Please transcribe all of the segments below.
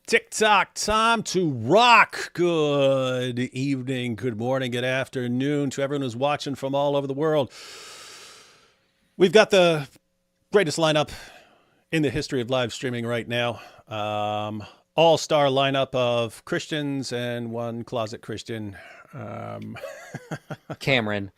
TikTok time to rock. Good evening, good morning, good afternoon to everyone who's watching from all over the world. We've got the greatest lineup in the history of live streaming right now. All-star lineup of Christians and one closet Christian. Cameron.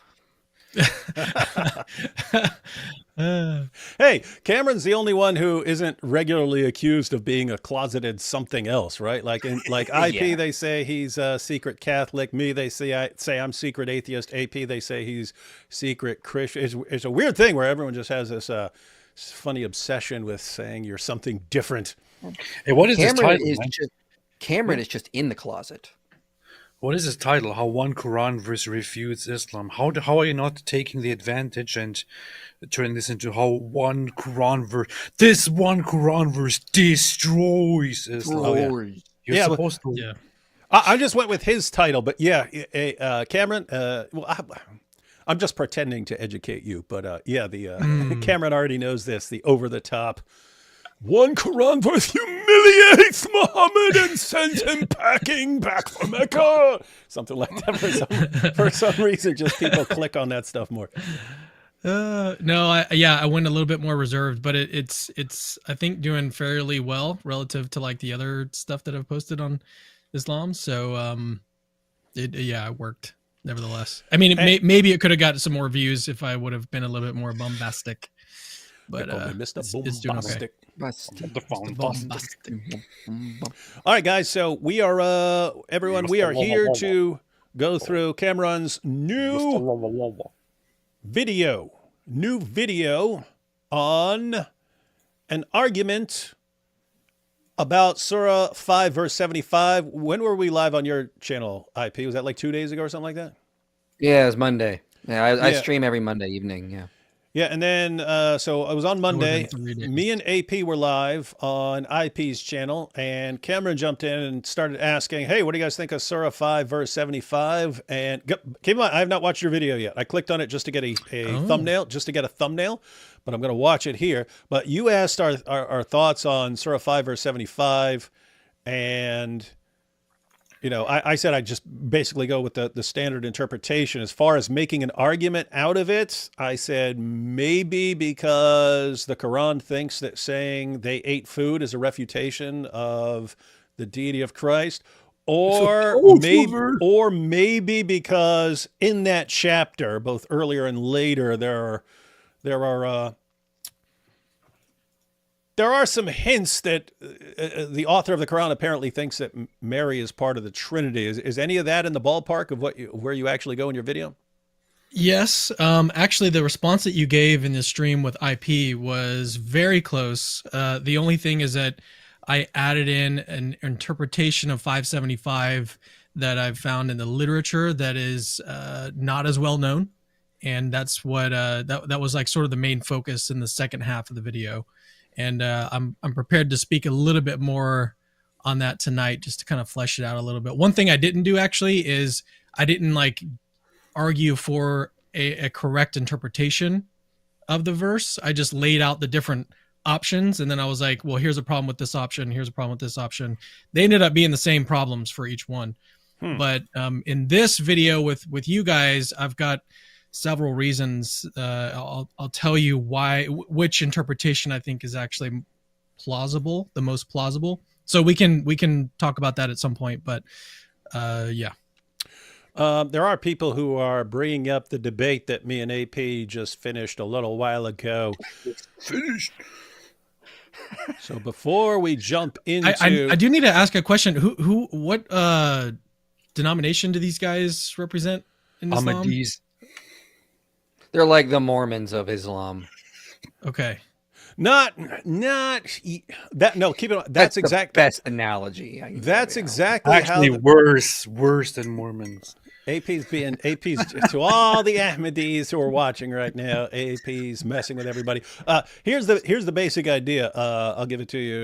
Hey, Cameron's the only one who isn't regularly accused of being a closeted something else, right? Like in IP, Yeah. they say he's a secret Catholic. Me, they say I'm secret atheist. AP, they say he's secret Christian. It's a weird thing where everyone just has this funny obsession with saying you're something different. Hey, what is Cameron this title? Cameron is just in the closet. What is this title? How one Quran verse refutes Islam? How are you not taking the advantage and turning this into how one Quran verse destroys Islam? Oh, yeah. You're supposed to. Yeah. I just went with his title, but yeah, Cameron. Well, I'm just pretending to educate you, but yeah, Cameron already knows this. The over the top. One Quran verse humiliates Muhammad and sends him packing back for Mecca. Something like that. For some reason, just people click on that stuff more. No, I went a little bit more reserved, but it's I think doing fairly well relative to like the other stuff that I've posted on Islam. So it worked nevertheless. I mean, maybe it could have got some more views if I would have been a little bit more bombastic. But Mr. it's doing okay. All right, guys. So we are everyone. We are here to go through Cameron's new video on an argument about Surah 5 verse 75. When were we live on your channel, IP? Was that like 2 days ago or something like that? Yeah, it was Monday. Yeah, I stream every Monday evening. Yeah. Yeah, and then so I was on Monday. Me and AP were live on IP's channel, and Cameron jumped in and started asking, "Hey, what do you guys think of Surah 5 verse 75?" And keep in mind, I have not watched your video yet. I clicked on it just to get a thumbnail, but I'm going to watch it here. But you asked our thoughts on Surah 5 verse 75, and you know, I said I'd just basically go with the standard interpretation. As far as making an argument out of it, I said maybe because the Quran thinks that saying they ate food is a refutation of the deity of Christ, or maybe because in that chapter, both earlier and later, there are some hints that the author of the Quran apparently thinks that Mary is part of the Trinity. Is any of that in the ballpark of where you actually go in your video? Yes. Actually, the response that you gave in the stream with IP was very close. The only thing is that I added in an interpretation of 575 that I've found in the literature that is not as well known. And that's what that was like sort of the main focus in the second half of the video. And I'm prepared to speak a little bit more on that tonight, just to kind of flesh it out a little bit. One thing I didn't do actually is I didn't like argue for a correct interpretation of the verse. I just laid out the different options, and then I was like, well, here's a problem with this option, here's a problem with this option. They ended up being the same problems for each one. But in this video with you guys, I've got several reasons. I'll tell you which interpretation I think is actually plausible, the most plausible. So we can talk about that at some point, but yeah. There are people who are bringing up the debate that me and AP just finished a little while ago. Finished. So before we jump into, I do need to ask a question. What denomination do these guys represent in Islam? Ahmadis. They're like the Mormons of Islam. Okay. Not that. No, keep it on. That's exactly the best analogy. That's exactly Actually how worse than Mormons. AP's to all the Ahmadis who are watching right now. AP's messing with everybody. Here's the basic idea. I'll give it to you,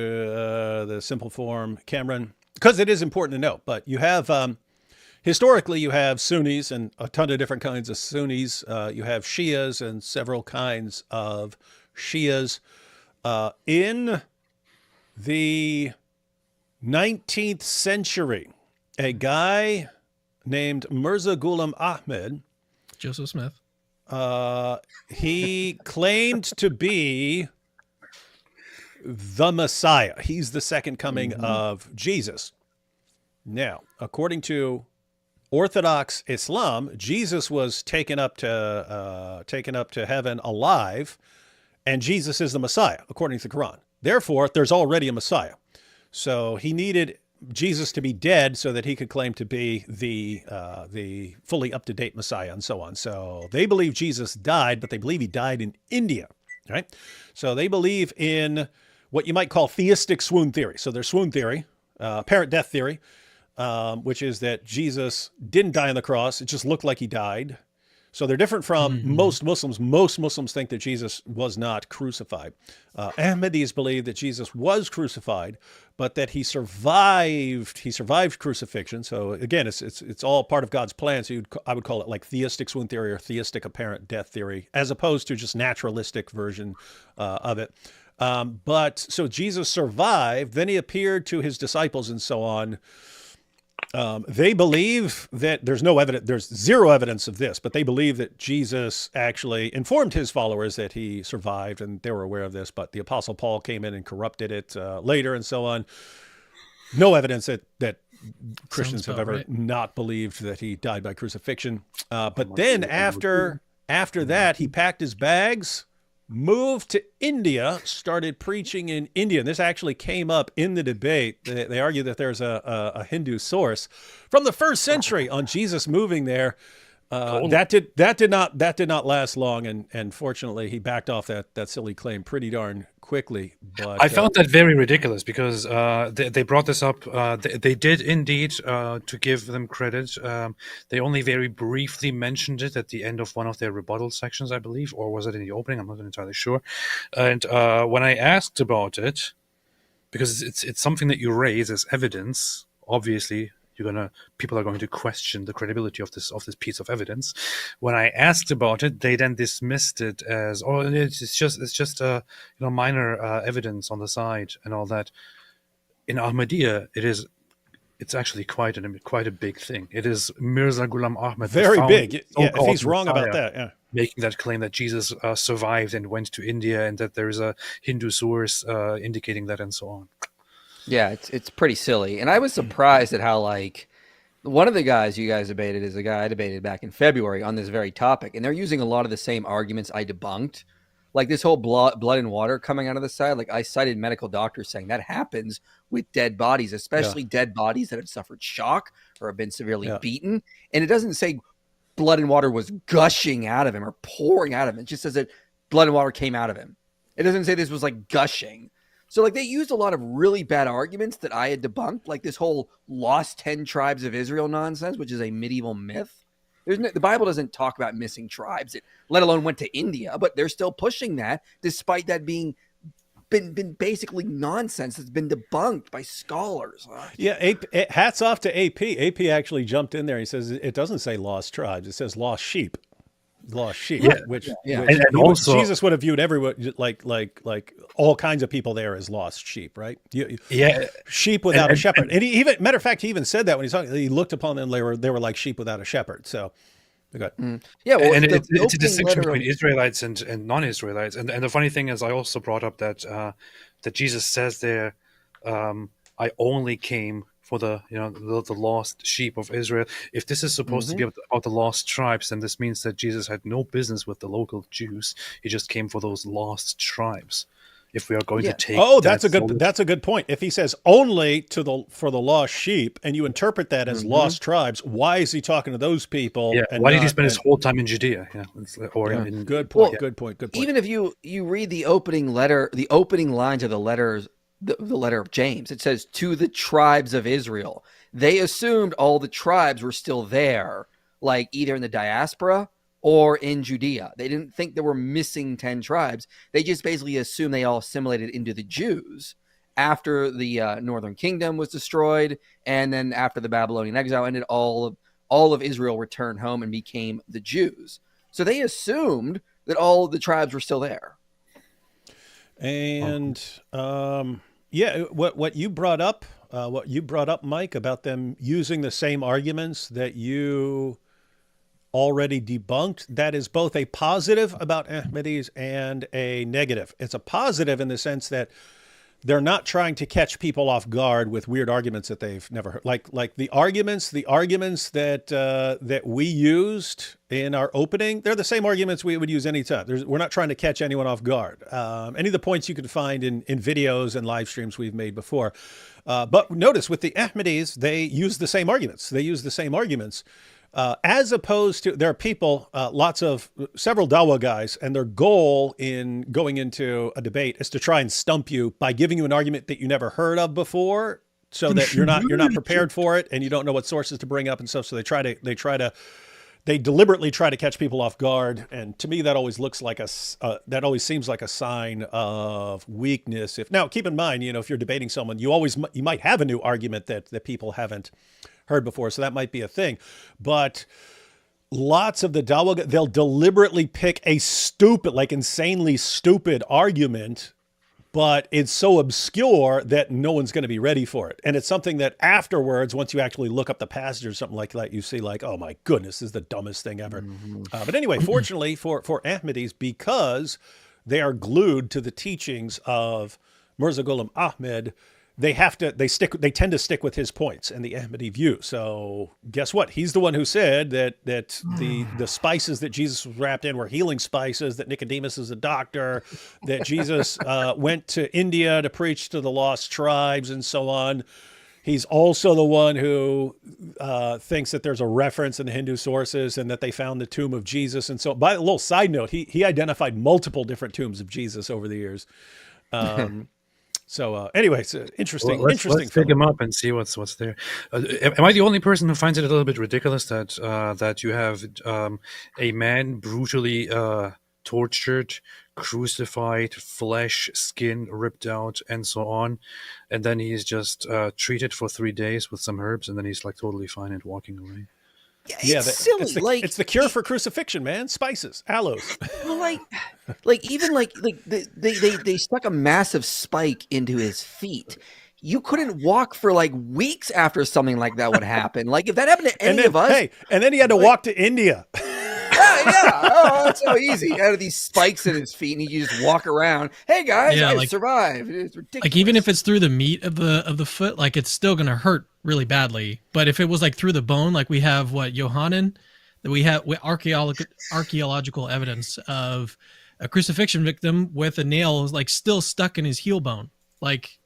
the simple form, Cameron, because it is important to know. But you have historically, you have Sunnis and a ton of different kinds of Sunnis. You have Shias and several kinds of Shias. In the 19th century, a guy named Mirza Ghulam Ahmed, Joseph Smith, he claimed to be the Messiah. He's the second coming of Jesus. Now, according to Orthodox Islam, Jesus was taken up to heaven alive, and Jesus is the Messiah, according to the Quran. Therefore, there's already a Messiah. So he needed Jesus to be dead so that he could claim to be the fully up-to-date Messiah and so on. So they believe Jesus died, but they believe he died in India, right? So they believe in what you might call theistic swoon theory. So there's swoon theory, apparent death theory, which is that Jesus didn't die on the cross. It just looked like he died. So they're different from most Muslims. Most Muslims think that Jesus was not crucified. Ahmadis believe that Jesus was crucified, but that he survived. He survived crucifixion. So again, it's all part of God's plan. So I would call it like theistic swoon theory or theistic apparent death theory, as opposed to just naturalistic version of it. But so Jesus survived. Then he appeared to his disciples and so on. They believe that there's zero evidence of this, but they believe that Jesus actually informed his followers that he survived, and they were aware of this, but the Apostle Paul came in and corrupted it later and so on. No evidence that Christians have ever not believed that he died by crucifixion. But then after that, he packed his bags, moved to India, started preaching in India. And this actually came up in the debate. They argue that there's a Hindu source from the 1st century on Jesus moving there. That did not last long, and fortunately he backed off that silly claim pretty darn quickly. But I found that very ridiculous because they brought this up. They did indeed, to give them credit. They only very briefly mentioned it at the end of one of their rebuttal sections, I believe, or was it in the opening? I'm not entirely sure. And when I asked about it, because it's something that you raise as evidence, obviously people are going to question the credibility of this piece of evidence. When I asked about it, they then dismissed it as, oh, it's just minor evidence on the side and all that. In Ahmadiyya, it's actually quite a big thing. It is Mirza Ghulam Ahmed, very big. Yeah, if he's wrong about that, yeah, making that claim that Jesus survived and went to India, and that there is a Hindu source indicating that, and so on. Yeah, it's pretty silly. And I was surprised at how, like, one of the guys you guys debated is a guy I debated back in February on this very topic. And they're using a lot of the same arguments I debunked. Like this whole blood and water coming out of the side. Like I cited medical doctors saying that happens with dead bodies, especially dead bodies that have suffered shock or have been severely beaten. And it doesn't say blood and water was gushing out of him or pouring out of him. It just says that blood and water came out of him. It doesn't say this was like gushing. So, like, they used a lot of really bad arguments that I had debunked, like this whole lost 10 tribes of Israel nonsense, which is a medieval myth. The Bible doesn't talk about missing tribes, let alone went to India, but they're still pushing that, despite that being been basically nonsense that's been debunked by scholars. Yeah, hats off to AP. AP actually jumped in there. He says it doesn't say lost tribes; it says lost sheep. Which and also Jesus would have viewed everyone like all kinds of people there as lost sheep, right? Sheep without a shepherd. And he even, matter of fact, he even said that when he's talking. He looked upon them; they were like sheep without a shepherd. So, well, it's a distinction between Israelites and non-Israelites. And the funny thing is, I also brought up that Jesus says there, "I only came for the lost sheep of Israel." If this is supposed to be about the lost tribes, then this means that Jesus had no business with the local Jews. He just came for those lost tribes. If we are going to take, that's a good point. If he says only for the lost sheep, and you interpret that as lost tribes, why is he talking to those people? Yeah, why did he spend his whole time in Judea? Good point. Good point. Even if you read the opening letter, the opening lines of the letters. The letter of James, it says, to the tribes of Israel. They assumed all the tribes were still there, like either in the diaspora or in Judea. They didn't think there were missing 10 tribes. They just basically assumed they all assimilated into the Jews after the northern kingdom was destroyed, and then after the Babylonian exile ended, all of Israel returned home and became the Jews. So they assumed that all of the tribes were still there. And Yeah, what you brought up, Mike, about them using the same arguments that you already debunked, that is both a positive about Ahmadis and a negative. It's a positive in the sense that they're not trying to catch people off guard with weird arguments that they've never heard. Like the arguments that we used in our opening, they're the same arguments we would use anytime. We're not trying to catch anyone off guard. Any of the points you can find in videos and live streams we've made before. But notice with the Ahmadis, they use the same arguments. As opposed to, there are people, several Dawa guys, and their goal in going into a debate is to try and stump you by giving you an argument that you never heard of before, so that you're not prepared for it and you don't know what sources to bring up and stuff. So they deliberately try to catch people off guard. And to me, that always seems like a sign of weakness. Now, keep in mind, if you're debating someone, you might have a new argument that people haven't heard before. So that might be a thing, but lots of the Dawa, they'll deliberately pick a stupid, like insanely stupid argument, but it's so obscure that no one's going to be ready for it. And it's something that afterwards, once you actually look up the passage or something like that, you see like, oh my goodness, this is the dumbest thing ever. But anyway, fortunately for Ahmadis, because they are glued to the teachings of Mirza Ghulam Ahmed, they tend to stick with his points and the Ahmadi view. So guess what? He's the one who said that the spices that Jesus was wrapped in were healing spices, that Nicodemus is a doctor, that Jesus went to India to preach to the lost tribes and so on. He's also the one who thinks that there's a reference in the Hindu sources and that they found the tomb of Jesus. And so, by a little side note, he identified multiple different tombs of Jesus over the years. So anyway, it's interesting. Let's pick him up and see what's there. Am I the only person who finds it a little bit ridiculous that you have a man brutally tortured, crucified, flesh, skin ripped out, and so on, and then he's just treated for 3 days with some herbs, and then he's like totally fine and walking away? It's silly. It's the cure for crucifixion, man. Spices, aloes. Well, they stuck a massive spike into his feet. You couldn't walk for like weeks after something like that would happen. Like if that happened to any of us. Hey, and then he had to walk to India. Yeah. Oh, that's so easy. Out of these spikes in his feet, and he just walk around. Hey guys, I survived. It's ridiculous. Like even if it's through the meat of the foot, like it's still gonna hurt really badly. But if it was like through the bone, like we have Yohanan, that we have archaeological evidence of a crucifixion victim with a nail like still stuck in his heel bone. Like,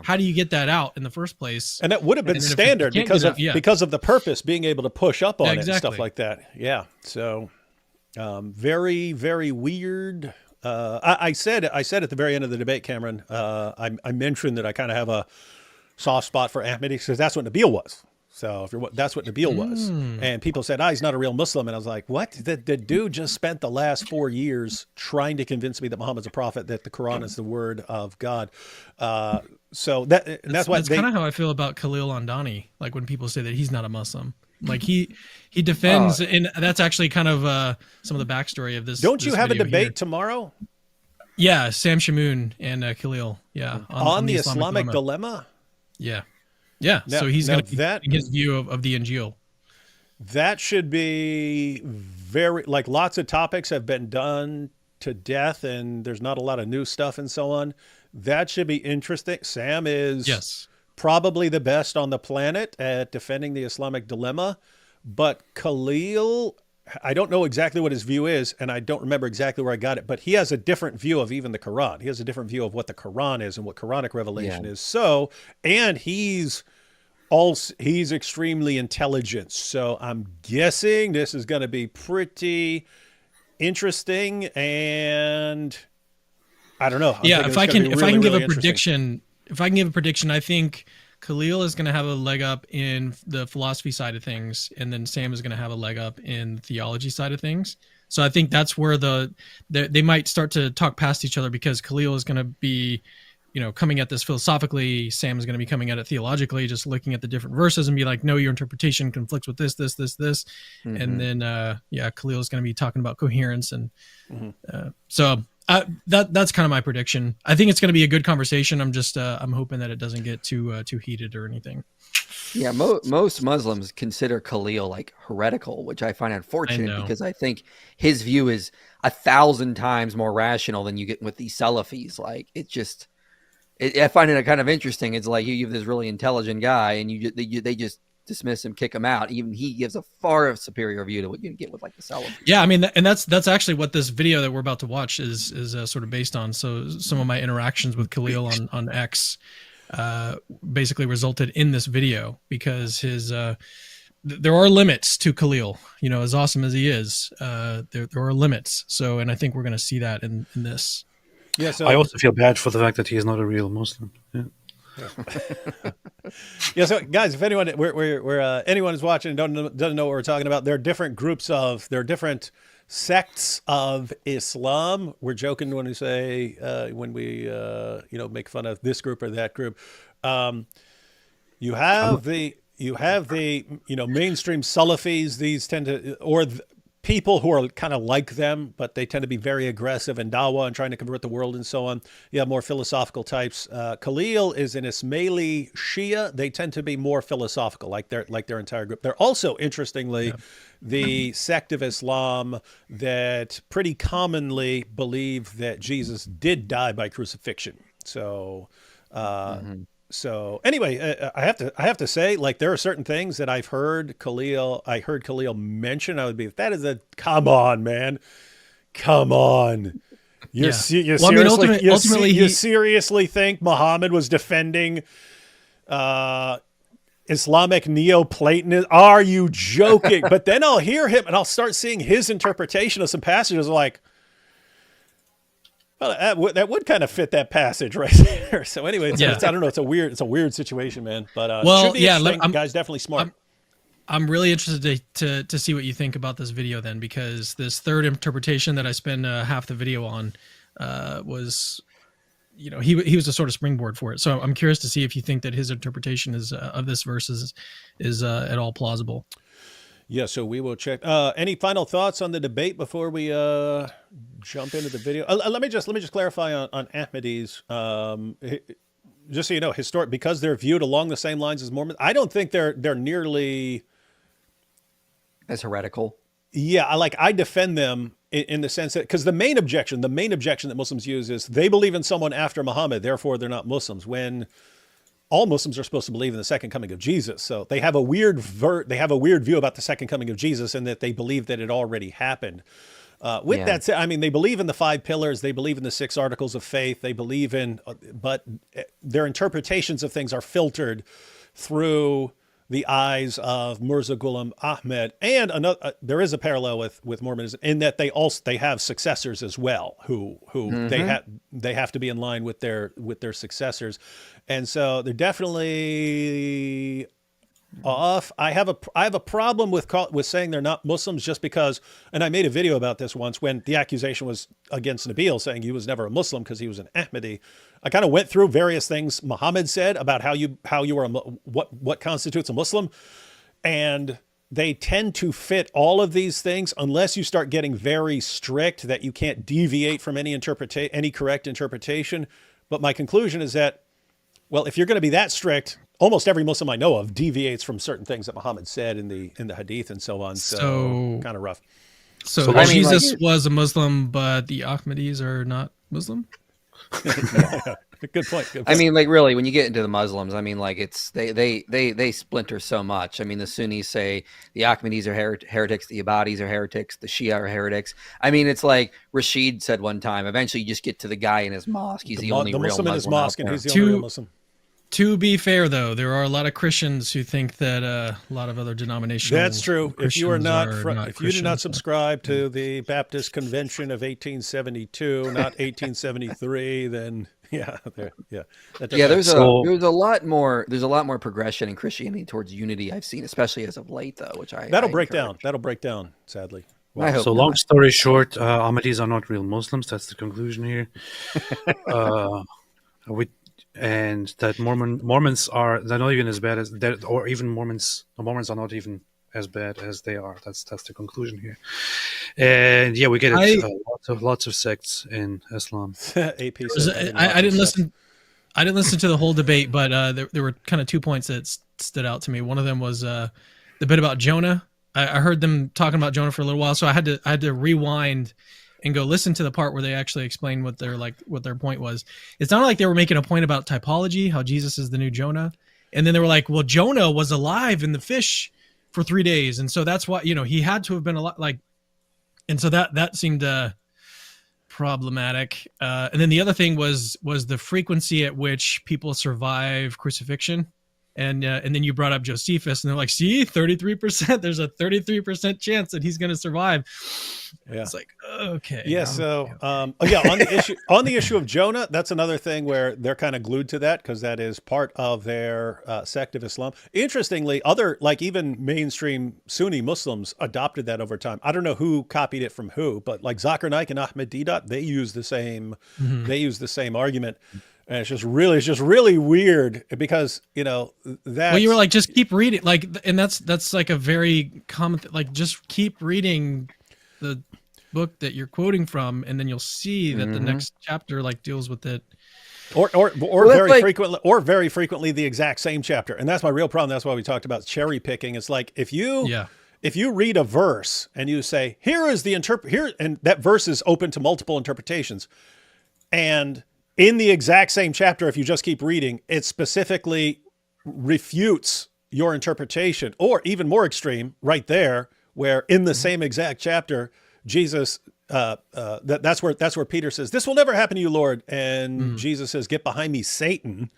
how do you get that out in the first place? And that would have been standard because of the purpose, being able to push up on it and stuff like that. Yeah. So very, very weird. I said at the very end of the debate, Cameron, I mentioned that I kind of have a soft spot for Ahmadi because that's what Nabil was. So that's what Nabil was. And people said, he's not a real Muslim. And I was like, what? The dude just spent the last 4 years trying to convince me that Muhammad's a prophet, that the Quran is the word of God. So that's kind of how I feel about Khalil Andani. Like when people say that he's not a Muslim, like he defends, and that's actually kind of some of the backstory of this. Don't you have a debate here tomorrow? Yeah, Sam Shamoon and Khalil. Yeah, on the Islamic dilemma. Yeah. Yeah, so he's going to be his view of the Injil. That should be lots of topics have been done to death, and there's not a lot of new stuff and so on. That should be interesting. Sam is probably the best on the planet at defending the Islamic dilemma, but Khalil, I don't know exactly what his view is, and I don't remember exactly where I got it, but he has a different view of even the Quran. He has a different view of what the Quran is and what Quranic revelation is. So, and he's extremely intelligent. So I'm guessing this is going to be pretty interesting, and I don't know. If I can give a prediction, I think Khalil is going to have a leg up in the philosophy side of things, and then Sam is going to have a leg up in the theology side of things. So I think that's where they might start to talk past each other, because Khalil is going to be, coming at this philosophically. Sam is going to be coming at it theologically, just looking at the different verses and be like, no, your interpretation conflicts with this. And then, Khalil is going to be talking about coherence. And so That's kind of my prediction. I think it's going to be a good conversation. I'm just I'm hoping that it doesn't get too heated or anything. Yeah, most Muslims consider Khalil like heretical, which I find unfortunate because I think his view is 1,000 times more rational than you get with these Salafis. Like I find it kind of interesting. It's like you have this really intelligent guy, and they just dismiss him, kick him out. Even he gives a far superior view to what you get with like the Salafis. Yeah, I mean, and that's actually what this video that we're about to watch is sort of based on. So some of my interactions with Khalil on X basically resulted in this video because his there are limits to Khalil. You know, as awesome as he is, there are limits. So, and I think we're going to see that in this. Yeah. So I also feel bad for the fact that he is not a real Muslim. Yeah. Yeah. So, guys, if anyone anyone is watching and doesn't know what we're talking about, there are different different sects of Islam. We're joking when we say when we make fun of this group or that group. You have the mainstream Salafis. These tend to people who are kind of like them, but they tend to be very aggressive in dawah and trying to convert the world and so on. You have more philosophical types. Khalil is an Ismaili Shia. They tend to be more philosophical, like their entire group. They're also, interestingly, the sect of Islam that pretty commonly believe that Jesus did die by crucifixion. So. So anyway, I have to say, like, there are certain things that I heard Khalil mention. I would be, come on, man, come on. You seriously think Muhammad was defending Islamic Neoplatonism? Are you joking? But then I'll hear him and I'll start seeing his interpretation of some passages like, well, that would kind of fit that passage right there. So anyway, I don't know. It's a weird situation, man. But guy's definitely smart. I'm really interested to see what you think about this video then, because this third interpretation that I spend half the video on was, he was a sort of springboard for it. So I'm curious to see if you think that his interpretation of this verse is at all plausible. Yeah, so we will check. Any final thoughts on the debate before we jump into the video? Let me just clarify on Ahmadis. Just so you know, because they're viewed along the same lines as Mormons, I don't think they're nearly as heretical. Yeah, I defend them in the sense that, because the main objection that Muslims use is they believe in someone after Muhammad, therefore they're not Muslims. When all Muslims are supposed to believe in the second coming of Jesus. So they have a weird view about the second coming of Jesus, and that they believe that it already happened. That said, I mean, they believe in the 5 pillars. They believe in the 6 articles of faith. They believe in, but their interpretations of things are filtered through the eyes of Mirza Ghulam Ahmed. And there is a parallel with Mormonism in that they have successors as well, who they have to be in line with their successors. And so they're definitely off. I have a problem with saying they're not Muslims, just because, and I made a video about this once when the accusation was against Nabil, saying he was never a Muslim because he was an Ahmadi. I kind of went through various things Muhammad said about how you are what constitutes a Muslim, and they tend to fit all of these things unless you start getting very strict that you can't deviate from any correct interpretation. But my conclusion is that, well, if you're going to be that strict, almost every Muslim I know of deviates from certain things that Muhammad said in the Hadith and so on. So kind of rough. So Jesus was a Muslim, but the Ahmadis are not Muslim? Good point. I mean, like, really, when you get into the Muslims, I mean, like, it's they splinter so much. I mean, the Sunnis say the Ahmadis are heretics, the Ibadis are heretics, the Shia are heretics. I mean, it's like Rashid said one time, eventually you just get to the guy in his mosque. He's the only real Muslim in his mosque, and he's the only real Muslim. To be fair, though, there are a lot of Christians who think that a lot of other denominations. That's true. If you are not, if you do not Christians. subscribe to the Baptist Convention of 1872, not 1873, then there's a lot more progression in Christianity towards unity I've seen, especially as of late, though, which that'll break down. Sadly. Wow. So long story short, Ahmadis are not real Muslims. That's the conclusion here. And that Mormons are, they're not even as bad as that, or even Mormons. The Mormons are not even as bad as they are. That's the conclusion here. And yeah, we get it. Lots of sects in Islam. AP says, I didn't listen. I didn't listen to the whole debate, but there were kind of 2 points that stood out to me. One of them was the bit about Jonah. I heard them talking about Jonah for a little while, so I had to rewind and go listen to the part where they actually explained what their point was. It sounded like they were making a point about typology, how Jesus is the new Jonah, and then they were like, "Well, Jonah was alive in the fish for 3 days, and so that's why he had to have been alive." Like, and so that seemed problematic. And then the other thing was the frequency at which people survive crucifixion. And then you brought up Josephus, and they're like, see, 33%, there's a 33% chance that he's going to survive. Yeah. It's like, okay. Yeah. So, on the issue of Jonah, that's another thing where they're kind of glued to that because that is part of their sect of Islam. Interestingly, even mainstream Sunni Muslims adopted that over time. I don't know who copied it from who, but like Zakir Naik and Ahmed Deedat, they use the same, argument. And it's just really weird because, well, you were like, just keep reading. Like, and that's like a very common thing. Like, just keep reading the book that you're quoting from, and then you'll see that the next chapter like deals with it. Or very frequently the exact same chapter. And that's my real problem. That's why we talked about cherry picking. It's like if you read a verse and you say, here is the and that verse is open to multiple interpretations. And in the exact same chapter, if you just keep reading, it specifically refutes your interpretation, or even more extreme right there, where in the same exact chapter, Jesus, that's where Peter says, this will never happen to you, Lord. And Jesus says, get behind me, Satan.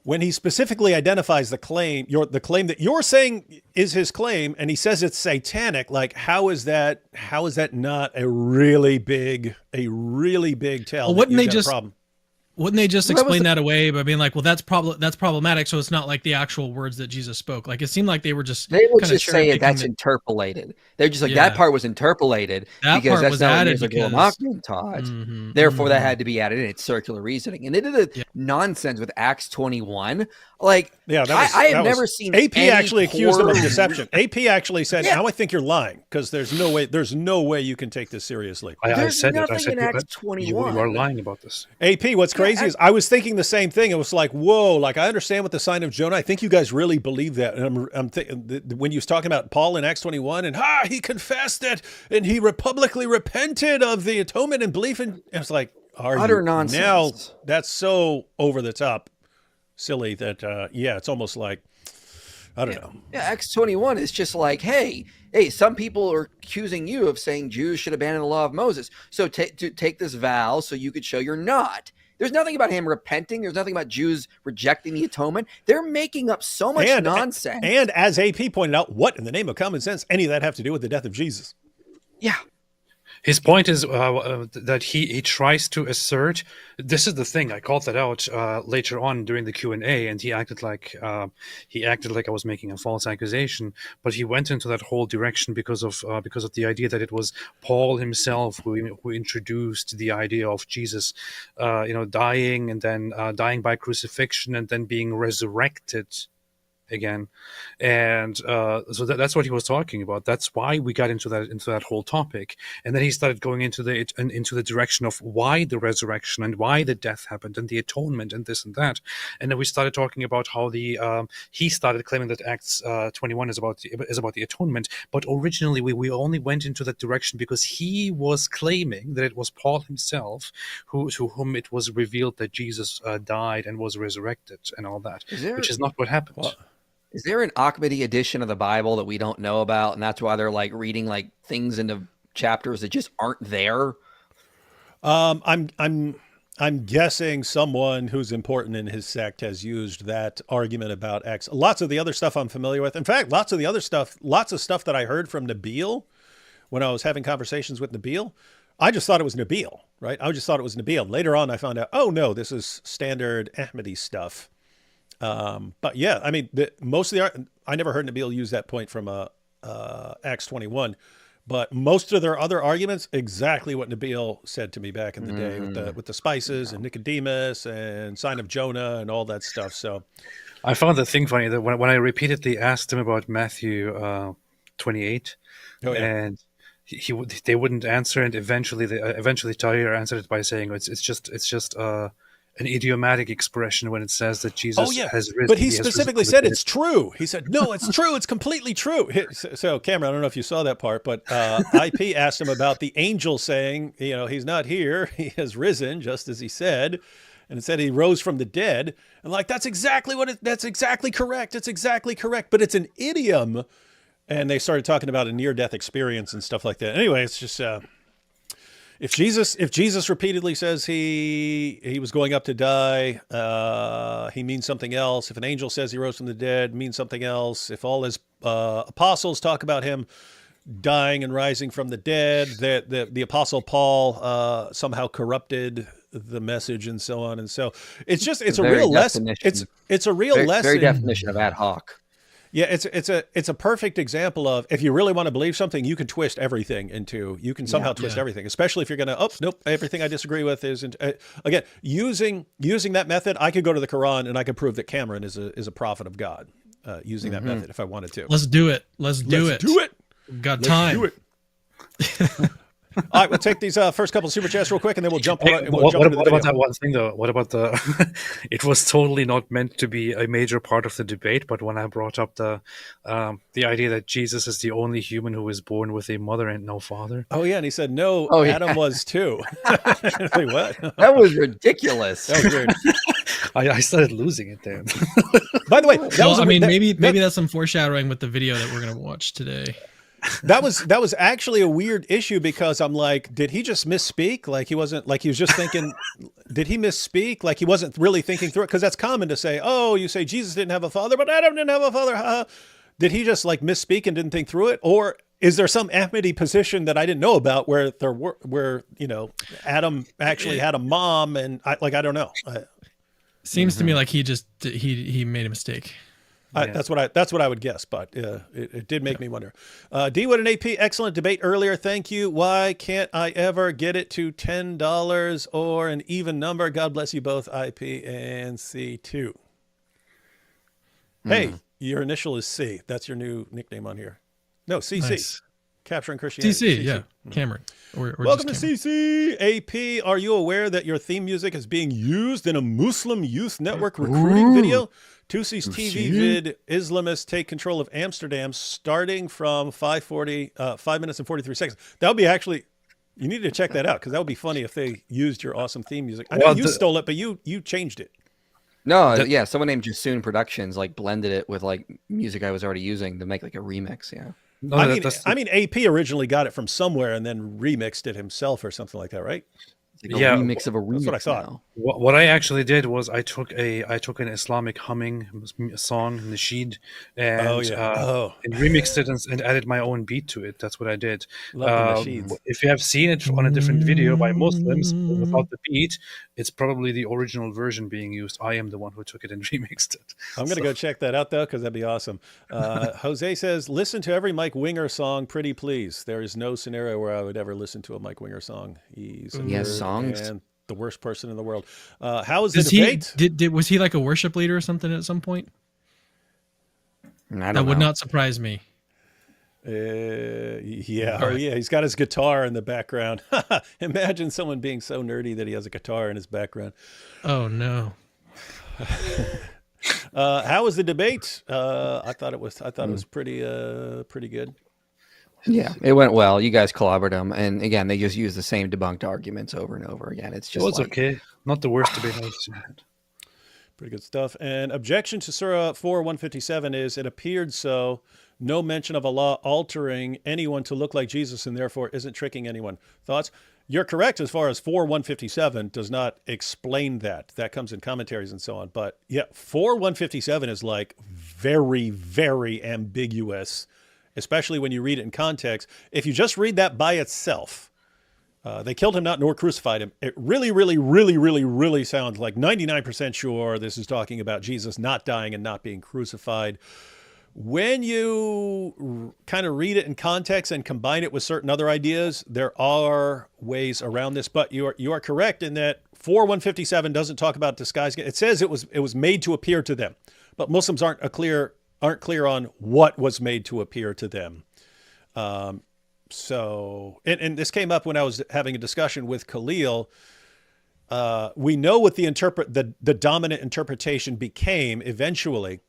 When he specifically identifies the claim that you're saying is his claim, and he says it's satanic, like how is that not a really big tell? Well, wouldn't they just explain that away by being like, well, that's problematic, so it's not like the actual words that Jesus spoke? Like, it seemed like they would just say that's interpolated. They're just like, that part was interpolated because that's not what Muslim taught. Therefore, that had to be added in. It's circular reasoning. And they did nonsense with Acts 21. Like, I have never seen AP actually accused them of deception. AP actually said, now I think you're lying because there's no way you can take this seriously. I said in Acts 21. You are lying about this. AP, what's crazy is I was thinking the same thing. It was like, whoa, like I understand what the sign of Jonah. I think you guys really believe that. And I'm thinking when you was talking about Paul in Acts 21 and he confessed it and he publicly repented of the atonement and belief in. I was like, utter nonsense. Now that's so over the top, silly that it's almost like I don't know. Yeah, Acts 21 is just like, hey, some people are accusing you of saying Jews should abandon the law of Moses. So take this vow so you could show you're not. There's nothing about him repenting. There's nothing about Jews rejecting the atonement. They're making up so much nonsense. And as AP pointed out, what in the name of common sense, any of that have to do with the death of Jesus? Yeah. His point is that he tries to assert. This is the thing. I called that out later on during the Q&A, and he acted like I was making a false accusation. But he went into that whole direction because of the idea that it was Paul himself who introduced the idea of Jesus, dying and then dying by crucifixion and then being resurrected again, and so that's what he was talking about. That's why we got into that whole topic, and then he started going into the direction of why the resurrection and why the death happened and the atonement and this and that, and then we started talking about how he started claiming that Acts 21 is about the atonement, but originally we only went into that direction because he was claiming that it was Paul himself to whom it was revealed that Jesus died and was resurrected and all that, which is not what happened. Well, is there an Ahmadi edition of the Bible that we don't know about, and that's why they're like reading like things into chapters that just aren't there? I'm guessing someone who's important in his sect has used that argument about X. Lots of the other stuff I'm familiar with. In fact, lots of stuff that I heard from Nabil when I was having conversations with Nabil. I just thought it was Nabil, right? I just thought it was Nabil. Later on, I found out, oh no, this is standard Ahmadi stuff. But yeah, I mean, most of I never heard Nabil use that point from Acts 21, but most of their other arguments, exactly what Nabil said to me back in the day with the spices and Nicodemus and sign of Jonah and all that stuff. So I found the thing funny that when I repeatedly asked him about Matthew 28, Oh, yeah. and they wouldn't answer, and eventually Tahir answered it by saying it's just an idiomatic expression when it says that Jesus Oh, yeah. has risen. But he has risen specifically from the said dead. it's true. He said, no, it's true. It's completely true. So, Cameron, I don't know if you saw that part, but IP asked him about the angel saying, he's not here. He has risen, just as he said. And it said he rose from the dead. And like, that's exactly correct. It's exactly correct. But it's an idiom. And they started talking about a near-death experience and stuff like that. Anyway, it's just... If Jesus repeatedly says he was going up to die, he means something else. If an angel says he rose from the dead, means something else. If all his apostles talk about him dying and rising from the dead, that the apostle Paul somehow corrupted the message and so on and so. It's a real lesson. It's a real lesson. Very definition of ad hoc. Yeah, it's a perfect example of, if you really want to believe something, you can twist everything you can somehow twist everything, especially if you're going to, oh, nope, everything I disagree with isn't, again, using that method, I could go to the Quran and I could prove that Cameron is a prophet of God, using that method if I wanted to. Let's do it. Let's do it. Got time. Do it. All right, we'll take these first couple of super chats real quick, and then we'll jump. What about that one thing though? What about the? It was totally not meant to be a major part of the debate, but when I brought up the idea that Jesus is the only human who is born with a mother and no father. Oh yeah, and he said no. Adam was too. Wait, what? That was ridiculous. That was weird. I started losing it there. By the way, maybe that's some foreshadowing with the video that we're gonna watch today. That was actually a weird issue, because I'm like, did he just misspeak? Like he was just thinking, did he misspeak? Like he wasn't really thinking through it? Because that's common to say, oh, you say Jesus didn't have a father, but Adam didn't have a father. Did he just like misspeak and didn't think through it? Or is there some Ahmadi position that I didn't know about where Adam actually had a mom, and I don't know. Seems to me like he made a mistake. That's what I would guess, but it did make me wonder. D with an AP, excellent debate earlier. Thank you. Why can't I ever get it to $10 or an even number? God bless you both, IP and C2. Hey, your initial is C. That's your new nickname on here. No, CC. Nice. Capturing Christianity. CC, yeah. Cameron. Welcome to CC. AP, are you aware that your theme music is being used in a Muslim youth network recruiting video? Tusi's TV vid, Islamists take control of Amsterdam, starting from 5 minutes and 43 seconds. That would be actually, you need to check that out, because that would be funny if they used your awesome theme music. I know you stole it, but you changed it. No, someone named Jasoon Productions like blended it with like music I was already using to make like a remix. Yeah. No, I mean, AP originally got it from somewhere and then remixed it himself or something like that, right? Like a remix of a remix. That's what I thought. Now. What I actually did was I took an Islamic humming song, Nasheed, and remixed it and added my own beat to it. That's what I did. If you have seen it on a different video by Muslims without the beat, it's probably the original version being used. I am the one who took it and remixed it. I'm going to go check that out, though, because that'd be awesome. Jose says, listen to every Mike Winger song, pretty please. There is no scenario where I would ever listen to a Mike Winger song. He's songs and the worst person in the world. How is the debate? Was he like a worship leader or something at some point? That would not surprise me. Yeah. Oh, yeah. He's got his guitar in the background. Imagine someone being so nerdy that he has a guitar in his background. Oh no. How was the debate? I thought it was pretty good. Yeah, it went well. You guys clobbered them, and again, they just use the same debunked arguments over and over again. It's just okay. Not the worst debate I've seen. Pretty good stuff. And objection to Surah 4:157 is, it appeared so. No mention of Allah altering anyone to look like Jesus, and therefore isn't tricking anyone. Thoughts? You're correct as far as 4:157 does not explain that. That comes in commentaries and so on. But yeah, 4:157 is like very, very ambiguous, especially when you read it in context. If you just read that by itself, they killed him not nor crucified him. It really, really, really, really, really sounds like 99% sure this is talking about Jesus not dying and not being crucified. When you kind of read it in context and combine it with certain other ideas, there are ways around this. But you are correct in that 4:157 doesn't talk about disguise. It says it was made to appear to them. but Muslims aren't clear on what was made to appear to them. So, and this came up when I was having a discussion with Khalil. We know what the dominant interpretation became eventually.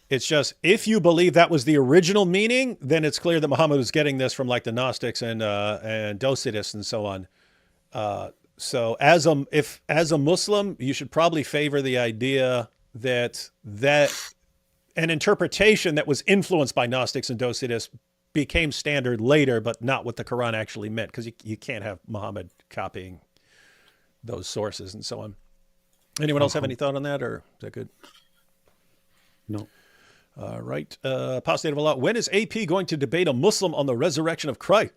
It's just, if you believe that was the original meaning, then it's clear that Muhammad was getting this from like the Gnostics and Docetists and so on. So as a Muslim, you should probably favor the idea that an interpretation that was influenced by Gnostics and Docetists became standard later, but not what the Quran actually meant, because you can't have Muhammad copying those sources and so on. Anyone else have any thought on that, or is that good? No. All right. Apostate of Allah. When is AP going to debate a Muslim on the resurrection of Christ?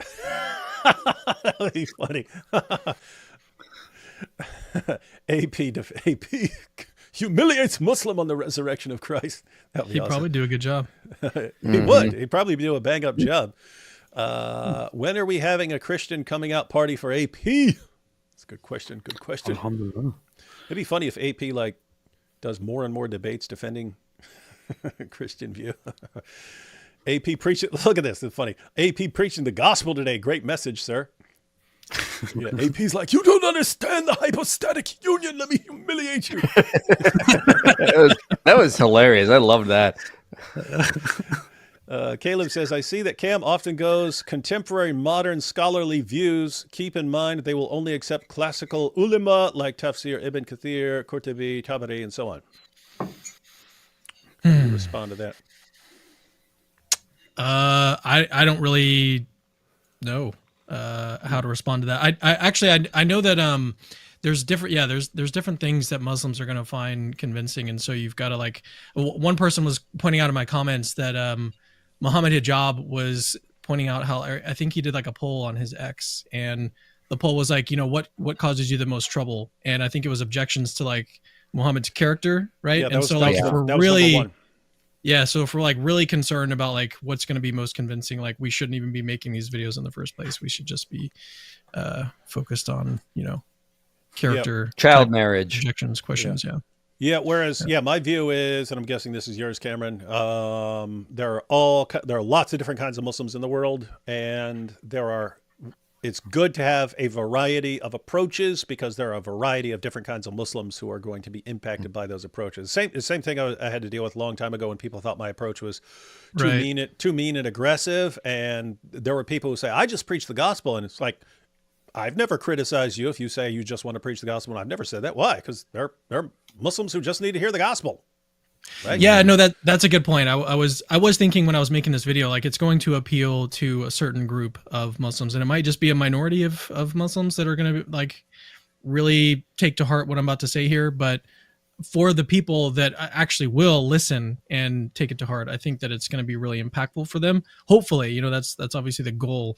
That would be funny. AP humiliates Muslim on the resurrection of Christ. That would be He'd awesome. probably do a good job. He would. He'd probably do a bang up job. When are we having a Christian coming out party for AP? That's a good question. Good question. Alhamdulillah. It'd be funny if AP like does more and more debates defending Christian view. AP preaching. Look at this. It's funny. AP preaching the gospel today. Great message, sir. Yeah, AP's like, you don't understand the hypostatic union. Let me humiliate you. That was hilarious. I love that. Caleb says, I see that Cam often goes contemporary, modern, scholarly views. Keep in mind they will only accept classical ulama like Tafsir, Ibn Kathir, Qurtubi, Tabari, and so on. How do you respond to that? I don't really know how to respond to that. I know that there's different things that Muslims are going to find convincing, and so you've got to like. One person was pointing out in my comments that Muhammad Hijab was pointing out how I think he did like a poll on his X, and the poll was like, what causes you the most trouble, and I think it was objections to like Muhammad's character, right? Yeah, and so like that if we're was really number one. Yeah, so if we're like really concerned about like what's going to be most convincing, like we shouldn't even be making these videos in the first place. We should just be focused on, character, Child marriage, objections, questions. Yeah. Yeah. Whereas, my view is, and I'm guessing this is yours, Cameron. There are lots of different kinds of Muslims in the world, and it's good to have a variety of approaches because there are a variety of different kinds of Muslims who are going to be impacted by those approaches. Same thing I had to deal with a long time ago when people thought my approach was too mean and aggressive. And there were people who say, I just preach the gospel. And it's like, I've never criticized you if you say you just want to preach the gospel. And I've never said that. Why? Because there are Muslims who just need to hear the gospel. Right? Yeah, no, that's a good point. I was thinking when I was making this video, like it's going to appeal to a certain group of Muslims, and it might just be a minority of Muslims that are going to like really take to heart what I'm about to say here. But for the people that actually will listen and take it to heart, I think that it's going to be really impactful for them. Hopefully, that's obviously the goal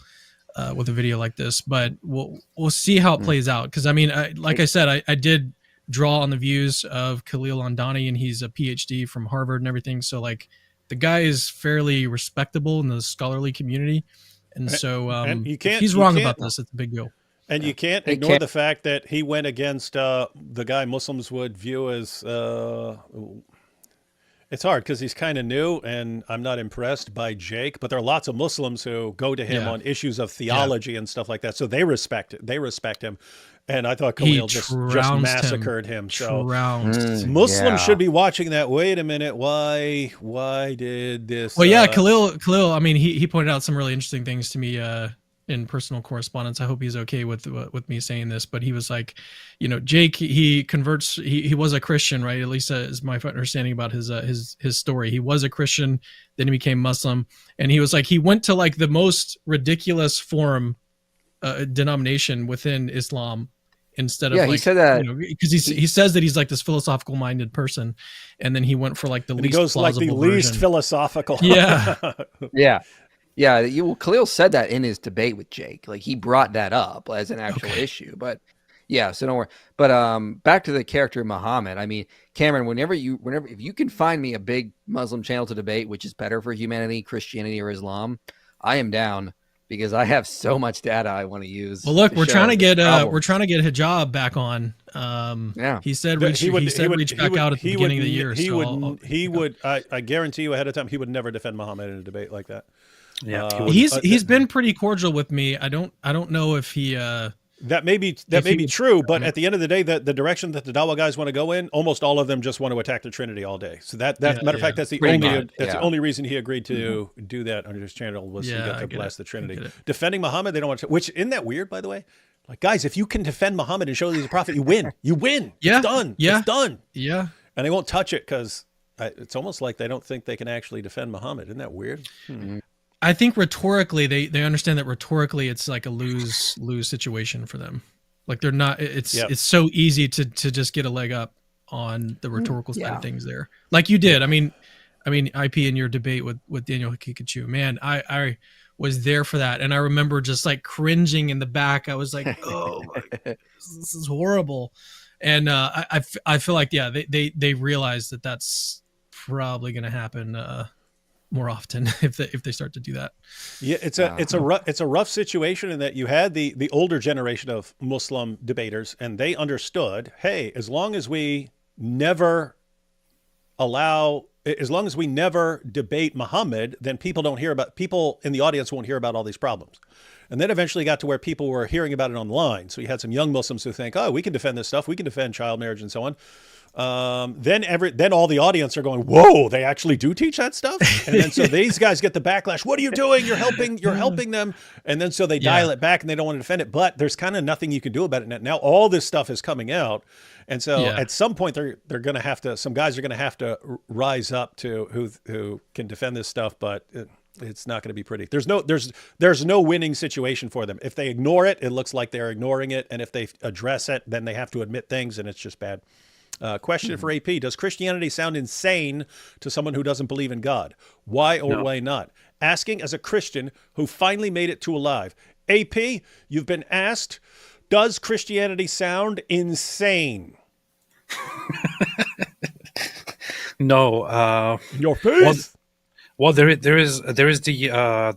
with a video like this. But we'll see how it plays out. Because I mean, like I said, I did draw on the views of Khalil Andani, and he's a PhD from Harvard and everything. So like the guy is fairly respectable in the scholarly community. And so if he's wrong about this, it's a big deal. And you can't ignore the fact that he went against the guy Muslims would view as, it's hard because he's kind of new and I'm not impressed by Jake, but there are lots of Muslims who go to him on issues of theology and stuff like that. So they respect it. They respect him. And I thought Khalil just massacred him. So Muslims should be watching that. Wait a minute. Why did this? Well, yeah, Khalil, I mean, he pointed out some really interesting things to me in personal correspondence. I hope he's okay with me saying this, but he was like, Jake, he converts, he was a Christian, right? At least is my understanding about his story. He was a Christian, then he became Muslim. And he was like, he went to like the most ridiculous denomination within Islam instead of he said that because he says that he's like this philosophical minded person, and then he went for like the least plausible like the least philosophical. Khalil said that in his debate with Jake. Like he brought that up as an actual issue, but so don't worry. But back to the character of Muhammad. I mean, Cameron, if you can find me a big Muslim channel to debate which is better for humanity, Christianity or Islam, I am down. because I have so much data I want to use. Well, look, to we're show trying to this get problem. we're trying to get Hijab back on. Yeah. He said reach back out at the beginning of the year. I guarantee you ahead of time he would never defend Muhammad in a debate like that. Yeah, he's been pretty cordial with me. I don't know if he that may be true, but at the end of the day, the direction that the Dawa guys want to go in, almost all of them just want to attack the Trinity all day. So matter of fact, that's the only reason he agreed to do that on his channel was he got to blast the Trinity. Defending Muhammad, they don't want to. Which isn't that weird, by the way? Like, guys, if you can defend Muhammad and show that he's a prophet, you win. You win. Yeah. It's done. Yeah. It's done. Yeah. And they won't touch it because it's almost like they don't think they can actually defend Muhammad. Isn't that weird? I think rhetorically they understand that rhetorically it's like a lose situation for them. Like they're not. It's so easy to just get a leg up on the rhetorical side of things there, like you did. I mean, IP in your debate with Daniel Hikikachu, man, I was there for that, and I remember just like cringing in the back. I was like, oh my God, this is horrible. And I feel like they realize that that's probably going to happen more often if they start to do that. Yeah, it's a rough situation in that you had the older generation of Muslim debaters, and they understood, hey, as long as we never debate Muhammad, then people in the audience won't hear about all these problems. And then eventually got to where people were hearing about it online. So you had some young Muslims who think, oh, we can defend this stuff. We can defend child marriage and so on. Then all the audience are going, whoa, they actually do teach that stuff. And then so these guys get the backlash. What are you doing? You're helping them. And then so they dial it back and they don't want to defend it, but there's kind of nothing you can do about it. Now all this stuff is coming out. And so at some point they're going to have to, some guys are going to have to rise up to who can defend this stuff, but it's not going to be pretty. There's no winning situation for them. If they ignore it, it looks like they're ignoring it. And if they address it, then they have to admit things and it's just bad. Question for AP. Does Christianity sound insane to someone who doesn't believe in God? Why or why not? Asking as a Christian who finally made it to alive. AP, you've been asked, does Christianity sound insane? No. Your face? Well, there is the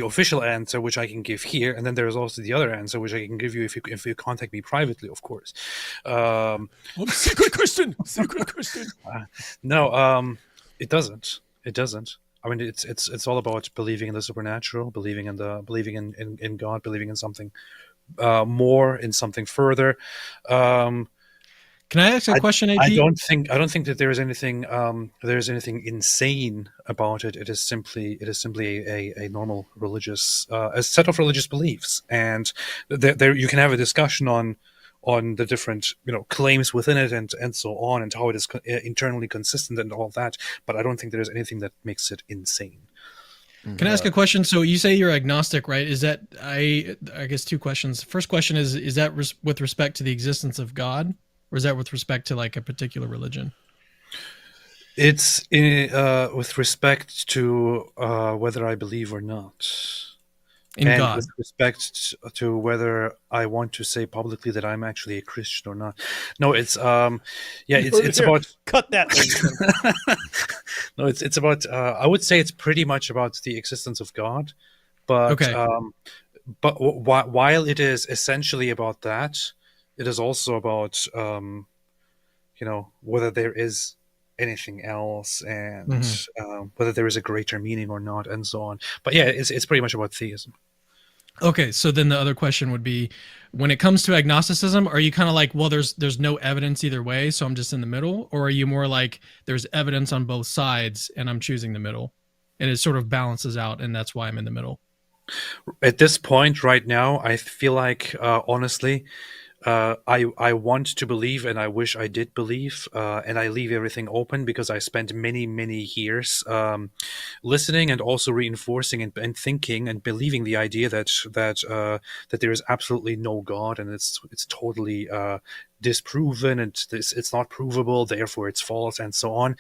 official answer, which I can give here, and then there is also the other answer, which I can give you if you contact me privately, of course. I'm a secret Christian. No, it doesn't. It doesn't. I mean, it's all about believing in the supernatural, believing in God, believing in something more, in something further. Can I ask a question, AP? I don't think that there is anything insane about it. It is simply a normal religious a set of religious beliefs, and there you can have a discussion on the different claims within it and so on, and how it is internally consistent and all that. But I don't think there is anything that makes it insane. Can I ask a question? So you say you're agnostic, right? Is that I guess two questions. First question is that with respect to the existence of God? Or is that with respect to like a particular religion? It's with respect to whether I believe or not. In and God. With respect to whether I want to say publicly that I'm actually a Christian or not. No, it's it's about cut that. No, it's about I would say it's pretty much about the existence of God, but but while it is essentially about that, it is also about whether there is anything else and whether there is a greater meaning or not, and so on. But yeah, it's pretty much about theism. Okay, so then the other question would be, when it comes to agnosticism, are you kind of like, well, there's no evidence either way, so I'm just in the middle, or are you more like there's evidence on both sides and I'm choosing the middle, and it sort of balances out, and that's why I'm in the middle? At this point, right now, I feel like honestly, I want to believe, and I wish I did believe, and I leave everything open because I spent many years listening and also reinforcing and thinking and believing the idea that there is absolutely no God, and it's totally disproven, and it's not provable, therefore it's false, and so on.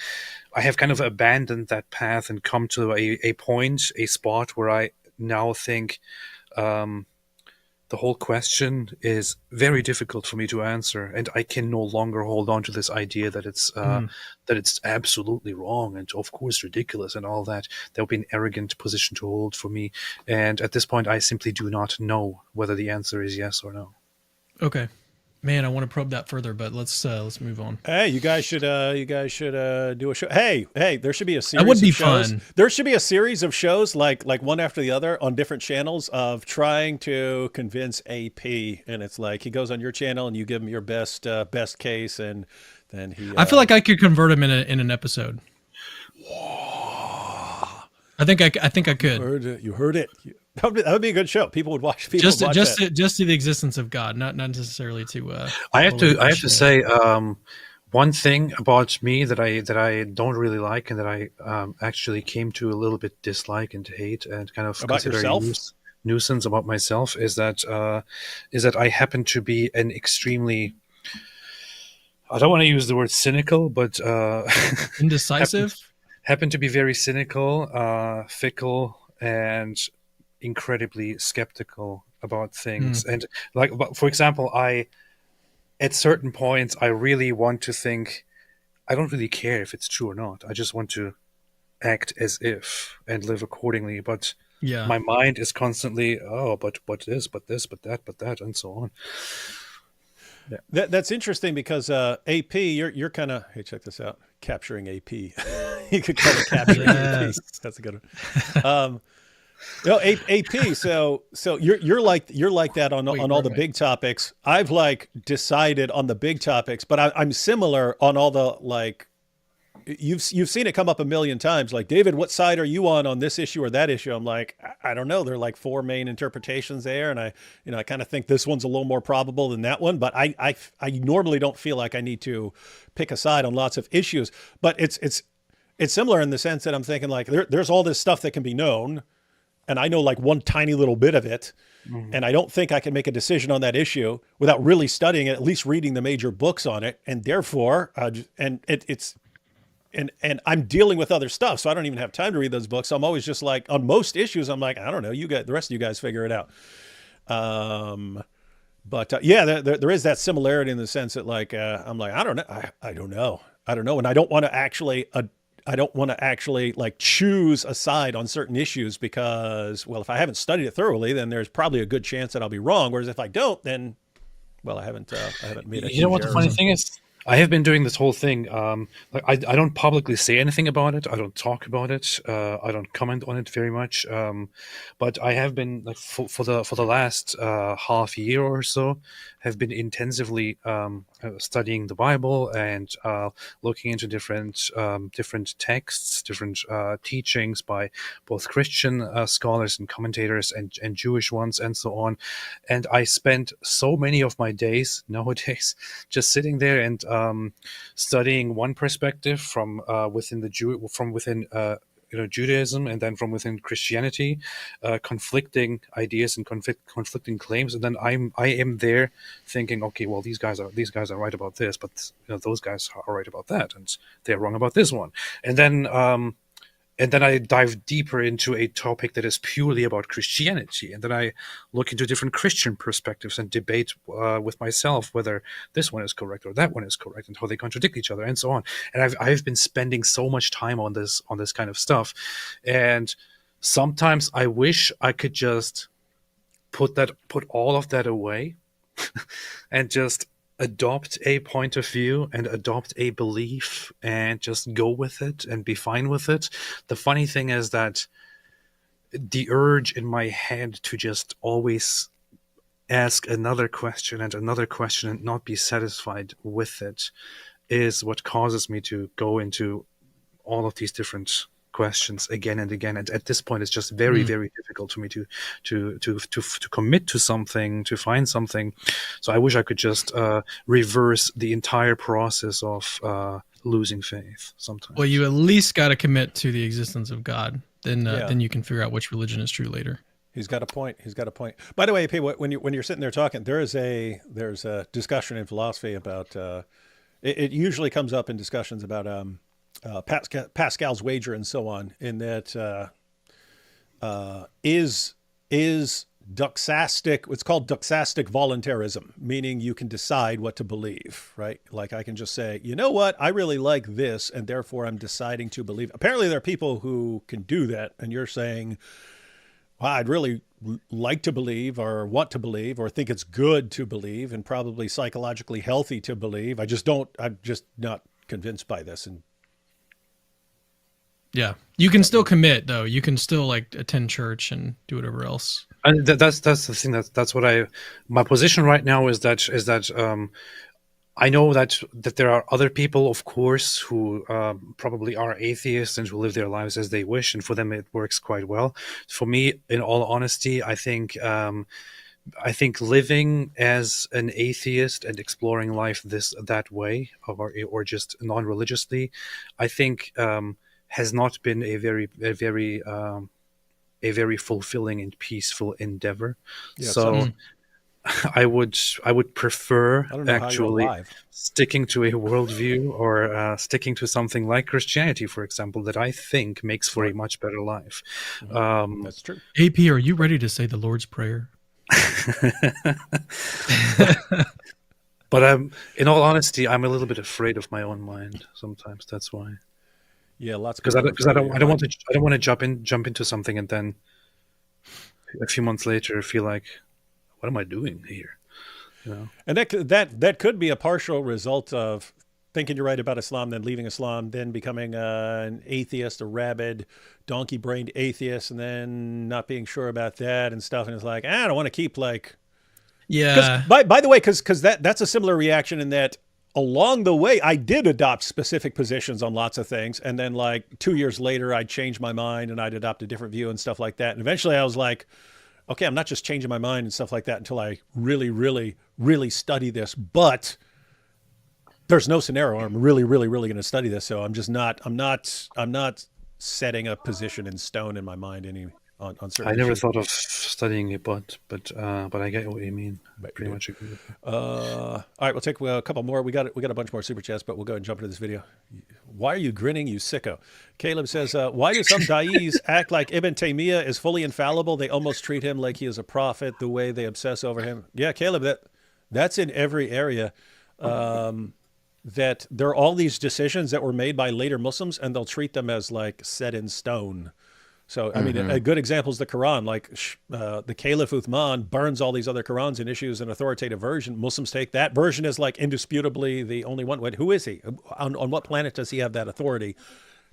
I have kind of abandoned that path and come to a spot where I now think the whole question is very difficult for me to answer, and I can no longer hold on to this idea that it's absolutely wrong and of course ridiculous and all that. That would be an arrogant position to hold for me. And at this point, I simply do not know whether the answer is yes or no. Okay. Man, I want to probe that further, but let's move on. Hey, you guys should do a show. Hey, there should be a series. That would be of shows. fun. There should be a series of shows like one after the other on different channels of trying to convince AP, and it's like he goes on your channel and you give him your best case, and then he. I feel like I could convert him in an episode. I think I could. You heard it. That would be a good show. People would watch. Just to the existence of God, not necessarily to. I have to say one thing about me that I don't really like, and that I actually came to a little bit dislike and hate and kind of about consider yourself. Nuisance about myself is that I happen to be an extremely, I don't want to use the word cynical, but indecisive. happen to be very cynical, fickle, and incredibly skeptical about things. And like, for example, at certain points I really want to think, I don't really care if it's true or not, I just want to act as if and live accordingly, but my mind is constantly, but this, but that, and so on. That's interesting because AP, you're kind of, hey, check this out, capturing AP. You could call it capturing AP. That's a good one. AP. So you're like that on all the big topics. I've like decided on the big topics, but I'm similar on all the like. You've seen it come up a million times. Like, David, what side are you on this issue or that issue? I'm like, I don't know. There are like 4 main interpretations there, and I kind of think this one's a little more probable than that one. But I normally don't feel like I need to pick a side on lots of issues. But it's similar in the sense that I'm thinking like there's all this stuff that can be known, and I know like one tiny little bit of it, and I don't think I can make a decision on that issue without really studying it, at least reading the major books on it, and therefore, And I'm dealing with other stuff, so I don't even have time to read those books. So I'm always just like, on most issues, I'm like, I don't know, you guys, the rest of you guys figure it out. There is that similarity in the sense that like, I'm like, I don't know, and I don't want to actually like choose a side on certain issues because, well, if I haven't studied it thoroughly, then there's probably a good chance that I'll be wrong. Whereas if I don't, then, well, I haven't made a. You know what the funny thing is? I have been doing this whole thing. Like I don't publicly say anything about it. I don't talk about it. I don't comment on it very much. But I have been like for the last half year or so, have been intensively studying the Bible and looking into different texts, different teachings by both Christian scholars and commentators and Jewish ones and so on. And I spent so many of my days nowadays just sitting there and studying one perspective from within Judaism, and then from within Christianity, conflicting ideas and conflicting claims, and then I am there thinking, okay, well, these guys are right about this, but those guys are right about that, and they're wrong about this one, and then I dive deeper into a topic that is purely about Christianity, and then I look into different Christian perspectives and debate with myself whether this one is correct or that one is correct, and how they contradict each other, and so on. And I've been spending so much time on this kind of stuff, and sometimes I wish I could just put all of that away and just adopt a point of view and adopt a belief and just go with it and be fine with it. The funny thing is that the urge in my head to just always ask another question and not be satisfied with it is what causes me to go into all of these different questions again and again, and at this point it's just very very difficult for me to commit to something, to find something. So I wish I could just reverse the entire process of losing faith sometimes. Well, you at least got to commit to the existence of God, then you can figure out which religion is true later. He's got a point. By the way, AP, when you're sitting there talking, there's a discussion in philosophy about it usually comes up in discussions about Pascal's wager and so on, in that is doxastic, it's called doxastic voluntarism, meaning you can decide what to believe, right? Like I can just say, you know what, I really like this, and therefore I'm deciding to believe. Apparently there are people who can do that, and you're saying, well, I'd really like to believe or want to believe or think it's good to believe and probably psychologically healthy to believe. I'm just not convinced by this. And yeah, you can still commit though. You can still like attend church and do whatever else. And that's the thing. That's what my position right now is that I know that there are other people, of course, who probably are atheists and who live their lives as they wish, and for them it works quite well. For me, in all honesty, I think living as an atheist and exploring life that way, or just non-religiously, I think has not been a very fulfilling and peaceful endeavor. Yeah, so I would prefer actually alive. sticking to a worldview or sticking to something like Christianity, for example, that I think makes for a much better life. That's true. AP, are you ready to say the Lord's Prayer? But in all honesty, I'm a little bit afraid of my own mind sometimes. That's why. Yeah, lots Because I don't want to jump into something and then a few months later feel like, what am I doing here? You know? And that could be a partial result of thinking you're right about Islam, then leaving Islam, then becoming an atheist, a rabid, donkey-brained atheist, and then not being sure about that and stuff. And it's like, I don't want to keep like, yeah. By the way, because that's a similar reaction in that along the way, I did adopt specific positions on lots of things. And then like 2 years later, I'd change my mind and I'd adopt a different view and stuff like that. And eventually I was like, okay, I'm not just changing my mind and stuff like that until I really, really, really study this. But there's no scenario where I'm really, really, really going to study this. So I'm not setting a position in stone in my mind on certain I never issues. thought of studying it, but I get what you mean. Pretty much agree with you. All right, we'll take a couple more. We got a bunch more super chats, but we'll go ahead and jump into this video. Why are you grinning, you sicko? Caleb says, why do some da'is act like Ibn Taymiyyah is fully infallible? They almost treat him like he is a prophet, the way they obsess over him. Yeah, Caleb, that's in every area. That there are all these decisions that were made by later Muslims, and they'll treat them as like set in stone. So, I mean, a good example is the Quran. Like the Caliph Uthman burns all these other Qurans and issues an authoritative version. Muslims take that version as like indisputably the only one. Who is he? On what planet does he have that authority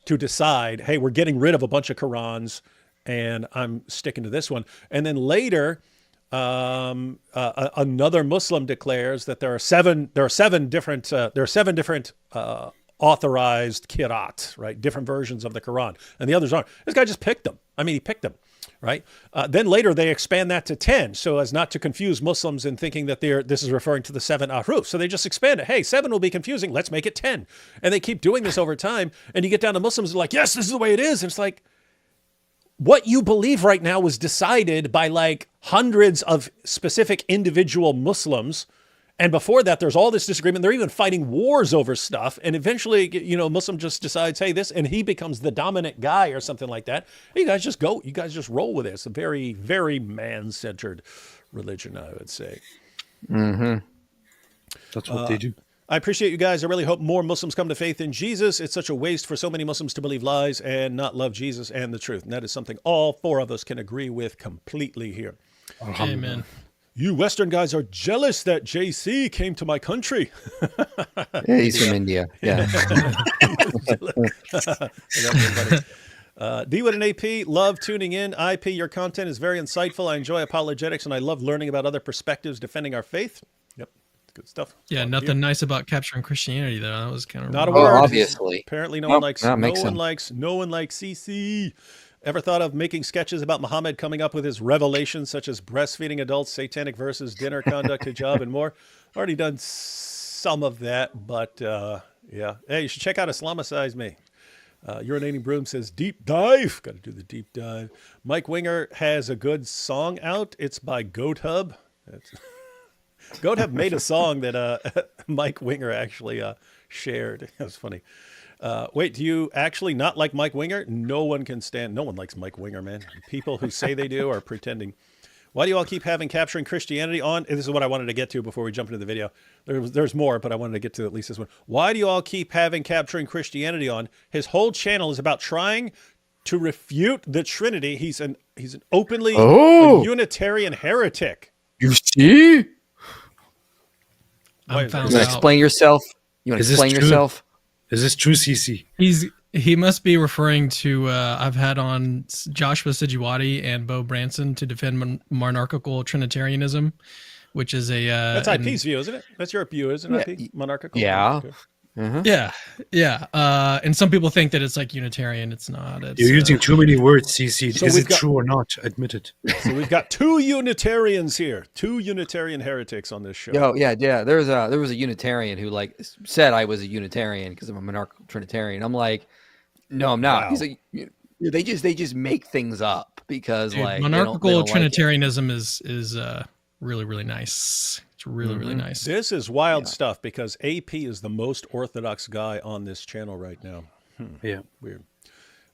to decide, hey, we're getting rid of a bunch of Qurans and I'm sticking to this one? And then later, another Muslim declares that there are seven different authorized Qira'at, right? Different versions of the Quran, and the others aren't. This guy just picked them. I mean, he picked them, right? Then later they expand that to 10 so as not to confuse Muslims in thinking that this is referring to the 7 ahruf. So they just expand it. Hey, 7 will be confusing. Let's make it 10. And they keep doing this over time. And you get down to Muslims who are like, yes, this is the way it is. And it's like, what you believe right now was decided by like hundreds of specific individual Muslims. And before that, there's all this disagreement. They're even fighting wars over stuff. And eventually, Muslim just decides, hey, this, and he becomes the dominant guy or something like that. You guys just roll with it. It's a very, very man-centered religion, I would say. Mm-hmm. That's what they do. I appreciate you guys. I really hope more Muslims come to faith in Jesus. It's such a waste for so many Muslims to believe lies and not love Jesus and the truth. And that is something all 4 of us can agree with completely here. Amen. You Western guys are jealous that JC came to my country. Yeah, he's from India. Yeah. D-Wood and AP, love tuning in. IP, your content is very insightful. I enjoy apologetics, and I love learning about other perspectives defending our faith. Yep, good stuff. Yeah, nothing nice about capturing Christianity, though. That was kind of not a word. Obviously. Apparently, no one likes CC. CC. Ever thought of making sketches about Muhammad coming up with his revelations, such as breastfeeding adults, satanic verses, dinner conduct, hijab, and more? Already done some of that, but yeah. Hey, you should check out Islamicize Me. Urinating Broom says, deep dive. Got to do the deep dive. Mike Winger has a good song out. It's by Goat Hub. Goat Hub made a song that Mike Winger actually shared. That was funny. Wait, do you actually not like Mike Winger? No one likes Mike Winger, man. People who say they do are pretending. Why do you all keep having Capturing Christianity on? This is what I wanted to get to before we jump into the video. There's more, but I wanted to get to at least this one. Why do you all keep having Capturing Christianity on? His whole channel is about trying to refute the Trinity. He's an openly a Unitarian heretic. You see? You want to explain yourself? You want to explain yourself? Is this true, CC? He must be referring to, I've had on Joshua Sijiwati and Bo Branson to defend monarchical Trinitarianism, which is that's IP's view, isn't it? That's your view, isn't it? IP? Monarchical? Yeah. Yeah. And some people think that it's like Unitarian. It's not. You're using too many words, CC. So is it true or not? Admit it. So we've got 2 Unitarians here, 2 Unitarian heretics on this show. Yeah. There was a Unitarian who said I was a Unitarian because I'm a monarchical Trinitarian. I'm like, no, I'm not. Wow. He's like, they just make things up because monarchical Trinitarianism is really, really nice. It's really, really nice. This is wild stuff because AP is the most orthodox guy on this channel right now. Yeah. Weird.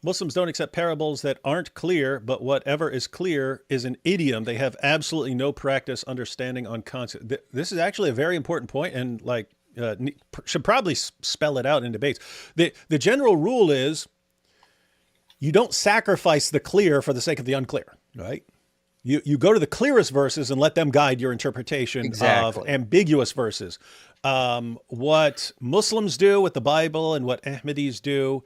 Muslims don't accept parables that aren't clear, but whatever is clear is an idiom. They have absolutely no practice understanding on concept. This is actually a very important point and should probably spell it out in debates. The general rule is you don't sacrifice the clear for the sake of the unclear, right? You go to the clearest verses and let them guide your interpretation of ambiguous verses. What Muslims do with the Bible and what Ahmadis do,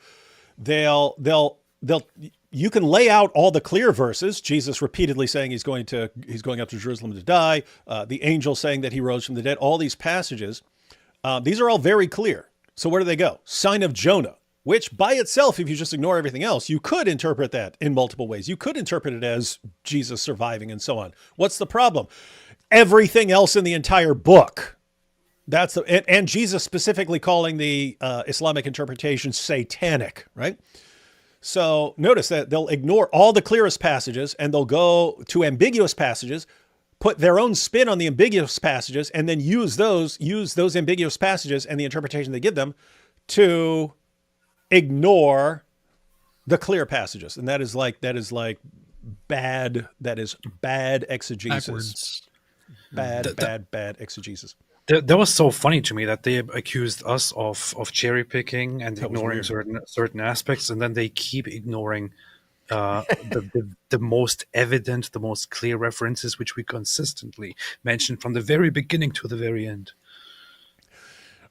you can lay out all the clear verses. Jesus repeatedly saying he's going up to Jerusalem to die. The angel saying that he rose from the dead. All these passages, these are all very clear. So where do they go? Sign of Jonah. Which by itself, if you just ignore everything else, you could interpret that in multiple ways. You could interpret it as Jesus surviving and so on. What's the problem? Everything else in the entire book. And Jesus specifically calling the Islamic interpretation satanic, right? So notice that they'll ignore all the clearest passages and they'll go to ambiguous passages, put their own spin on the ambiguous passages, and then use those ambiguous passages and the interpretation they give them to ignore the clear passages. And that is bad exegesis. Bad exegesis. That was so funny to me that they accused us of cherry picking and ignoring certain aspects, and then they keep ignoring the most evident, the most clear references, which we consistently mentioned from the very beginning to the very end.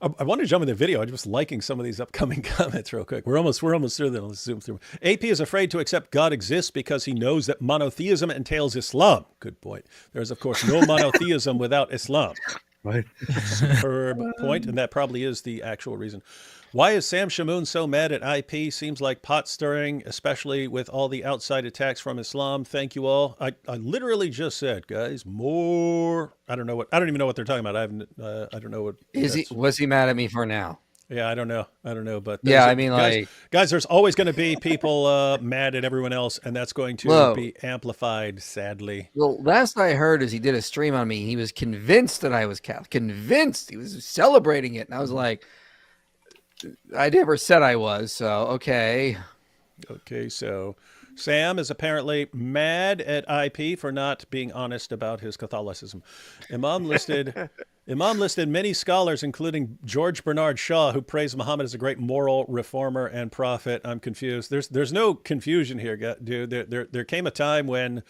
I want to jump in the video. I'm just liking some of these upcoming comments real quick. We're almost through them. Let's zoom through. AP is afraid to accept God exists because he knows that monotheism entails Islam. Good point. There's, of course, no monotheism without Islam. Right. Superb point, and that probably is the actual reason. Why is Sam Shamoon so mad at IP? Seems like pot stirring, especially with all the outside attacks from Islam. Thank you all. I literally just said, guys, more. I don't even know what they're talking about. I don't know what. Was he mad at me for now? Yeah, I don't know. But yeah, guys, there's always going to be people mad at everyone else, and that's going to be amplified, sadly. Well, last I heard is he did a stream on me. He was convinced that I was Catholic. Convinced. He was celebrating it, and I was like, I never said I was. So okay. Okay, so Sam is apparently mad at IP for not being honest about his Catholicism. Imam listed many scholars, including George Bernard Shaw, who praised Muhammad as a great moral reformer and prophet. I'm confused. There's no confusion here, dude. There came a time when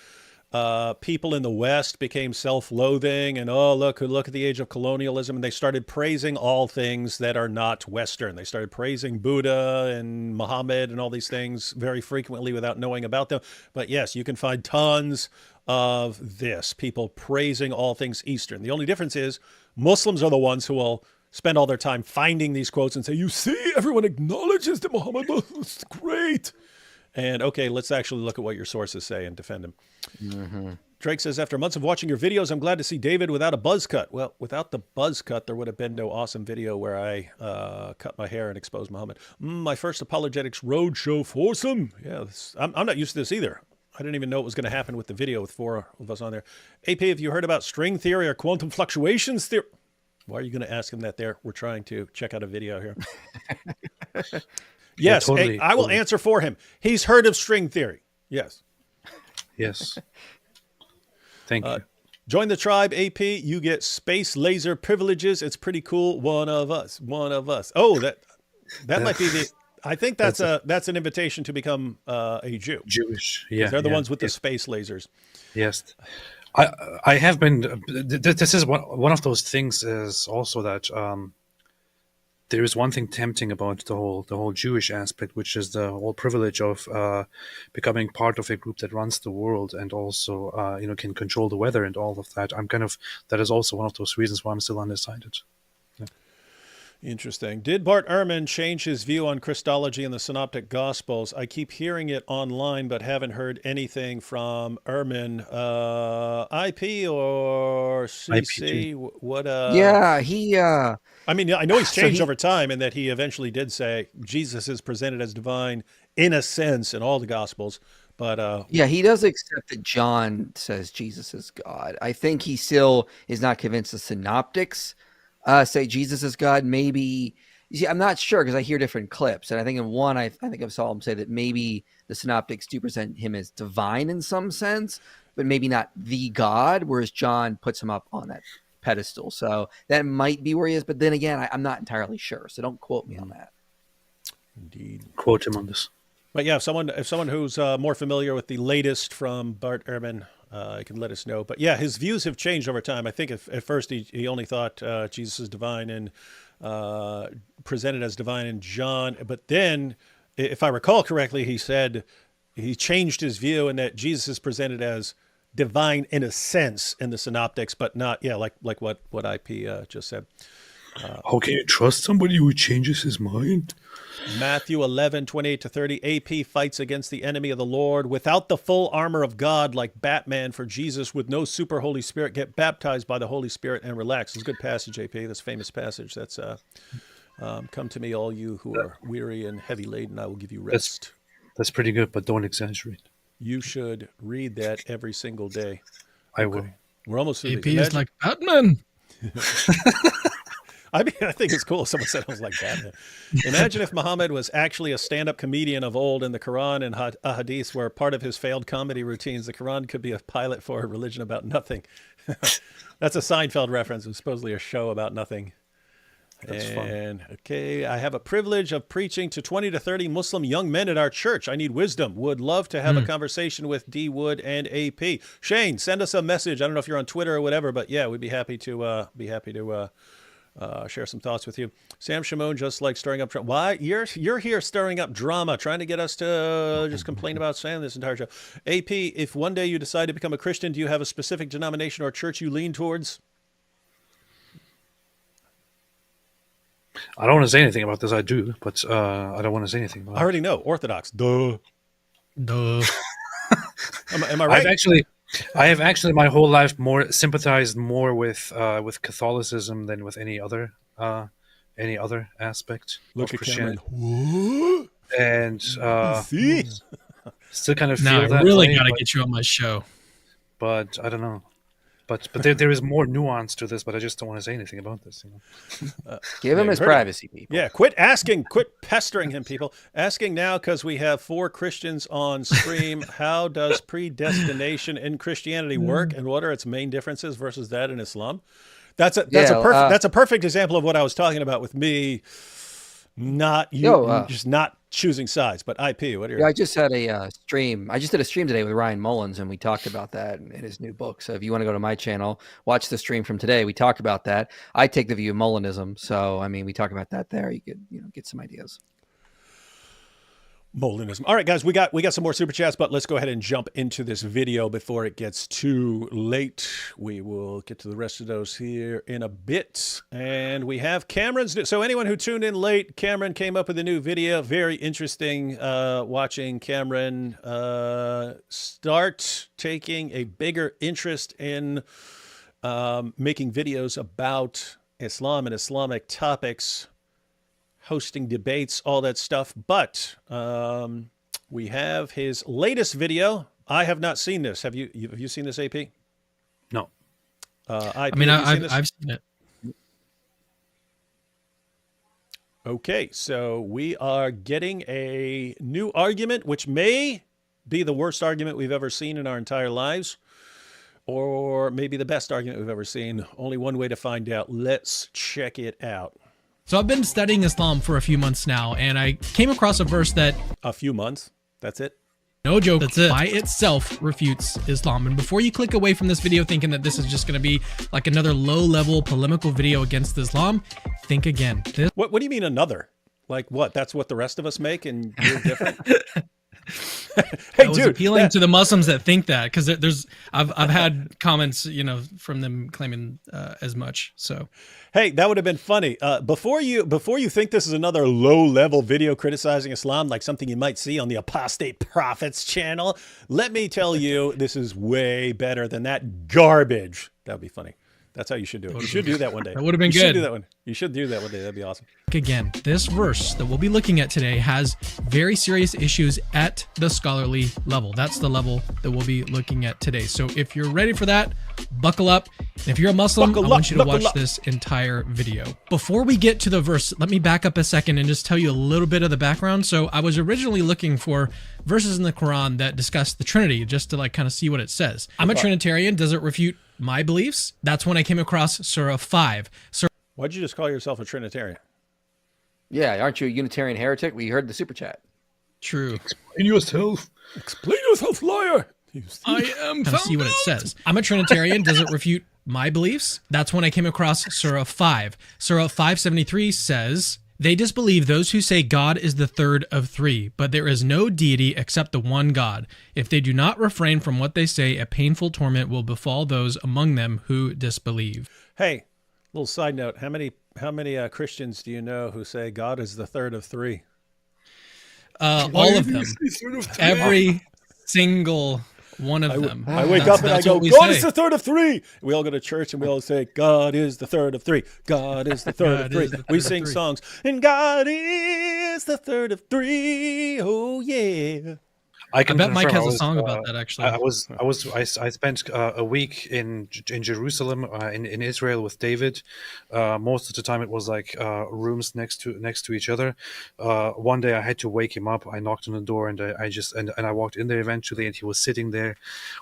people in the West became self-loathing and, look at the age of colonialism, and they started praising all things that are not Western. They started praising Buddha and Muhammad and all these things very frequently without knowing about them. But yes, you can find tons of this, people praising all things Eastern. The only difference is Muslims are the ones who will spend all their time finding these quotes and say, you see, everyone acknowledges that Muhammad was great. And okay, let's actually look at what your sources say and defend him. Mm-hmm. Drake says, after months of watching your videos, I'm glad to see David without a buzz cut. Well, without the buzz cut, there would have been no awesome video where I cut my hair and exposed Muhammad. My first apologetics roadshow foursome. Yeah, I'm not used to this either. I didn't even know what was going to happen with the video with 4 of us on there. AP, have you heard about string theory or quantum fluctuations theory? Why are you going to ask him that there? We're trying to check out a video here. Yes, yeah, I will answer for him. He's heard of string theory. Yes. Yes. Thank you. Join the tribe, AP. You get space laser privileges. It's pretty cool. One of us. One of us. Oh, that might be the. I think that's an invitation to become a Jew. Jewish. Yeah. Because they're the ones with the space lasers. Yes. I have been. This is one of those things. Is also that there is one thing tempting about the whole Jewish aspect, which is the whole privilege of becoming part of a group that runs the world and also can control the weather and all of that. That is also one of those reasons why I'm still undecided. Yeah. Interesting. Did Bart Ehrman change his view on Christology in the Synoptic Gospels? I keep hearing it online, but haven't heard anything from Ehrman. IP or CC? What? Yeah, he. I mean, I know he's changed over time, and that he eventually did say Jesus is presented as divine in a sense in all the Gospels. But yeah, he does accept that John says Jesus is God. I think he still is not convinced the Synoptics say Jesus is God. Maybe, you see, I'm not sure because I hear different clips, and I think in one, I think I saw him say that maybe the Synoptics do present him as divine in some sense, but maybe not the God, whereas John puts him up on that pedestal. So that might be where he is, but then again, I'm not entirely sure, so don't quote me on that. Indeed. Quote him on this. But yeah, if someone who's more familiar with the latest from Bart Ehrman can let us know. But yeah, his views have changed over time. I think at first he only thought Jesus is divine and presented as divine in John, but then, if I recall correctly, he said he changed his view and that Jesus is presented as divine in a sense in the Synoptics, but not, like what IP just said. How can you trust somebody who changes his mind? Matthew 11:28-30. AP fights against the enemy of the Lord without the full armor of God, like Batman for Jesus, with no super Holy Spirit. Get baptized by the Holy Spirit and relax. It's a good passage, AP. That's a famous passage. That's come to me, all you who are weary and heavy laden, I will give you rest. That's pretty good, but don't exaggerate. You should read that every single day. I will. We're almost through. AP is like Batman. I mean, I think it's cool. Someone said I was like Batman. Imagine if Muhammad was actually a stand-up comedian of old, and the Quran and Hadith were part of his failed comedy routines. The Quran could be a pilot for a religion about nothing. That's a Seinfeld reference. It was supposedly a show about nothing. That's fun. Okay, I have a privilege of preaching to 20 to 30 Muslim young men at our church. I need wisdom. Would love to have a conversation with D. Wood and AP. Shane, send us a message. I don't know if you're on Twitter or whatever, but yeah, we'd be happy to share some thoughts with you. Sam Shimon just like stirring up. Why you're here stirring up drama, trying to get us to just complain about Sam this entire show. AP, if one day you decide to become a Christian, do you have a specific denomination or church you lean towards? I don't want to say anything about this. I do, but I don't want to say anything about it. I already know. Orthodox. Duh. Duh. Am I right? I have actually my whole life sympathized more with Catholicism than with any other aspect Look of at Christianity. Cameron. And See? still kind of Now feel I that really way, got to get you on my show. but I don't know. But there is more nuance to this, but I just don't want to say anything about this. Give him his privacy, people. Yeah, quit asking, quit pestering him, people. Asking now because we have 4 Christians on stream. How does predestination in Christianity work, and what are its main differences versus that in Islam? That's a perfect example of what I was talking about with me. Just not choosing sides, but IP. What are your? Yeah, I just had a stream. I just did a stream today with Ryan Mullins, and we talked about that in his new book. So if you want to go to my channel, watch the stream from today. We talk about that. I take the view of Mullinism, so I mean, we talk about that there. You could get some ideas. Molinism. All right, guys, we got some more super chats, but let's go ahead and jump into this video before it gets too late. We will get to the rest of those here in a bit. And we have Cameron's. So anyone who tuned in late, Cameron came up with a new video. Very interesting watching Cameron start taking a bigger interest in making videos about Islam and Islamic topics, hosting debates, all that stuff. But we have his latest video. I have not seen this. Have you seen this, AP? No. I've seen it. Okay, so we are getting a new argument, which may be the worst argument we've ever seen in our entire lives. or maybe the best argument we've ever seen. Only one way to find out. Let's check it out. So I've been studying Islam for a few months now, and I came across a verse that... A few months? That's it? No joke, that's it. By itself refutes Islam. And before you click away from this video thinking that this is just going to be like another low-level polemical video against Islam, think again. What do you mean another? Like what? That's what the rest of us make and you're different? Hey, I was appealing to the Muslims that think that, because I've had comments, you know, from them claiming as much. So, hey, that would have been funny. Before you think this is another low-level video criticizing Islam, like something you might see on the Apostate Prophets channel, let me tell you, this is way better than that garbage. That would be funny. That's how you should do it. You should do that one day. That would have been good. You should do that one. You should do that one day. That'd be awesome. Again, this verse that we'll be looking at today has very serious issues at the scholarly level. That's the level that we'll be looking at today. So if you're ready for that, buckle up. And if you're a Muslim, I want you to watch this entire video. Before we get to the verse, let me back up a second and just tell you a little bit of the background. So I was originally looking for verses in the Quran that discuss the Trinity, just to like kind of see what it says. I'm a Trinitarian. Does it refute my beliefs? That's when I came across Surah 5. Why'd you just call yourself a Trinitarian? Yeah, aren't you a Unitarian heretic? We heard the super chat. True. Explain yourself. Explain yourself, liar. I am found see what it says. I'm a Trinitarian. Does it refute my beliefs? That's when I came across Surah 5. Surah 573 says, they disbelieve those who say God is the third of three, but there is no deity except the one God. If they do not refrain from what they say, a painful torment will befall those among them who disbelieve. Hey, little side note. How many Christians do you know who say God is the third of three? All of them. Every single one of them. I wake up and I go, God is the third of three. We all go to church and we all say, God is the third of three. God is the third of three. We sing songs, and God is the third of three. Oh yeah. I bet Mike has a song about that. Actually, I spent a week in Jerusalem, in Israel with David. Most of the time, it was like rooms next to each other. One day, I had to wake him up. I knocked on the door, and I walked in there eventually, and he was sitting there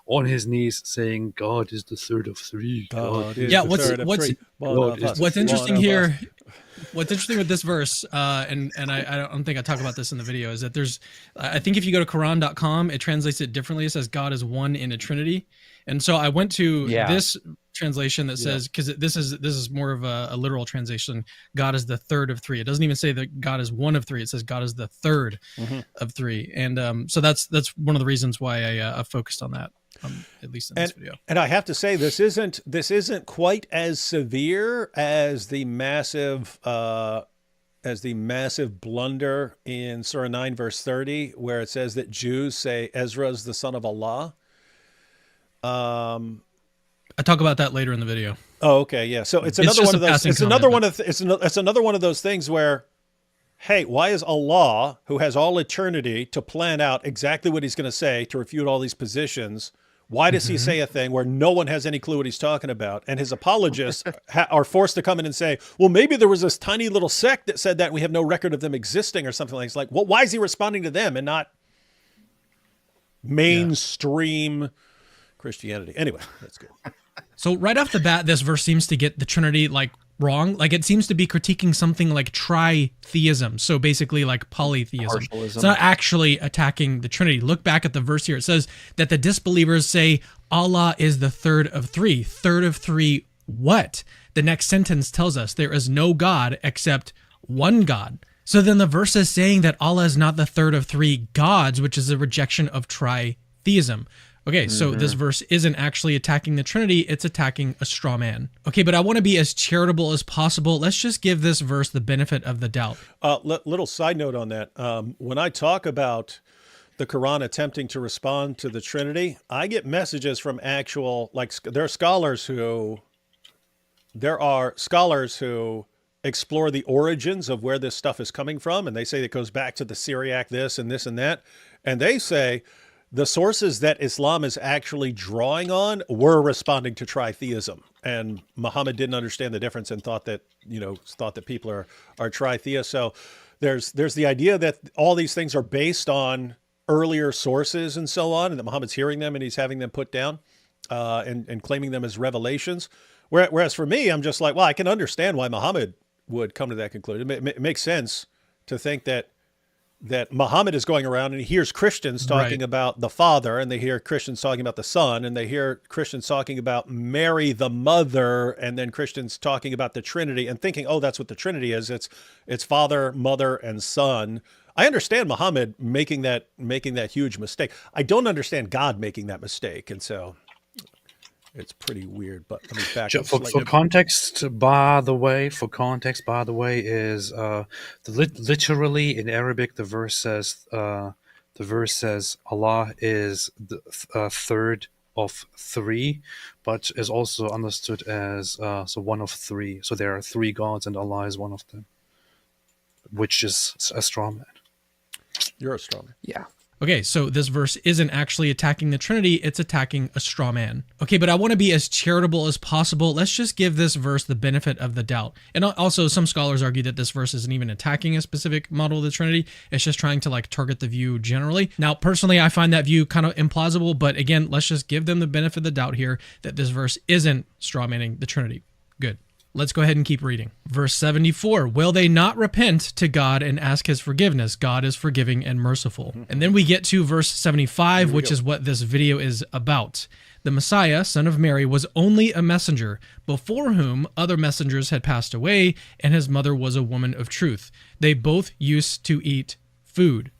on his knees saying, "God is the third of three." God is the third of three. What's interesting here? What's interesting with this verse, and I don't think I talk about this in the video, is that there's, I think if you go to Quran.com, it translates it differently. It says God is one in a Trinity. And so I went to this translation that says, because this is more of a literal translation, God is the third of three. It doesn't even say that God is one of three. It says God is the third of three. And so that's one of the reasons why I focused on that. At least in this video. And I have to say, this isn't quite as severe as the massive blunder in Surah 9 verse 30, where it says that Jews say Ezra is the son of Allah. I talk about that later in the video. Oh, okay, yeah. So it's another one of those. It's another one of those things where, hey, why is Allah, who has all eternity to plan out exactly what he's going to say to refute all these positions, why does he say a thing where no one has any clue what he's talking about? And his apologists are forced to come in and say, well, maybe there was this tiny little sect that said that, and we have no record of them existing or something like that. It's like, well, why is he responding to them and not mainstream Christianity? Anyway, that's good. So right off the bat, this verse seems to get the Trinity like wrong. Like it seems to be critiquing something like tritheism. So basically like polytheism. Partialism. It's not actually attacking the Trinity. Look back at the verse here. It says that the disbelievers say Allah is the third of three. Third of three what? The next sentence tells us there is no God except one God. So then the verse is saying that Allah is not the third of three gods, which is a rejection of tritheism. Okay, so this verse isn't actually attacking the Trinity, it's attacking a straw man. Okay, but I want to be as charitable as possible. Let's just give this verse the benefit of the doubt. Little side note on that. When I talk about the Quran attempting to respond to the Trinity, I get messages from actual, like, there are scholars who explore the origins of where this stuff is coming from, and they say it goes back to the Syriac this and that, and they say the sources that Islam is actually drawing on were responding to tritheism, and Muhammad didn't understand the difference and thought that people are tritheists. So there's the idea that all these things are based on earlier sources and so on, and that Muhammad's hearing them and he's having them put down. and claiming them as revelations. Whereas for me, I'm just like, well, I can understand why Muhammad would come to that conclusion. It makes sense to think that Muhammad is going around and he hears Christians talking about the Father, and they hear Christians talking about the Son, and they hear Christians talking about Mary, the Mother, and then Christians talking about the Trinity, and thinking, oh, that's what the Trinity is. It's Father, Mother, and Son. I understand Muhammad making that huge mistake. I don't understand God making that mistake, and so it's pretty weird. But let me back up for context, by the way, is literally in Arabic the verse says Allah is the third of three, but is also understood as one of three. So there are three gods, and Allah is one of them, which is a straw man. You're a straw man. Yeah. Okay, so this verse isn't actually attacking the Trinity, it's attacking a straw man. Okay, but I want to be as charitable as possible. Let's just give this verse the benefit of the doubt. And also, some scholars argue that this verse isn't even attacking a specific model of the Trinity. It's just trying to like target the view generally. Now, personally, I find that view kind of implausible, but again, let's just give them the benefit of the doubt here that this verse isn't straw manning the Trinity. Good. Let's go ahead and keep reading. Verse 74, will they not repent to God and ask his forgiveness? God is forgiving and merciful. And then we get to verse 75, which is what this video is about. The Messiah, son of Mary, was only a messenger, before whom other messengers had passed away, and his mother was a woman of truth. They both used to eat food.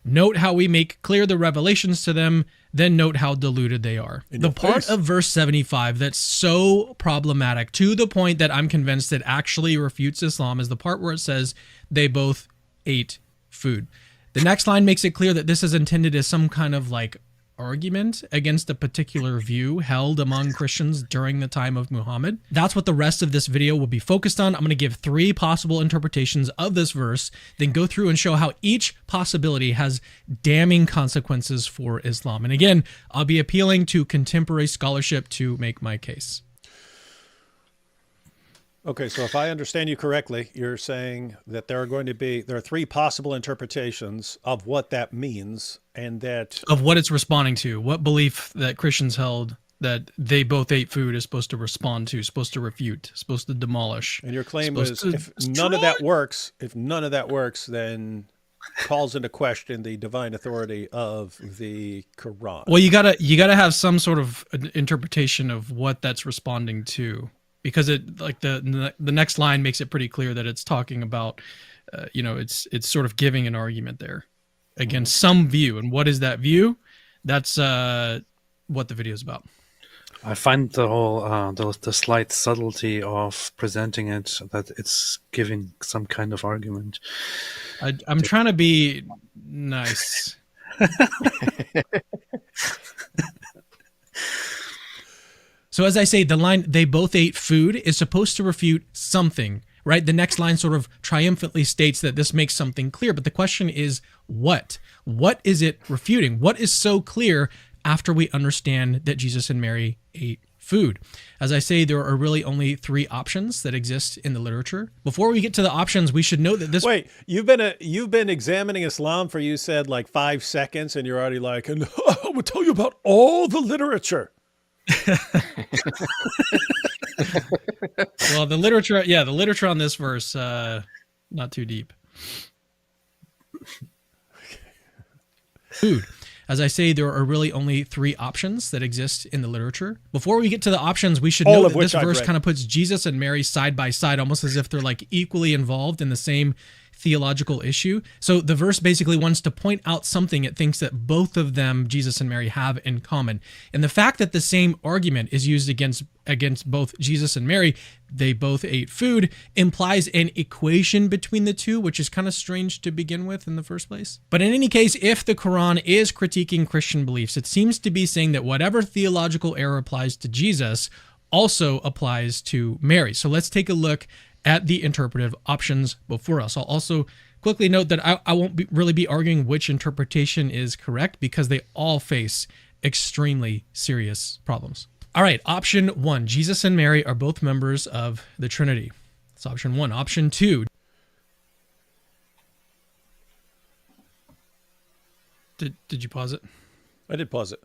Note how we make clear the revelations to them, then note how diluted they are. The part of verse 75 that's so problematic, to the point that I'm convinced it actually refutes Islam, is the part where it says they both ate food. The next line makes it clear that this is intended as some kind of like argument against a particular view held among Christians during the time of Muhammad. That's what the rest of this video will be focused on. I'm going to give 3 possible interpretations of this verse, then go through and show how each possibility has damning consequences for Islam. And again, I'll be appealing to contemporary scholarship to make my case. Okay, so if I understand you correctly, you're saying that there are 3 possible interpretations of what that means, and that of what it's responding to, what belief that Christians held that they both ate food is supposed to respond to, supposed to refute, supposed to demolish. And your claim was if none of that works, then calls into question the divine authority of the Quran. Well, you gotta have some sort of interpretation of what that's responding to. Because it like the next line makes it pretty clear that it's talking about, it's sort of giving an argument there against some view. And what is that view? That's what the video is about. I find the whole the slight subtlety of presenting it, that it's giving some kind of argument. I'm trying to be nice. So as I say, the line, they both ate food, is supposed to refute something, right? The next line sort of triumphantly states that this makes something clear. But the question is, what? What is it refuting? What is so clear after we understand that Jesus and Mary ate food? As I say, there are really only 3 options that exist in the literature. Before we get to the options, we should note that this... Wait, you've been examining Islam for, you said, like 5 seconds, and you're already like, and I will tell you about all the literature. Well, the literature on this verse, not too deep. Food. As I say, there are really only 3 options that exist in the literature. Before we get to the options, we should note that this verse kind of puts Jesus and Mary side by side, almost as if they're like equally involved in the same theological issue. So the verse basically wants to point out something it thinks that both of them, Jesus and Mary, have in common. And the fact that the same argument is used against both Jesus and Mary, they both ate food, implies an equation between the two, which is kind of strange to begin with in the first place. But in any case, if the Quran is critiquing Christian beliefs, it seems to be saying that whatever theological error applies to Jesus also applies to Mary. So let's take a look at the interpretive options before us. I'll also quickly note that I won't really be arguing which interpretation is correct, because they all face extremely serious problems. All right, option 1, Jesus and Mary are both members of the Trinity. That's option 1. Option 2. Did you pause it? I did pause it.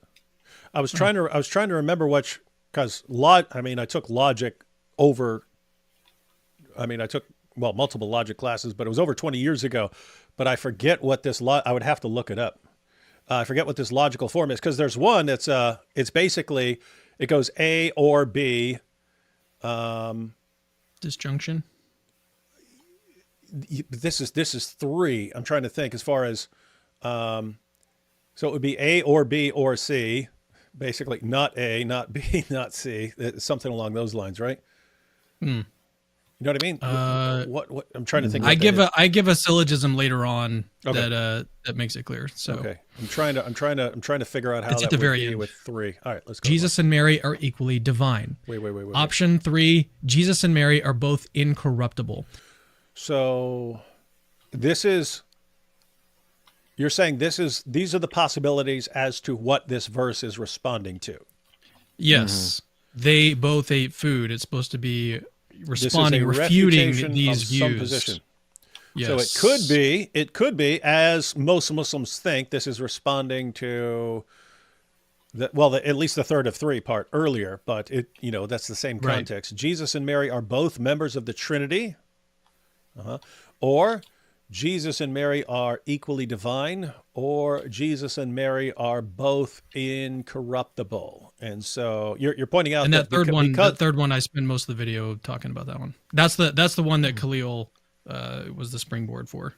I was trying to remember which, because I mean, I took logic over. I mean, I took multiple logic classes, but it was over 20 years ago. But I forget what this I would have to look it up. I forget what this logical form is, because there's one that's it's basically it goes A or B. Disjunction. This is three. I'm trying to think as far as so it would be A or B or C. Basically, not A, not B, not C. Something along those lines, right? Hmm. You know what I mean? What I'm trying to think. I give a syllogism later on that makes it clear. So okay, I'm trying to figure out how it's that at the would very be end. with three. All right, let's go. Jesus and Mary are equally divine. Wait. Option 3: Jesus and Mary are both incorruptible. So, you're saying these are the possibilities as to what this verse is responding to. Yes, they both ate food. It's supposed to be refuting these views. Some position. Yes. So it could be, as most Muslims think, this is responding to at least the third of three part earlier, but that's the same context. Right. Jesus and Mary are both members of the Trinity, or Jesus and Mary are equally divine, or Jesus and Mary are both incorruptible. And so you're pointing out that third one, I spend most of the video talking about that one. That's the one that Khalil was the springboard for.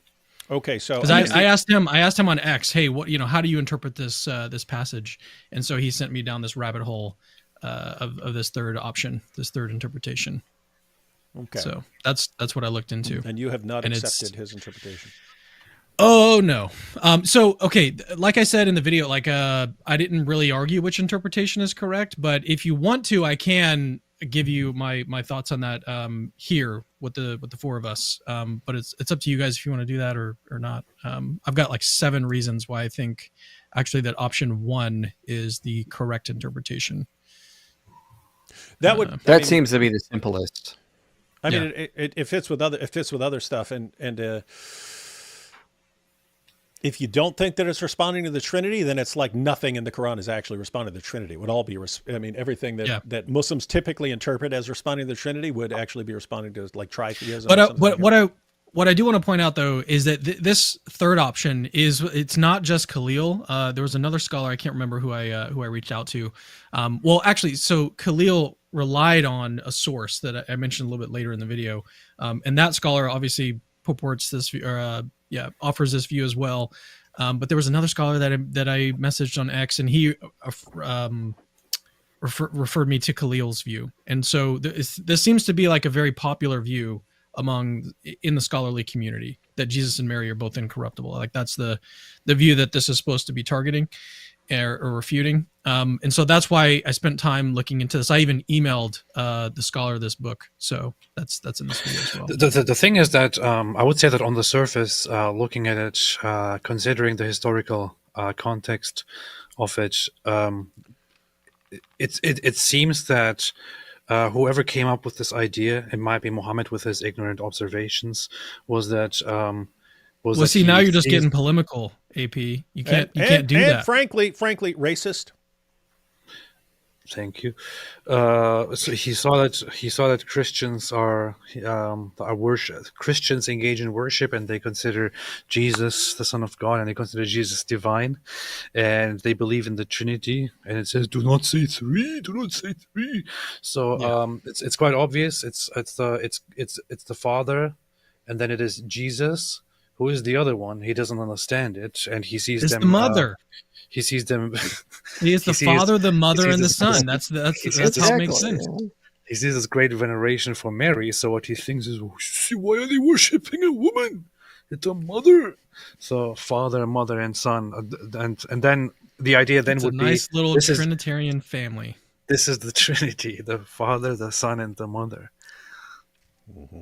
Okay, so because I asked him on X, hey, how do you interpret this passage? And so he sent me down this rabbit hole of this third option, this third interpretation. Okay, so that's what I looked into. And you have not accepted his interpretation. Oh no. So okay, like I said in the video, I didn't really argue which interpretation is correct, but if you want to, I can give you my thoughts on that here with the four of us. But it's up to you guys if you want to do that or not. I've got 7 reasons why I think actually that option 1 is the correct interpretation. That seems to be the simplest. I mean, it fits with other stuff, and if you don't think that it's responding to the Trinity, then it's like nothing in the Quran is actually responding to the Trinity. It would all be, everything that Muslims typically interpret as responding to the Trinity would actually be responding to tritheism. But what I do want to point out though is that this third option it's not just Khalil. There was another scholar, I can't remember who I reached out to. So Khalil relied on a source that I mentioned a little bit later in the video, and that scholar obviously purports this offers this view as well. But there was another scholar that I messaged on X, and he referred me to Khalil's view. And so this seems to be a very popular view in the scholarly community, that Jesus and Mary are both incorruptible. That's the view that this is supposed to be targeting or refuting. And so that's why I spent time looking into this. I even emailed the scholar this book. So that's in this video as well. The thing is that I would say that on the surface, looking at it, considering the historical context of it, it seems that whoever came up with this idea, it might be Muhammad with his ignorant observations, was that now you're just getting polemical, AP. You can't do that. And frankly, racist. Thank you. So he saw that Christians are worship. Christians engage in worship, and they consider Jesus the Son of God, and they consider Jesus divine, and they believe in the Trinity. And it says, "Do not say three. Do not say three." So it's quite obvious. It's the Father, and then it is Jesus. Who is the other one? He doesn't understand it, and he sees them. The mother. He sees them. He is the Father, the Mother, and the Son. That's how it makes sense. He sees this great veneration for Mary. So what he thinks is, why are they worshiping a woman? It's a mother. So Father, Mother, and Son, and then the idea then would be a nice little Trinitarian family. This is the Trinity: the Father, the Son, and the Mother. Mm-hmm.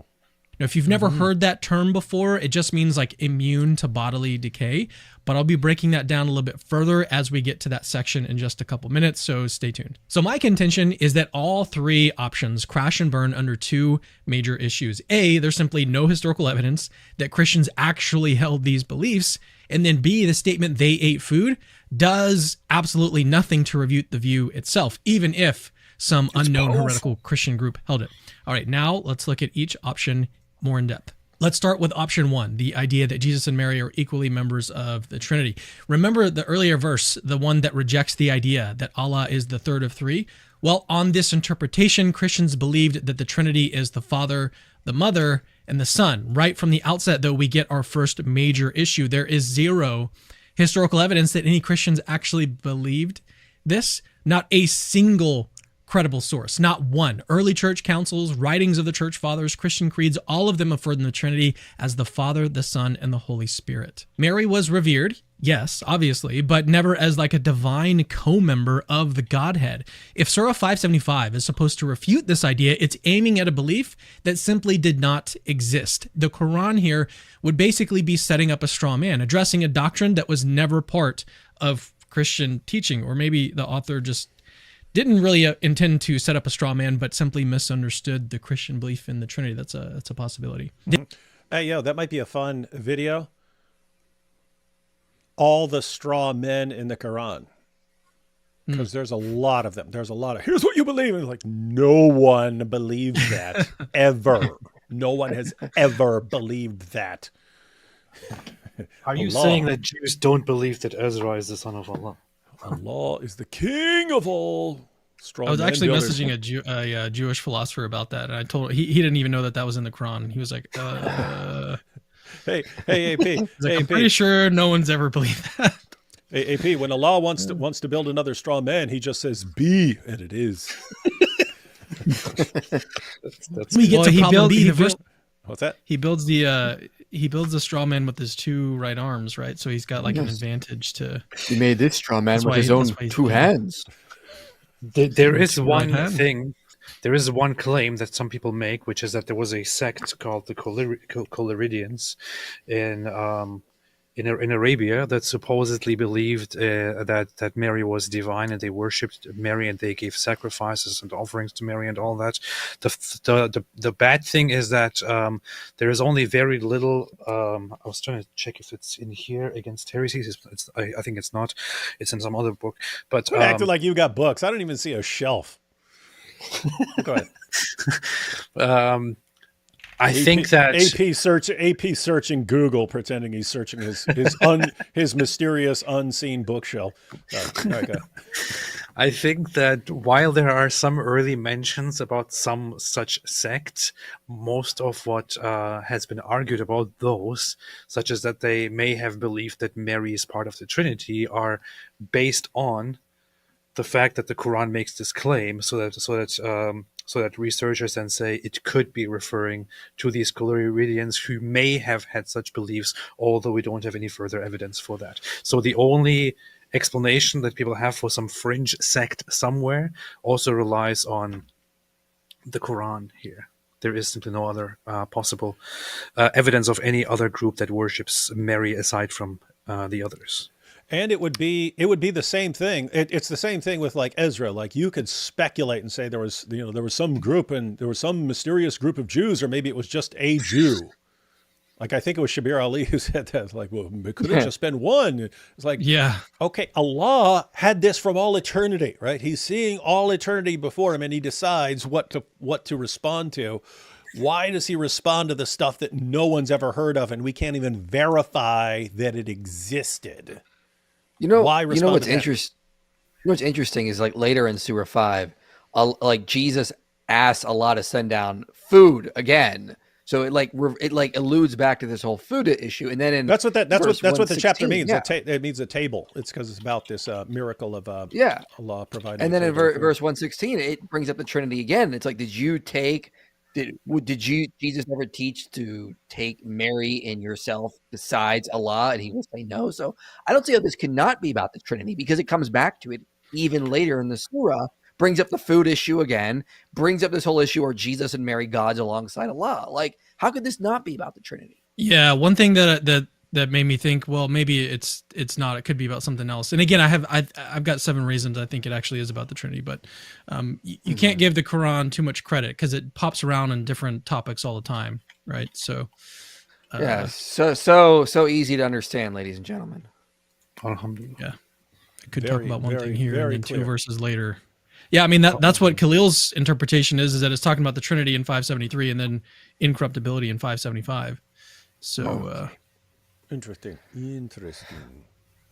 Now, if you've never heard that term before, it just means immune to bodily decay. But I'll be breaking that down a little bit further as we get to that section in just a couple minutes, so stay tuned. So my contention is that all 3 options crash and burn under 2 major issues. A, there's simply no historical evidence that Christians actually held these beliefs. And then B, the statement they ate food does absolutely nothing to refute the view itself, even if some unknown heretical Christian group held it. All right, now let's look at each option more in depth. Let's start with option 1, the idea that Jesus and Mary are equally members of the Trinity. Remember the earlier verse, the one that rejects the idea that Allah is the third of three? Well, on this interpretation, Christians believed that the Trinity is the Father, the Mother, and the Son. Right from the outset, though, we get our first major issue. There is zero historical evidence that any Christians actually believed this. Not a single credible source, not one. Early church councils, writings of the church fathers, Christian creeds, all of them affirm the Trinity as the Father, the Son, and the Holy Spirit. Mary was revered, yes, obviously, but never as like a divine co-member of the Godhead. If Surah 575 is supposed to refute this idea, it's aiming at a belief that simply did not exist. The Quran here would basically be setting up a straw man, addressing a doctrine that was never part of Christian teaching, or maybe the author just didn't really intend to set up a straw man, but simply misunderstood the Christian belief in the Trinity. That's a possibility. Hey, yo, that might be a fun video. All the straw men in the Quran. Because there's a lot of them. There's a lot of, here's what you believe. And like, no one believes that, ever. No one has ever believed that. Are you saying that Jews don't believe that Ezra is the son of Allah? Allah is the king of all strong. I was actually builders. messaging a Jewish philosopher about that, and I told him he didn't even know that was in the Quran. He was like, Hey, AP. like, Hey, I'm AP. pretty sure no one's ever believed that. Hey, AP, when Allah wants to build another straw man, he just says be, and it is. That's We get to problem B. What's that? He builds the straw man with his two right arms, right? So he's got like an advantage to. He made this straw man That's with why his he- own that's why he's two good. hands. There is Right one hand. thing. There is one claim that some people make, which is that there was a sect called the Collyridians in Arabia that supposedly believed that Mary was divine, and they worshipped Mary and they gave sacrifices and offerings to Mary and all that. The bad thing is that there is only very little. I was trying to check if it's in here against heresies. I think it's not. It's in some other book. But Quit acting like you got books. I don't even see a shelf. Go ahead. I think that AP searching Google, pretending he's searching his mysterious unseen bookshelf. Okay. I think that while there are some early mentions about some such sect, most of what has been argued about those, such as that they may have believed that Mary is part of the Trinity, are based on the fact that the Quran makes this claim, so that researchers then say it could be referring to these Collyridians who may have had such beliefs, although we don't have any further evidence for that. So the only explanation that people have for some fringe sect somewhere also relies on the Quran here. There is simply no other possible evidence of any other group that worships Mary aside from the others. And it would be the same thing. It's the same thing with like Ezra. Like you could speculate and say there was some group and there was some mysterious group of Jews, or maybe it was just a Jew. Like I think it was Shabir Ali who said that. Like, well, it could have just been one. It's like, Yeah. okay, Allah had this from all eternity, right? He's seeing all eternity before him, and he decides what to respond to. Why does he respond to the stuff that no one's ever heard of, and we can't even verify that it existed? You know Why what's respond to that? interesting? You know what's interesting is like later in Surah 5, like Jesus asks Allah to send down food again. So it alludes back to this whole food issue, and then That's what the chapter 116, means. yeah. It means a table. It's because it's about this miracle of Yeah. Allah providing. And a then in table of food. verse 116, it brings up the Trinity again. It's like, did Jesus ever teach to take Mary and yourself besides Allah? And he will say no. So I don't see how this cannot be about the Trinity, because it comes back to it even later in the surah, brings up the food issue again, brings up this whole issue where Jesus and Mary gods alongside Allah. Like, how could this not be about the Trinity? Yeah, one thing that made me think, well, maybe it's not. It could be about something else. And again, I've got 7 reasons I think it actually is about the Trinity. But you can't give the Quran too much credit because it pops around in different topics all the time, right? So Yeah, so easy to understand, ladies and gentlemen. Alhamdulillah. Yeah, I could talk about one thing here, and then clear. 2 verses later. Yeah, I mean that's what Khalil's interpretation is that it's talking about the Trinity in 573, and then incorruptibility in 575. So Interesting.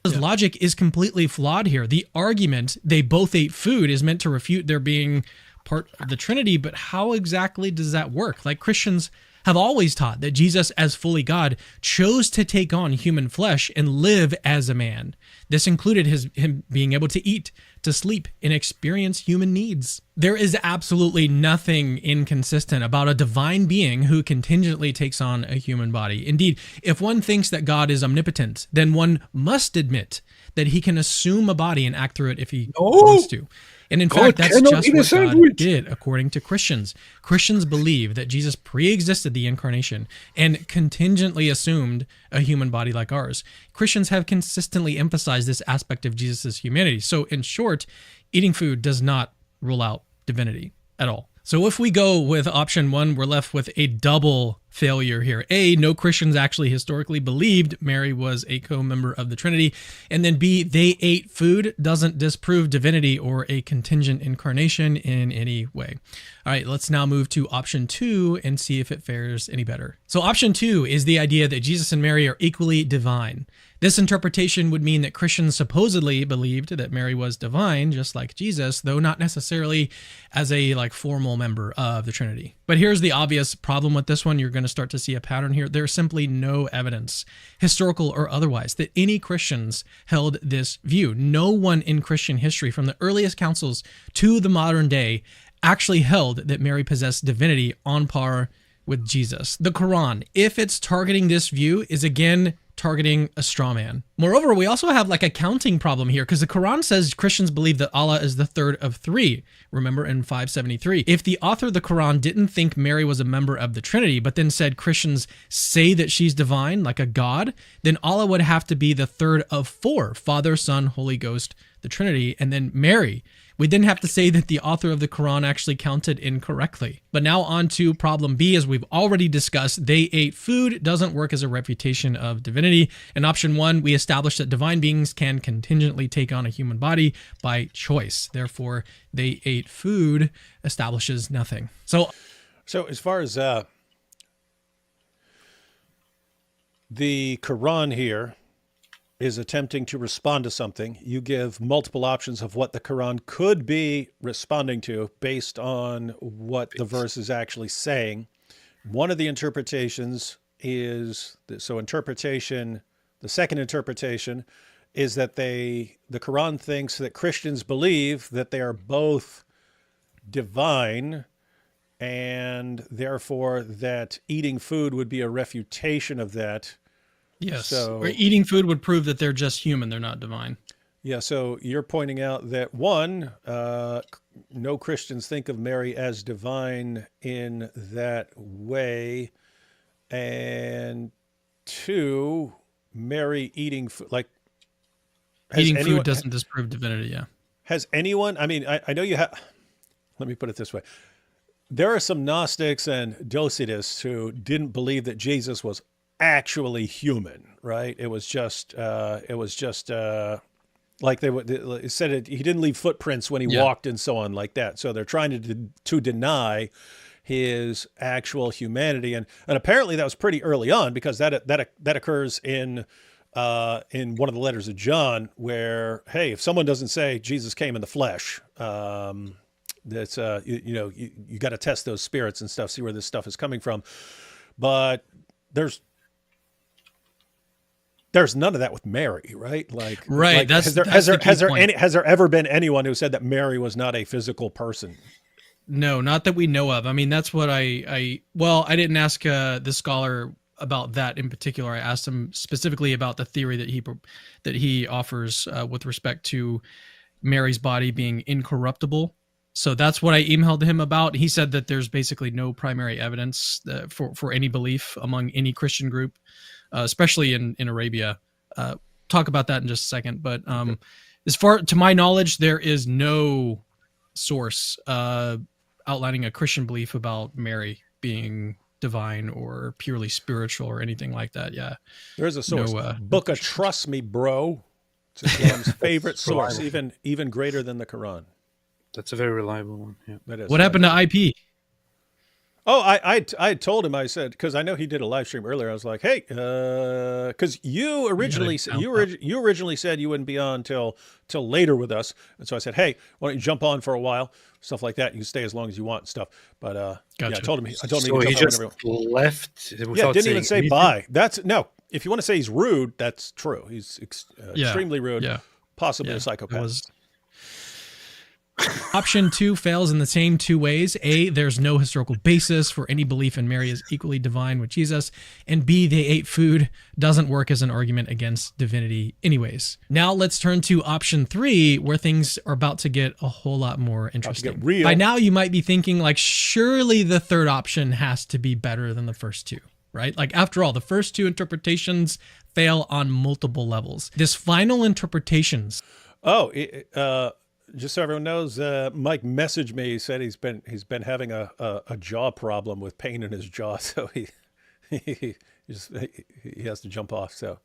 his logic is completely flawed here. The argument they both ate food is meant to refute there being part of the Trinity, but how exactly does that work? Like, Christians have always taught that Jesus, as fully God, chose to take on human flesh and live as a man. This included him being able to eat, to sleep, and experience human needs. There is absolutely nothing inconsistent about a divine being who contingently takes on a human body. Indeed, if one thinks that God is omnipotent, then one must admit that he can assume a body and act through it if he wants to. And in fact, that's just what God did, according to Christians. Christians believe that Jesus pre-existed the incarnation and contingently assumed a human body like ours. Christians have consistently emphasized this aspect of Jesus' humanity. So in short, eating food does not rule out divinity at all. So if we go with option 1, we're left with a double failure here. A, no Christians actually historically believed Mary was a co-member of the Trinity. And then B, they ate food doesn't disprove divinity or a contingent incarnation in any way. All right, let's now move to option 2 and see if it fares any better. So option 2 is the idea that Jesus and Mary are equally divine. This interpretation would mean that Christians supposedly believed that Mary was divine, just like Jesus, though not necessarily as a formal member of the Trinity. But here's the obvious problem with this one. You're going to start to see a pattern here. There's simply no evidence, historical or otherwise, that any Christians held this view. No one in Christian history, from the earliest councils to the modern day, actually held that Mary possessed divinity on par with Jesus. The Quran, if it's targeting this view, is again targeting a straw man. Moreover, we also have a counting problem here, because the Quran says Christians believe that Allah is the third of 3. Remember in 573. If the author of the Quran didn't think Mary was a member of the Trinity, but then said Christians say that she's divine, like a god, then Allah would have to be the third of 4. Father, Son, Holy Ghost, the Trinity, and then Mary. We then have to say that the author of the Quran actually counted incorrectly. But now on to problem B, as we've already discussed. They ate food doesn't work as a refutation of divinity. In option 1, we established that divine beings can contingently take on a human body by choice. Therefore, they ate food establishes nothing. So as far as the Quran here is attempting to respond to something, you give multiple options of what the Quran could be responding to based on what the verse is actually saying. One of the interpretations is, the second interpretation is that the Quran thinks that Christians believe that they are both divine, and therefore that eating food would be a refutation of that. Yes, so, or eating food would prove that they're just human, they're not divine. Yeah, so you're pointing out that 1, no Christians think of Mary as divine in that way, and 2, Mary eating food, eating food doesn't disprove divinity, yeah. Has anyone, I know you have, let me put it this way. There are some Gnostics and Docetists who didn't believe that Jesus was actually human, right? It was just like they said he didn't leave footprints when he walked and so on like that. So they're trying to deny his actual humanity, and apparently that was pretty early on, because that occurs in one of the letters of John, where, hey, if someone doesn't say Jesus came in the flesh, that's you got to test those spirits and stuff, see where this stuff is coming from. But there's none of that with Mary, right? Right. Has there ever been anyone who said that Mary was not a physical person? No, not that we know of. That's what I didn't ask the scholar about that in particular. I asked him specifically about the theory that he offers with respect to Mary's body being incorruptible. So that's what I emailed him about. He said that there's basically no primary evidence for any belief among any Christian group, especially in Arabia. Talk about that in just a second. But as far to my knowledge, there is no source outlining a Christian belief about Mary being divine or purely spiritual or anything like that. Yeah. There's a source. No, Book of Trust Me, Bro. It's Islam's favorite source, reliable. even greater than the Quran. That's a very reliable one. Yeah. That is. What happened to IP? Oh, I told him, I said, because I know he did a live stream earlier. I was like, hey, because you originally you originally said you wouldn't be on till later with us, and so I said, hey, why don't you jump on for a while, stuff like that. You can stay as long as you want and stuff. But Gotcha. yeah, I told him So he he could just jump on whenever. left Yeah, without didn't even say anything? bye. That's no. If you want to say he's rude, that's true. He's extremely rude, Yeah. possibly Yeah, a psychopath. it was- Option 2 fails in the same two ways. A, there's no historical basis for any belief in Mary as equally divine with Jesus. And B, they ate food doesn't work as an argument against divinity anyways. Now let's turn to option 3, where things are about to get a whole lot more interesting. get real. By now you might be thinking, like, surely the third option has to be better than the first two, right? Like, after all, the first two interpretations fail on multiple levels. This final interpretation. Oh, just so everyone knows, Mike messaged me. He said he's been having a jaw problem with pain in his jaw, so he has to jump off. So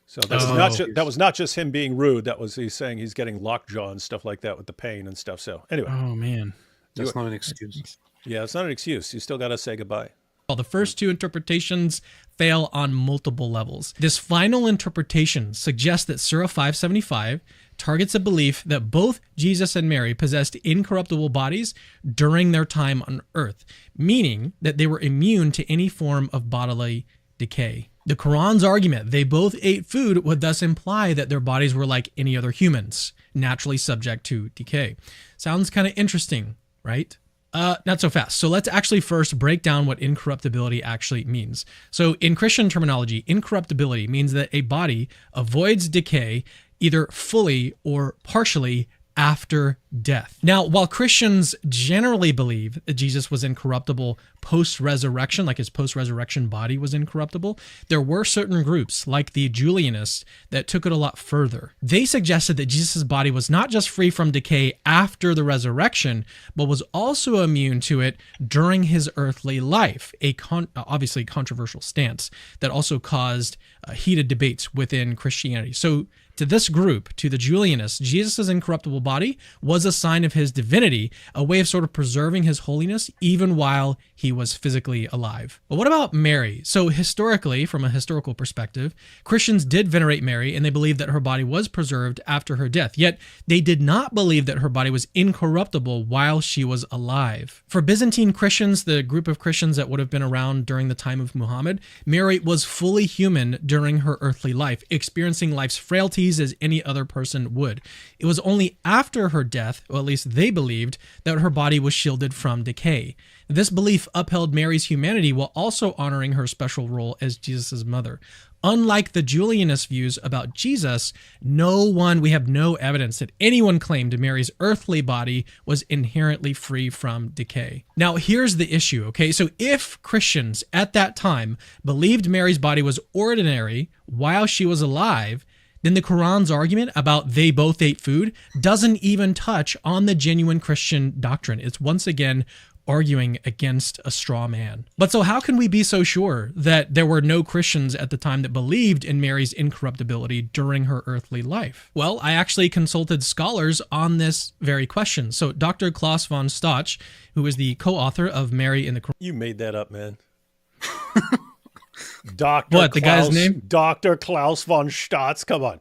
that was not just him being rude. He's saying he's getting lockjaw and stuff like that with the pain and stuff. So anyway, Oh, man. That's not an excuse. yeah, it's not an excuse. You still got to say goodbye. Well, the first two interpretations fail on multiple levels. This final interpretation suggests that Surah 575 targets a belief that both Jesus and Mary possessed incorruptible bodies during their time on earth, meaning that they were immune to any form of bodily decay. The Quran's argument they both ate food would thus imply that their bodies were like any other humans, naturally subject to decay. Sounds kind of interesting, right? Not so fast. So let's actually first break down what incorruptibility actually means. So in Christian terminology, incorruptibility means that a body avoids decay either fully or partially after death. Now, while Christians generally believe that Jesus was incorruptible post-resurrection, like his post-resurrection body was incorruptible, there were certain groups, like the Julianists, that took it a lot further. They suggested that Jesus' body was not just free from decay after the resurrection, but was also immune to it during his earthly life, a obviously controversial stance that also caused heated debates within Christianity. So to this group, to the Julianists, Jesus' incorruptible body was a sign of his divinity, a way of sort of preserving his holiness even while he was physically alive. But what about Mary? So historically, from a historical perspective, Christians did venerate Mary and they believed that her body was preserved after her death, yet they did not believe that her body was incorruptible while she was alive. For Byzantine Christians, the group of Christians that would have been around during the time of Muhammad, Mary was fully human during her earthly life, experiencing life's frailties as any other person would. It was only after her death, or at least they believed, that her body was shielded from decay. This belief upheld Mary's humanity while also honoring her special role as Jesus' mother. Unlike the Julianist views about Jesus, we have no evidence that anyone claimed Mary's earthly body was inherently free from decay. Now, here's the issue, okay? So if Christians at that time believed Mary's body was ordinary while she was alive, then the Quran's argument about they both ate food doesn't even touch on the genuine Christian doctrine. It's once again arguing against a straw man. But so how can we be so sure that there were no Christians at the time that believed in Mary's incorruptibility during her earthly life? Well, I actually consulted scholars on this very question. So Dr. Klaus von Stach, who is the co-author of Mary in the Quran. You made that up, man. Dr. What, the guy's name? Dr. Klaus von Stotz. Come on.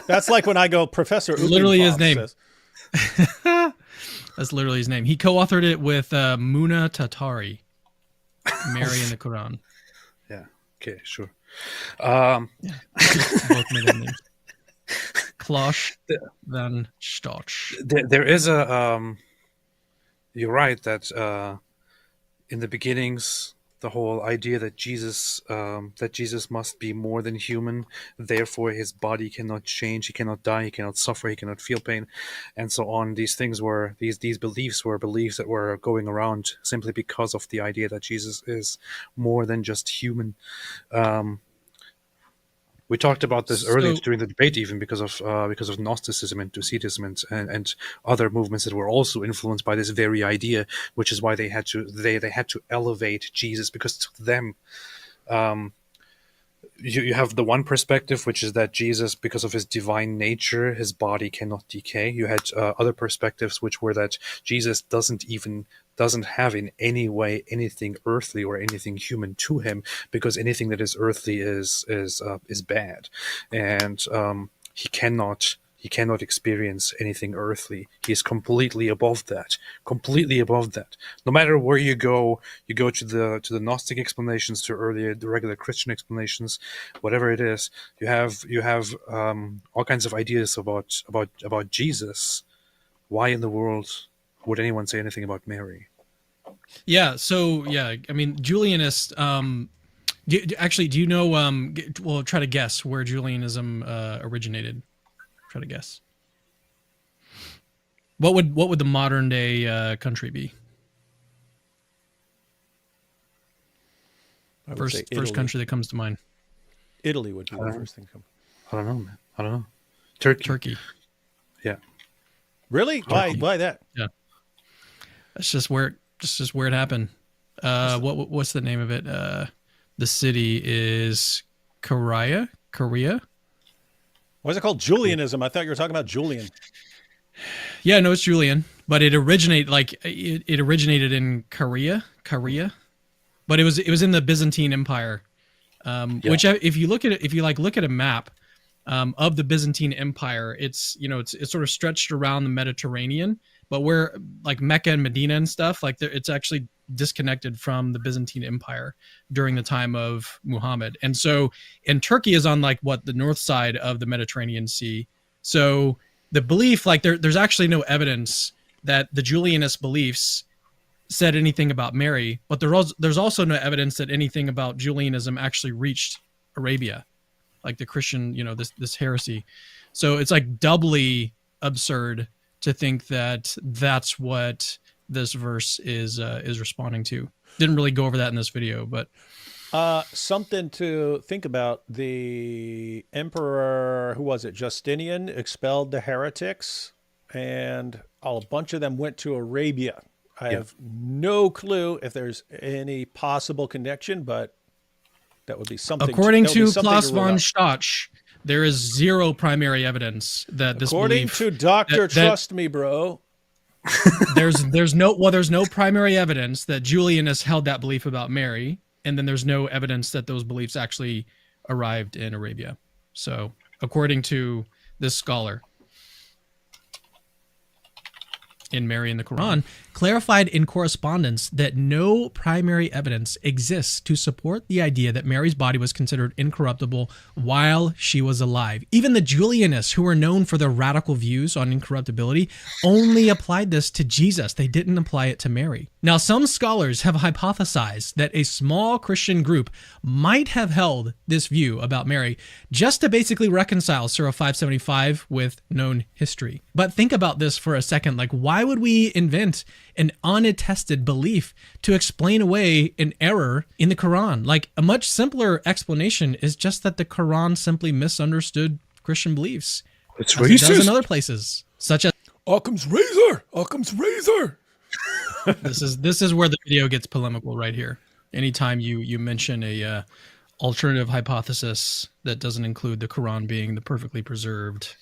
That's like when I go, Professor Ubi Literally his name. says. That's literally his name. He co-authored it with Muna Tatari, Mary in the Quran. Yeah. Okay. Sure. Both middle names. Klaus von Stach. There is a. You're right that in the beginnings, the whole idea that Jesus must be more than human, therefore his body cannot change, he cannot die, he cannot suffer, he cannot feel pain, and so on. These beliefs were beliefs that were going around simply because of the idea that Jesus is more than just human. We talked about this earlier So- during the debate, even because of Gnosticism and Docetism and other movements that were also influenced by this very idea, which is why they had to elevate Jesus, because to them, you have the one perspective, which is that Jesus, because of his divine nature, his body cannot decay. You had other perspectives, which were that Jesus doesn't have in any way anything earthly or anything human to him, because anything that is earthly is bad, and he cannot experience anything earthly. He is completely above that. No matter where you go to the Gnostic explanations, to earlier the regular Christian explanations, whatever it is, you have all kinds of ideas about Jesus. Why in the world would anyone say anything about Mary? Yeah. So yeah, I mean, Julianist. Actually, do you know? Well, try to guess where Julianism originated. Try to guess. What would the modern day country be? I would say First country that comes to mind. Italy would be the first thing to come. I don't know, man. I don't know. Turkey. Yeah. Really? Why that? Yeah. That's just where it happened. What's the name of it? The city is Korea. Why is it called Julianism? I thought you were talking about Julian. Yeah, no, it's Julian, but it originated in Korea, but it was in the Byzantine Empire. Which, if you look at a map of the Byzantine Empire, it's sort of stretched around the Mediterranean, but where like Mecca and Medina and stuff, like it's actually disconnected from the Byzantine Empire during the time of Muhammad. And Turkey is on like the north side of the Mediterranean Sea. So the belief, like there's actually no evidence that the Julianist beliefs said anything about Mary, but there's also no evidence that anything about Julianism actually reached Arabia, like the Christian, this heresy. So it's like doubly absurd to think that that's what this verse is responding to. Didn't really go over that in this video, but something to think about. The emperor, who was it, Justinian, expelled the heretics, and a bunch of them went to Arabia. I have no clue if there's any possible connection, but that would be something. According to Klaus von Stach, there is zero primary evidence that this According to Dr. Trust Me, bro. there's no primary evidence that Julianists held that belief about Mary, and then there's no evidence that those beliefs actually arrived in Arabia. So, according to this scholar, in Mary in the Quran, clarified in correspondence that no primary evidence exists to support the idea that Mary's body was considered incorruptible while she was alive. Even the Julianists, who were known for their radical views on incorruptibility, only applied this to Jesus. They didn't apply it to Mary. Now, some scholars have hypothesized that a small Christian group might have held this view about Mary just to basically reconcile Surah 575 with known history. But think about this for a second. Like, why would we invent an unattested belief to explain away an error in the Quran? Like, a much simpler explanation is just that the Quran simply misunderstood Christian beliefs. It's as racist. It does in other places, such as Occam's razor. This is where the video gets polemical right here. Anytime you mention a alternative hypothesis that doesn't include the Quran being the perfectly preserved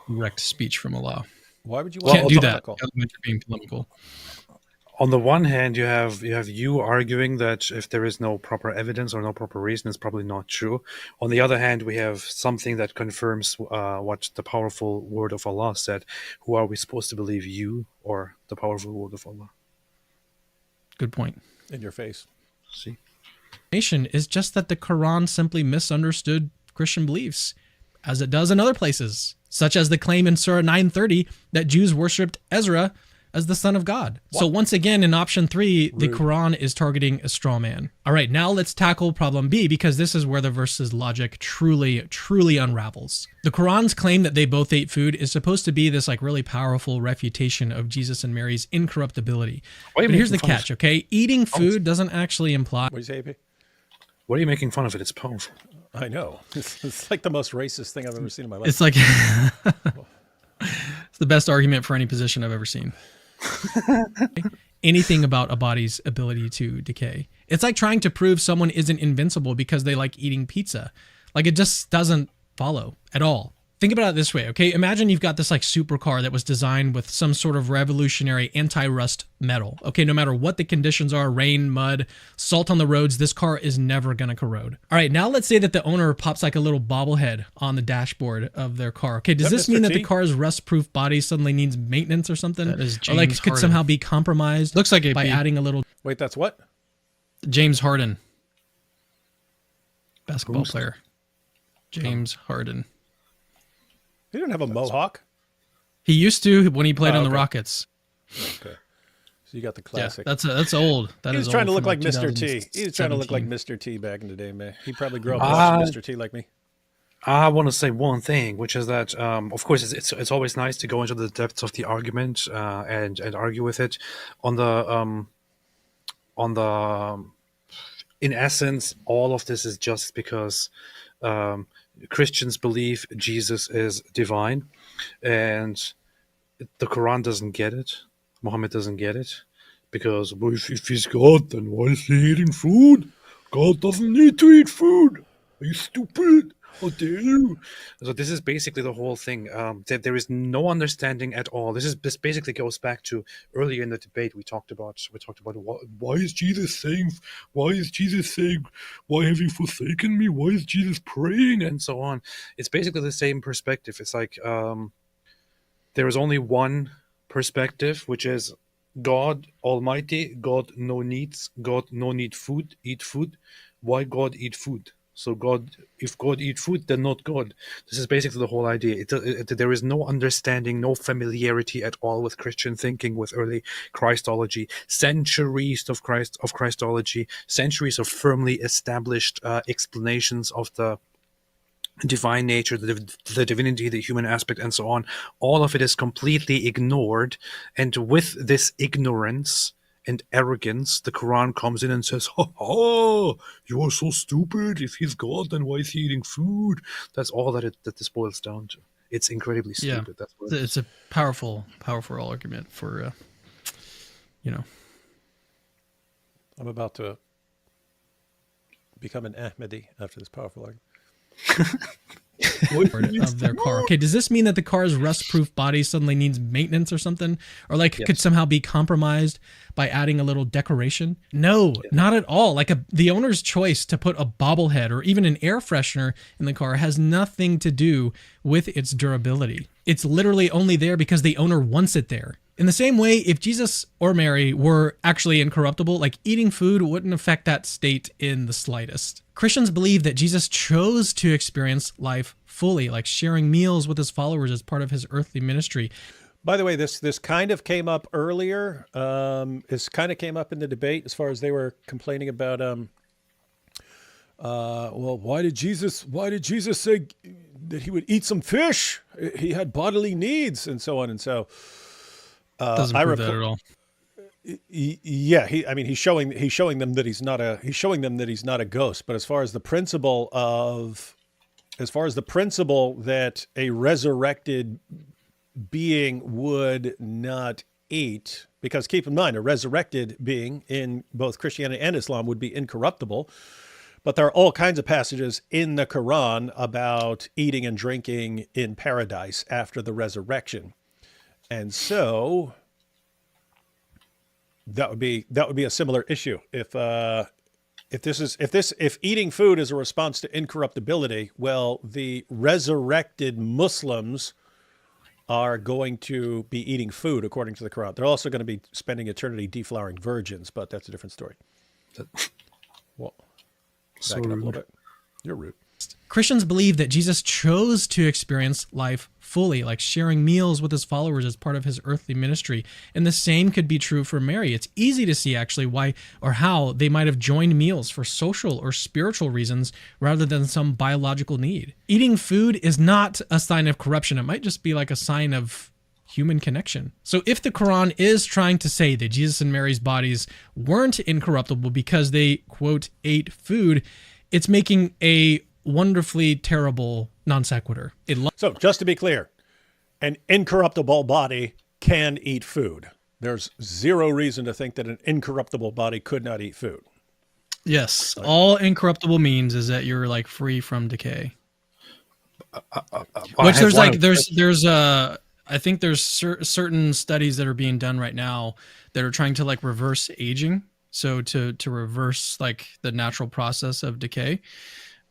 direct speech from Allah. Why would you Can't do that? You're being polemical. On the one hand, you have you arguing that if there is no proper evidence or no proper reason, it's probably not true. On the other hand, we have something that confirms what the powerful word of Allah said. Who are we supposed to believe, you or the powerful word of Allah? Good point. In your face. See? Is just that the Quran simply misunderstood Christian beliefs, as it does in other places, such as the claim in Surah 930 that Jews worshipped Ezra as the son of God. What? So once again, in option 3, the Quran is targeting a straw man. All right, now let's tackle problem B, because this is where the verse's logic truly unravels. The Quran's claim that they both ate food is supposed to be this like really powerful refutation of Jesus and Mary's incorruptibility. But here's the catch, okay? Eating food doesn't actually imply... What do you say, AP? What are you making fun of it? It's powerful. I know. It's like the most racist thing I've ever seen in my life. It's like it's the best argument for any position I've ever seen. Anything about a body's ability to decay. It's like trying to prove someone isn't invincible because they like eating pizza. Like, it just doesn't follow at all. Think about it this way, okay? Imagine you've got this like supercar that was designed with some sort of revolutionary anti-rust metal. Okay, no matter what the conditions are, rain, mud, salt on the roads, this car is never gonna corrode. All right, now let's say that the owner pops like a little bobblehead on the dashboard of their car. Okay, does this mean that the car's rust-proof body suddenly needs maintenance or something? That is Or like James could Harden. somehow be compromised? Looks like it by be. adding a little Wait, that's what? James Harden. Basketball Who's- player. James Harden. He didn't have a mohawk. He used to when he played Oh, on the okay. Rockets. Okay. So you got the Yeah, classic. that's old. That He was is trying to old look from, like Mr. T. He was trying to look like 2017. Mr. T back in the day, man. He probably grew up Ah. watching Mr. T like me. I want to say one thing, which is that, of course, it's always nice to go into the depths of the argument and argue with it. On the in essence, all of this is just because Christians believe Jesus is divine, and the Quran doesn't get it. Muhammad doesn't get it because, well, if he's God, then why is he eating food? God doesn't need to eat food. Are you stupid? How dare you? So this is basically the whole thing. There is no understanding at all. This basically goes back to earlier in the debate we talked about why is Jesus saying, why have you forsaken me? Why is Jesus praying and so on? It's basically the same perspective. It's like there is only one perspective, which is God Almighty. God no needs. God no need food. Eat food. Why God eat food? So God, if God eat food, then not God. This is basically the whole idea. There is no understanding, no familiarity at all with Christian thinking, with early Christology. Centuries of Christology, centuries of firmly established explanations of the divine nature, the divinity, the human aspect, and so on. All of it is completely ignored, and with this ignorance and arrogance, the Quran comes in and says, "Oh, you are so stupid. If he's God, then why is he eating food?" That's all that this boils down to. It's incredibly stupid. That's what it is. It's a powerful argument for, I'm about to become an Ahmadi after this powerful argument. of their car. Okay, does this mean that the car's rust-proof body suddenly needs maintenance or something? Or like could somehow be compromised by adding a little decoration? No, not at all. Like the owner's choice to put a bobblehead or even an air freshener in the car has nothing to do with its durability. It's literally only there because the owner wants it there. In the same way, if Jesus or Mary were actually incorruptible, like eating food wouldn't affect that state in the slightest. Christians believe that Jesus chose to experience life fully, like sharing meals with his followers as part of his earthly ministry. By the way, this kind of came up earlier. This kind of came up in the debate as far as they were complaining about. Well, why did Jesus say that he would eat some fish? He had bodily needs and so on and so. Doesn't prove that at all. Yeah, he's showing them that he's not a ghost. But as far as the principle that a resurrected being would not eat, because keep in mind, a resurrected being in both Christianity and Islam would be incorruptible. But there are all kinds of passages in the Quran about eating and drinking in paradise after the resurrection. And so that would be a similar issue. If eating food is a response to incorruptibility, well, the resurrected Muslims are going to be eating food according to the Quran. They're also going to be spending eternity deflowering virgins, but that's a different story. Well, back it up a little bit. You're rude. Christians believe that Jesus chose to experience life fully, like sharing meals with his followers as part of his earthly ministry. And the same could be true for Mary. It's easy to see actually why or how they might have joined meals for social or spiritual reasons rather than some biological need. Eating food is not a sign of corruption. It might just be like a sign of human connection. So if the Quran is trying to say that Jesus and Mary's bodies weren't incorruptible because they, quote, ate food, it's making a wonderfully terrible non sequitur. So just to be clear, an incorruptible body can eat food. There's zero reason to think that an incorruptible body could not eat food. Yes, all incorruptible means is that you're like free from decay. Which I think there's certain studies that are being done right now that are trying to like reverse aging. So to reverse like the natural process of decay.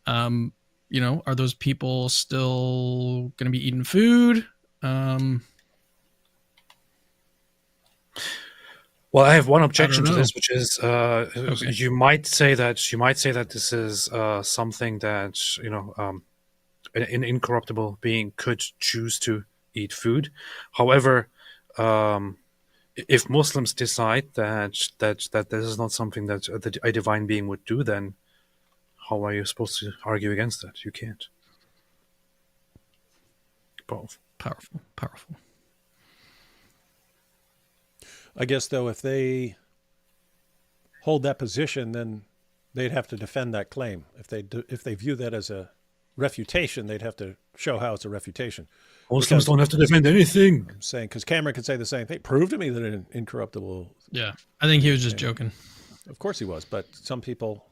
You know, are those people still going to be eating food? Well, I have one objection to know. this, which is Okay. you might say that this is something that an incorruptible being could choose to eat food. However, if Muslims decide that this is not something that a divine being would do, then how are you supposed to argue against that? You can't. Both. Powerful. I guess, though, if they hold that position, then they'd have to defend that claim. If they view that as a refutation, they'd have to show how it's a refutation. Muslims don't have to defend anything. I'm saying, because Cameron could say the same thing. Prove to me that an incorruptible... Yeah, I think he was just joking. Of course he was, but some people,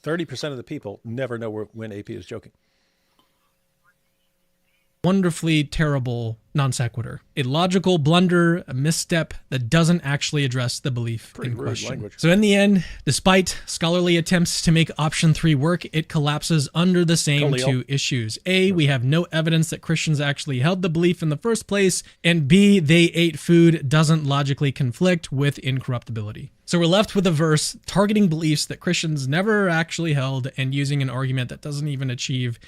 30% of the people never know when AP is joking. Wonderfully terrible non sequitur, a logical blunder, a misstep that doesn't actually address the belief Pretty in rude question. language. So in the end, despite scholarly attempts to make option 3 work, it collapses under the same two issues. A, we have no evidence that Christians actually held the belief in the first place, and B, they ate food doesn't logically conflict with incorruptibility. So we're left with a verse targeting beliefs that Christians never actually held and using an argument that doesn't even achieve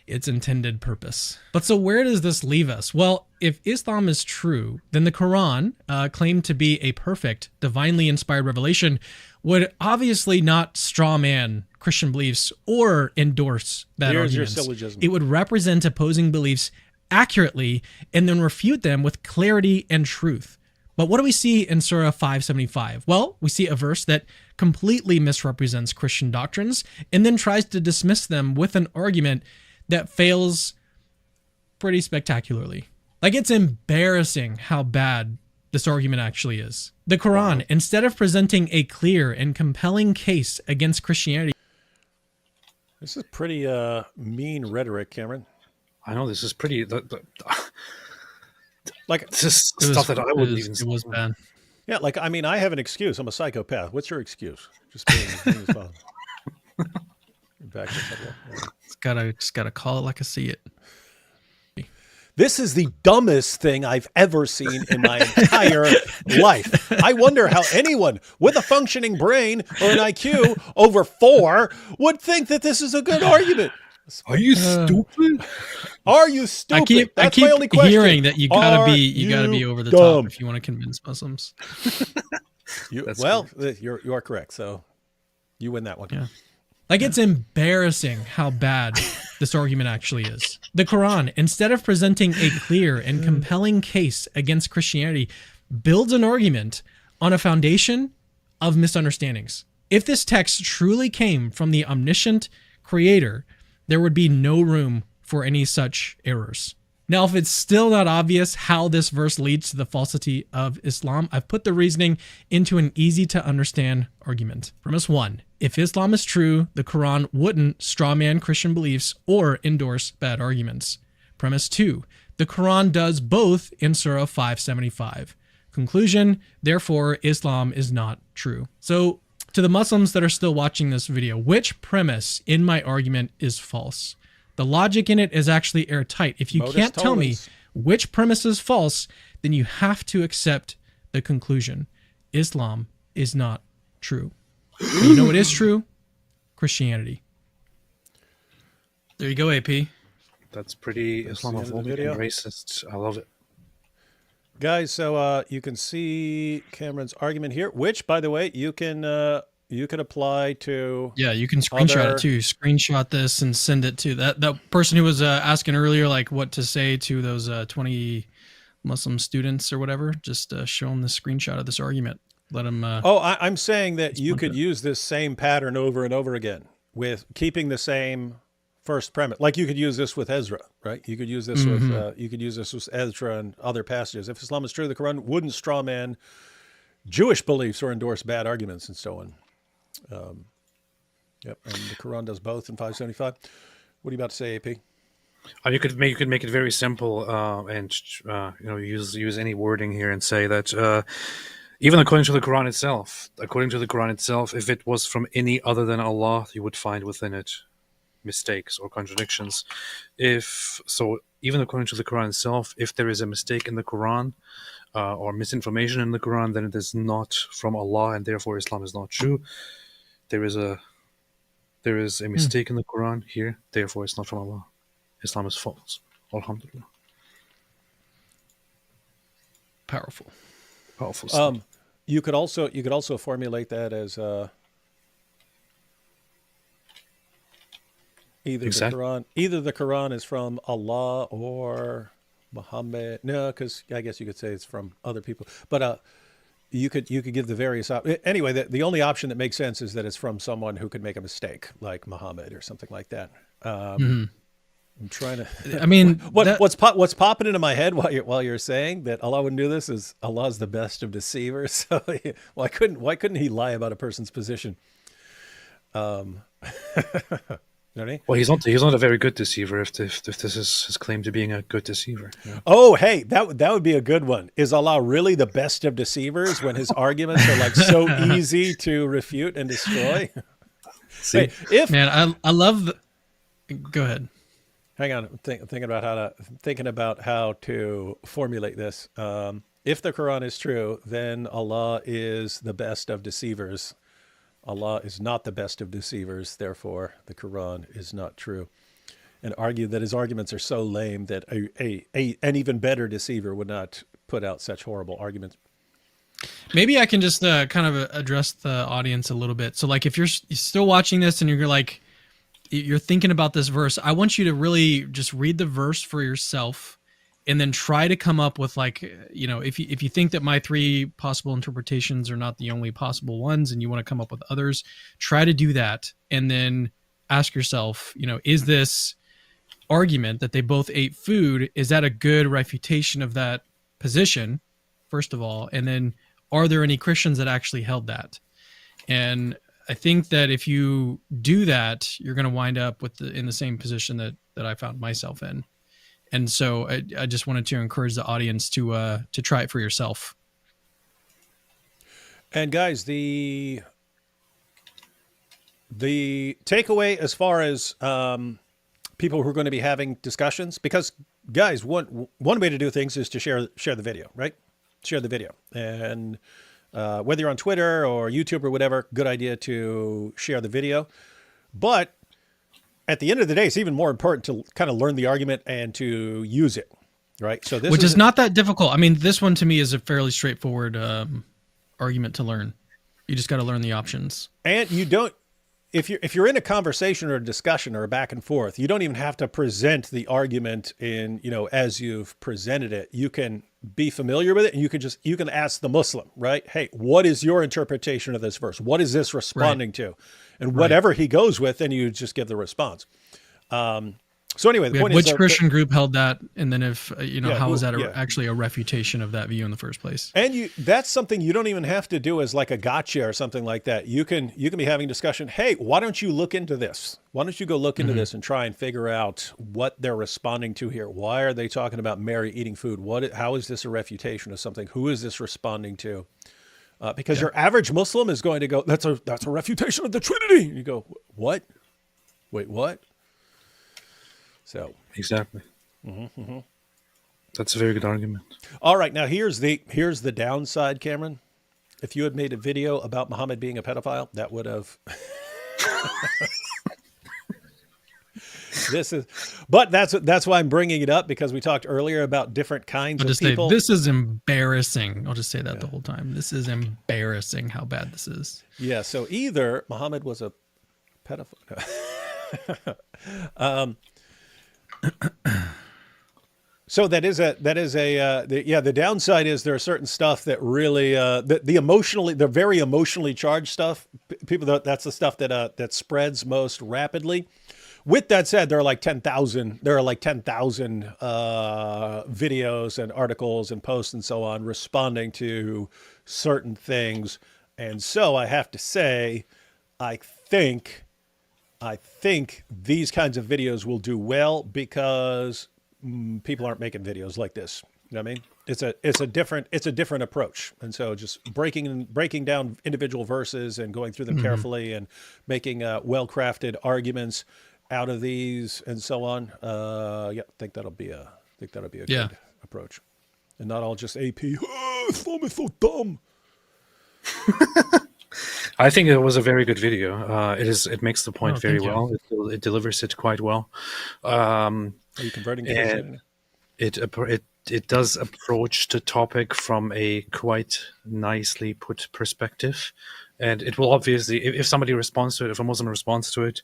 its intended purpose. But so where does this leave us? Well, if Islam is true, then the Quran, claimed to be a perfect, divinely inspired revelation, would obviously not straw man Christian beliefs or endorse bad arguments. Your syllogism. It would represent opposing beliefs accurately and then refute them with clarity and truth. But what do we see in Surah 575? Well, we see a verse that completely misrepresents Christian doctrines and then tries to dismiss them with an argument that fails pretty spectacularly. Like, it's embarrassing how bad this argument actually is. The Quran, instead of presenting a clear and compelling case against Christianity... This is pretty mean rhetoric, Cameron. I know, this is pretty... like, this is stuff that I wouldn't even... It was bad. Yeah, like, I mean, I have an excuse. I'm a psychopath. What's your excuse? Just being as fun. Back Just gotta call it like I see it. This is the dumbest thing I've ever seen in my entire life. I wonder how anyone with a functioning brain or an IQ over 4 would think that this is a good argument. Are you stupid? Are you stupid? I keep my only question. hearing that you gotta be over the top if you want to convince Muslims. You are correct. So you win that one. Yeah. Like, it's embarrassing how bad this argument actually is. The Quran, instead of presenting a clear and compelling case against Christianity, builds an argument on a foundation of misunderstandings. If this text truly came from the omniscient creator, there would be no room for any such errors. Now, if it's still not obvious how this verse leads to the falsity of Islam, I've put the reasoning into an easy-to-understand argument. Premise 1. If Islam is true, the Quran wouldn't strawman Christian beliefs or endorse bad arguments. Premise 2. The Quran does both in Surah 575. Conclusion, therefore, Islam is not true. So, to the Muslims that are still watching this video, which premise in my argument is false? The logic in it is actually airtight. If you can't tell me which premise is false, then you have to accept the conclusion. Islam is not true. And you know what is true? Christianity. There you go, AP. That's pretty Islamophobic and racist. I love it. Guys, so you can see Cameron's argument here, which, by the way, you can apply to... Yeah, you can screenshot it too. Screenshot this and send it to that person who was asking earlier, like what to say to those 20 Muslim students or whatever. Just show them the screenshot of this argument. Let them... I'm saying that you could use this same pattern over and over again. with keeping the same first premise. Like you could use this with Ezra, right? You could use this with Ezra and other passages. If Islam is true, the Quran wouldn't strawman Jewish beliefs or endorse bad arguments and so on. Yep, and the Quran does both in 575. What are you about to say, AP? You could make it very simple and use any wording here and say that even according to the Quran itself, if it was from any other than Allah, you would find within it mistakes or contradictions. Even according to the Quran itself, if there is a mistake in the Quran or misinformation in the Quran, then it is not from Allah, and therefore Islam is not true. There is a mistake in the Quran here, therefore it's not from Allah. Islam is false. Alhamdulillah. Powerful stuff. You could also formulate that as either the Quran is from Allah or Muhammad. No, because I guess you could say it's from other people. But you could give the various anyway. The only option that makes sense is that it's from someone who could make a mistake, like Muhammad or something like that. I'm trying to. I mean, what's popping into my head while you're saying that Allah wouldn't do this is Allah's the best of deceivers. So why couldn't he lie about a person's position? Well, he's not a very good deceiver. If this is his claim to being a good deceiver. Yeah. Oh, hey, that would be a good one. Is Allah really the best of deceivers when his arguments are like so easy to refute and destroy? See, I love the. Go ahead. Hang on, thinking about how to formulate this. If the Quran is true, then Allah is the best of deceivers. Allah is not the best of deceivers, therefore the Quran is not true. And argue that his arguments are so lame that an even better deceiver would not put out such horrible arguments. Maybe I can just kind of address the audience a little bit. So like if you're still watching this and you're like, you're thinking about this verse, I want you to really just read the verse for yourself and then try to come up with like, if you think that my three possible interpretations are not the only possible ones and you want to come up with others, try to do that. And then ask yourself, is this argument that they both ate food, is that a good refutation of that position, first of all? And then are there any Christians that actually held that? And I think that if you do that, you're going to wind up in the same position that I found myself in. And so I just wanted to encourage the audience to try it for yourself. And guys, the takeaway as far as people who are going to be having discussions, because guys, one way to do things is to share the video, right? Share the video. And whether you're on Twitter or YouTube or whatever, good idea to share the video. But at the end of the day, it's even more important to kind of learn the argument and to use it, right? So which is not that difficult. I mean, this one to me is a fairly straightforward argument to learn. You just got to learn the options. And you don't, if you're in a conversation or a discussion or a back and forth, you don't even have to present the argument in, as you've presented it. You can be familiar with it, and you can ask the Muslim, right? Hey, what is your interpretation of this verse? What is this responding to? And whatever he goes with, then you just give the response. So anyway, the point is, which Christian group held that, and then if how is that actually a refutation of that view in the first place? And that's something you don't even have to do as like a gotcha or something like that. You can be having discussion. Hey, why don't you look into this? Why don't you go look into this and try and figure out what they're responding to here? Why are they talking about Mary eating food? How is this a refutation of something? Who is this responding to? Because your average Muslim is going to go, that's a refutation of the Trinity. And you go, what? Wait, what? So exactly. That's a very good argument. All right, now here's the downside, Cameron. If you had made a video about Muhammad being a pedophile, that would have. But that's why I'm bringing it up, because we talked earlier about different kinds of people. This is embarrassing. I'll just say that the whole time. This is embarrassing how bad this is. Yeah. So either Muhammad was a pedophile. So that is yeah, the downside is there are certain stuff that really the very emotionally charged stuff, people, that's the stuff that spreads most rapidly. With that said, there are like 10,000 videos and articles and posts and so on responding to certain things. And so I have to say, I think these kinds of videos will do well because people aren't making videos like this. You know what I mean? It's a different approach. And so just breaking down individual verses and going through them carefully and making well-crafted arguments out of these and so on. Yeah, I think that'll be a good approach. And not all just AP. Oh, Islam is so dumb. I think it was a very good video. It makes the point very well. It delivers it quite well. Are you converting to Christianity? It does approach the topic from a quite nicely put perspective, and it will obviously, if somebody responds to it, if a Muslim responds to it,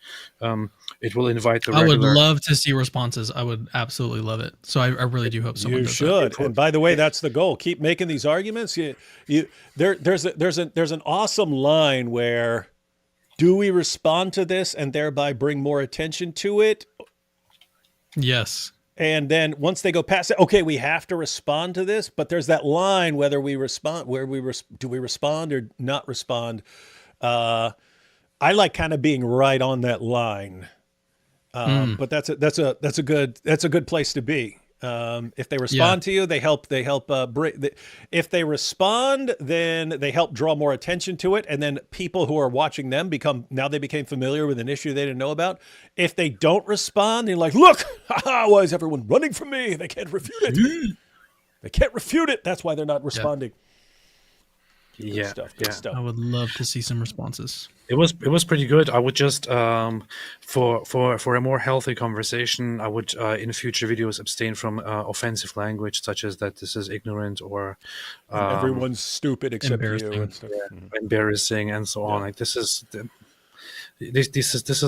it will invite the regular. I would love to see responses. I would absolutely love it. So I really do hope someone does should. that. And by the way, that's the goal. Keep making these arguments. There's an awesome line where, do we respond to this and thereby bring more attention to it? Yes. And then once they go past it, okay, we have to respond to this, but there's that line whether we respond, do we respond or not respond? I like kind of being right on that line, but that's a good place to be. If they respond to you, they help. If they respond, then they help draw more attention to it, and then people who are watching them became familiar with an issue they didn't know about. If they don't respond, they're like, "Look, why is everyone running from me? They can't refute it. They can't refute it. That's why they're not responding." Good stuff. I would love to see some responses. It was pretty good. I would just for a more healthy conversation, I would in future videos abstain from offensive language such as that this is ignorant or everyone's stupid except you and stuff. Embarrassing and so on. Like this is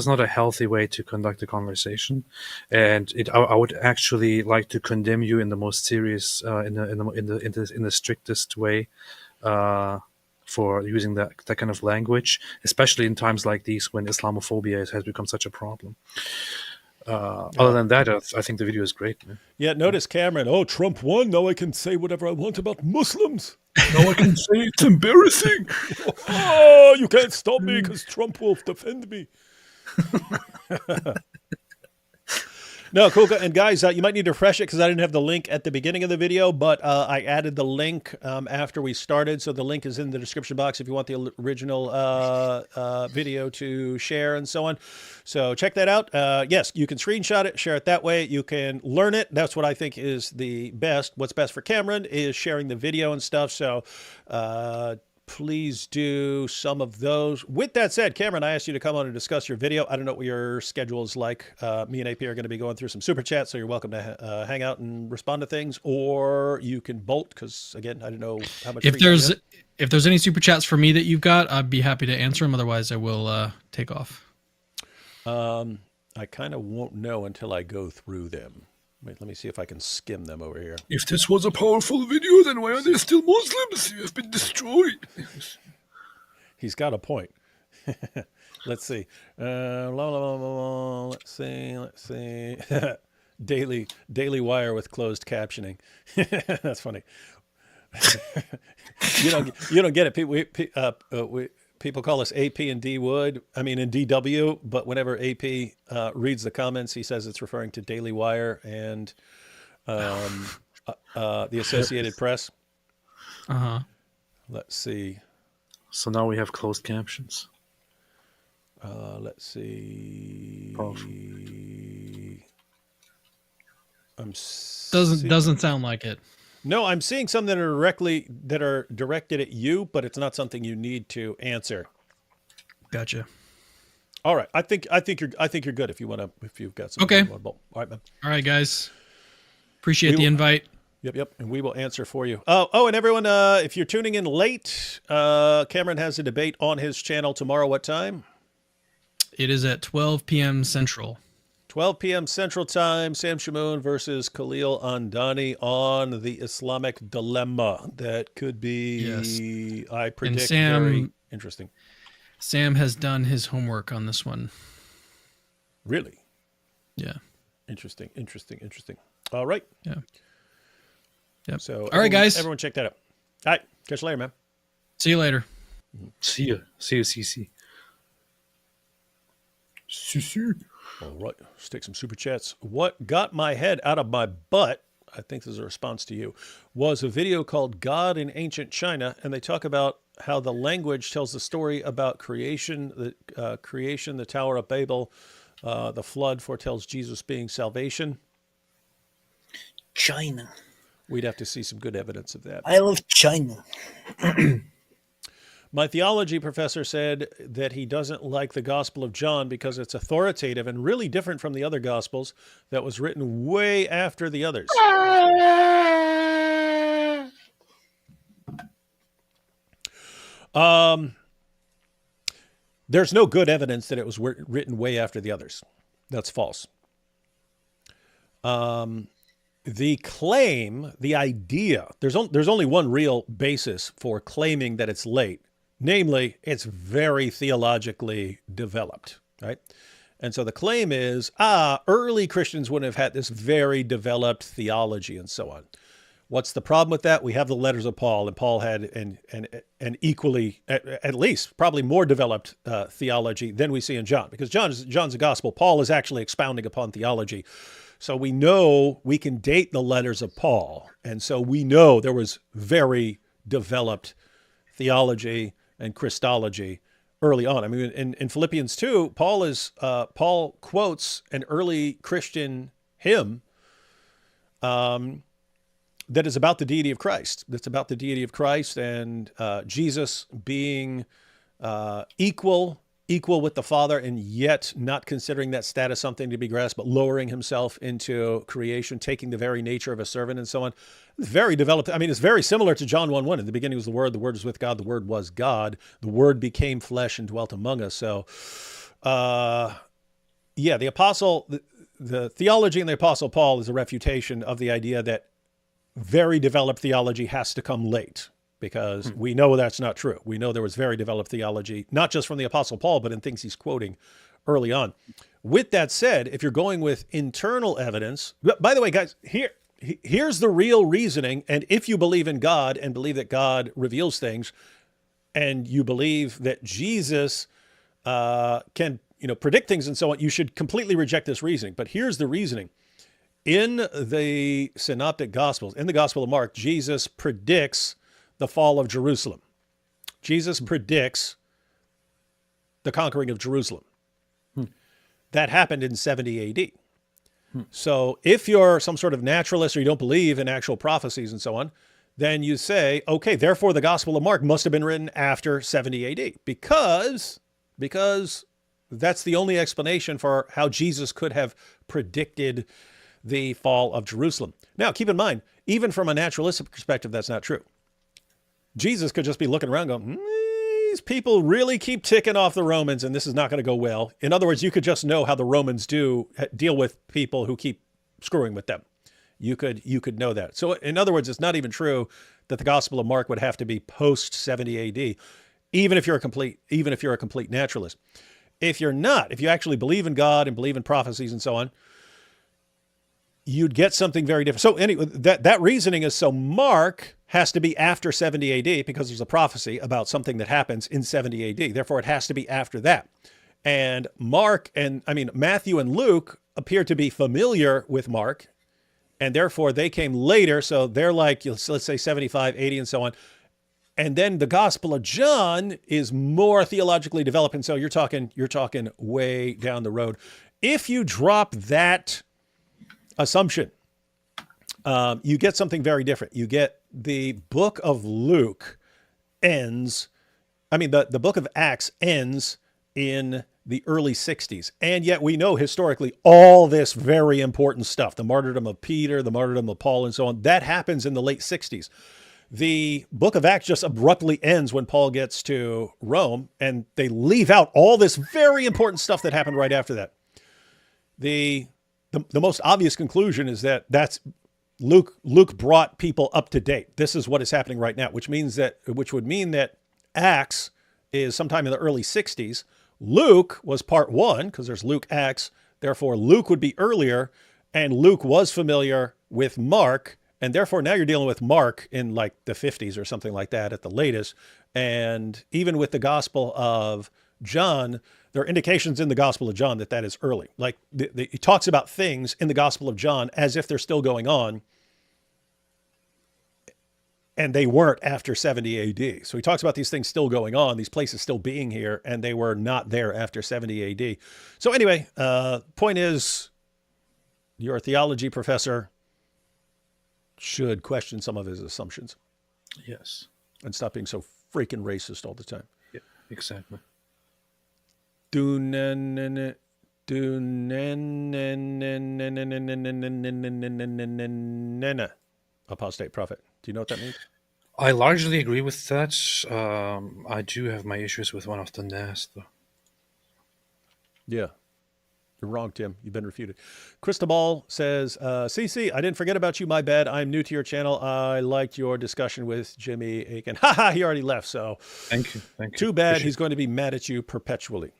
not a healthy way to conduct a conversation, and I would actually like to condemn you in the most serious in the strictest way. For using that kind of language, especially in times like these when Islamophobia has become such a problem. Other than that, I think the video is great. Man. Yeah, notice Cameron. Oh, Trump won. Now I can say whatever I want about Muslims. Now I can say it's embarrassing. Oh, you can't stop me because Trump will defend me. No, cool. And guys, you might need to refresh it because I didn't have the link at the beginning of the video, but I added the link after we started. So the link is in the description box if you want the original video to share and so on. So check that out. Yes, you can screenshot it, share it that way. You can learn it. That's what I think is the best. What's best for Cameron is sharing the video and stuff. So please do some of those. With that said, Cameron, I asked you to come on and discuss your video. I don't know what your schedule is like. Me and AP are going to be going through some super chats, so you're welcome to hang out and respond to things, or you can bolt because, again, I don't know how much. If there's any super chats for me that you've got, I'd be happy to answer them. Otherwise, I will take off. I kind of won't know until I go through them. Wait, let me see if I can skim them over here. If this was a powerful video, then why are there still Muslims who have been destroyed? He's got a point. Let's see. Let's see. Daily Wire with closed captioning. That's funny. You don't get it. People call us AP and D Wood. I mean, in DW. But whenever AP reads the comments, he says it's referring to Daily Wire and the Associated Press. Let's see. So now we have closed captions. Let's see. Doesn't sound like it. No, I'm seeing some that are directed at you, but it's not something you need to answer. Gotcha. All right, I think you're good if you've got some. Okay. All right, man. All right, guys. Appreciate the invite. Yep, and we will answer for you. Oh, and everyone, if you're tuning in late, Cameron has a debate on his channel tomorrow. What time? It is at 12 p.m. Central. 12 p.m. Central Time, Sam Shamoun versus Khalil Andani on the Islamic dilemma. That could be, I predict, very interesting. Sam has done his homework on this one. Really? Yeah. Interesting. All right. Yeah. Yep. So, all right, guys. Everyone check that out. All right. Catch you later, man. See you later. See you, CC. All right. Let's take some super chats. What got my head out of my butt, I think this is a response to you, was a video called God in Ancient China, and they talk about how the language tells the story about creation, the Tower of Babel, the flood foretells Jesus being salvation. China. We'd have to see some good evidence of that. I love China. My theology professor said that he doesn't like the Gospel of John because it's authoritative and really different from the other Gospels that was written way after the others. There's no good evidence that it was written way after the others. That's false. The claim, the idea, there's only one real basis for claiming that it's late. Namely, it's very theologically developed, right? And so the claim is, early Christians wouldn't have had this very developed theology and so on. What's the problem with that? We have the letters of Paul, and Paul had an equally, at least, probably more developed theology than we see in John, because John's a gospel. Paul is actually expounding upon theology. So we know we can date the letters of Paul, and so we know there was very developed theology and Christology early on. I mean, in Philippians 2, Paul quotes an early Christian hymn that is about the deity of Christ. That's about the deity of Christ and Jesus being equal with the Father, and yet not considering that status something to be grasped, but lowering himself into creation, taking the very nature of a servant and so on. It's very developed. I mean, it's very similar to John 1:1. In the beginning was the Word was with God, the Word was God. The Word became flesh and dwelt among us. So, the apostle, the theology in the Apostle Paul is a refutation of the idea that very developed theology has to come late, because we know that's not true. We know there was very developed theology, not just from the Apostle Paul, but in things he's quoting early on. With that said, if you're going with internal evidence, by the way, guys, here's the real reasoning. And if you believe in God and believe that God reveals things, and you believe that Jesus can, predict things and so on, you should completely reject this reasoning. But here's the reasoning. In the Synoptic Gospels, in the Gospel of Mark, Jesus predicts the fall of Jerusalem. Jesus predicts the conquering of Jerusalem. That happened in 70 AD. So if you're some sort of naturalist or you don't believe in actual prophecies and so on, then you say, okay, therefore the Gospel of Mark must have been written after 70 AD because that's the only explanation for how Jesus could have predicted the fall of Jerusalem. Now, keep in mind, even from a naturalistic perspective, that's not true. Jesus could just be looking around going, these people really keep ticking off the Romans and this is not going to go well. In other words, you could just know how the Romans deal with people who keep screwing with them. You could know that. So in other words, it's not even true that the Gospel of Mark would have to be post 70 AD, even if you're a complete naturalist. If you're not, if you actually believe in God and believe in prophecies and so on, you'd get something very different. So anyway, that reasoning is, so Mark has to be after 70 AD because there's a prophecy about something that happens in 70 AD. Therefore, it has to be after that. And Matthew and Luke appear to be familiar with Mark, and therefore they came later. So they're like, let's say 75, 80 and so on. And then the Gospel of John is more theologically developed. And so you're talking way down the road. If you drop that assumption, you get something very different. You get the book of Luke the book of Acts ends in the early 60s. And yet we know historically all this very important stuff, the martyrdom of Peter, the martyrdom of Paul, and so on, that happens in the late 60s. The book of Acts just abruptly ends when Paul gets to Rome, and they leave out all this very important stuff that happened right after that. the most obvious conclusion is that that's Luke brought people up to date. This is what is happening right now, which would mean that Acts is sometime in the early 60s. Luke was part 1 because there's Luke Acts. Therefore, Luke would be earlier, and Luke was familiar with Mark, and therefore now you're dealing with Mark in like the 50s or something like that at the latest. And even with the Gospel of John, there are indications in the Gospel of John that is early. Like he talks about things in the Gospel of John as if they're still going on, and they weren't after 70 AD. So he talks about these things still going on, these places still being here, and they were not there after 70 AD. So anyway, point is, your theology professor should question some of his assumptions. Yes. And stop being so freaking racist all the time. Yeah, exactly. Apostate prophet. Do you know what that means? I largely agree with that. I do have my issues with one of the NAS, though. Yeah. You're wrong, Tim. You've been refuted. Cristobal says, CC, I didn't forget about you. My bad. I'm new to your channel. I liked your discussion with Jimmy Aiken. Haha, he already left, so. Thank you. Thank you. Too bad. He's going to be mad at you perpetually.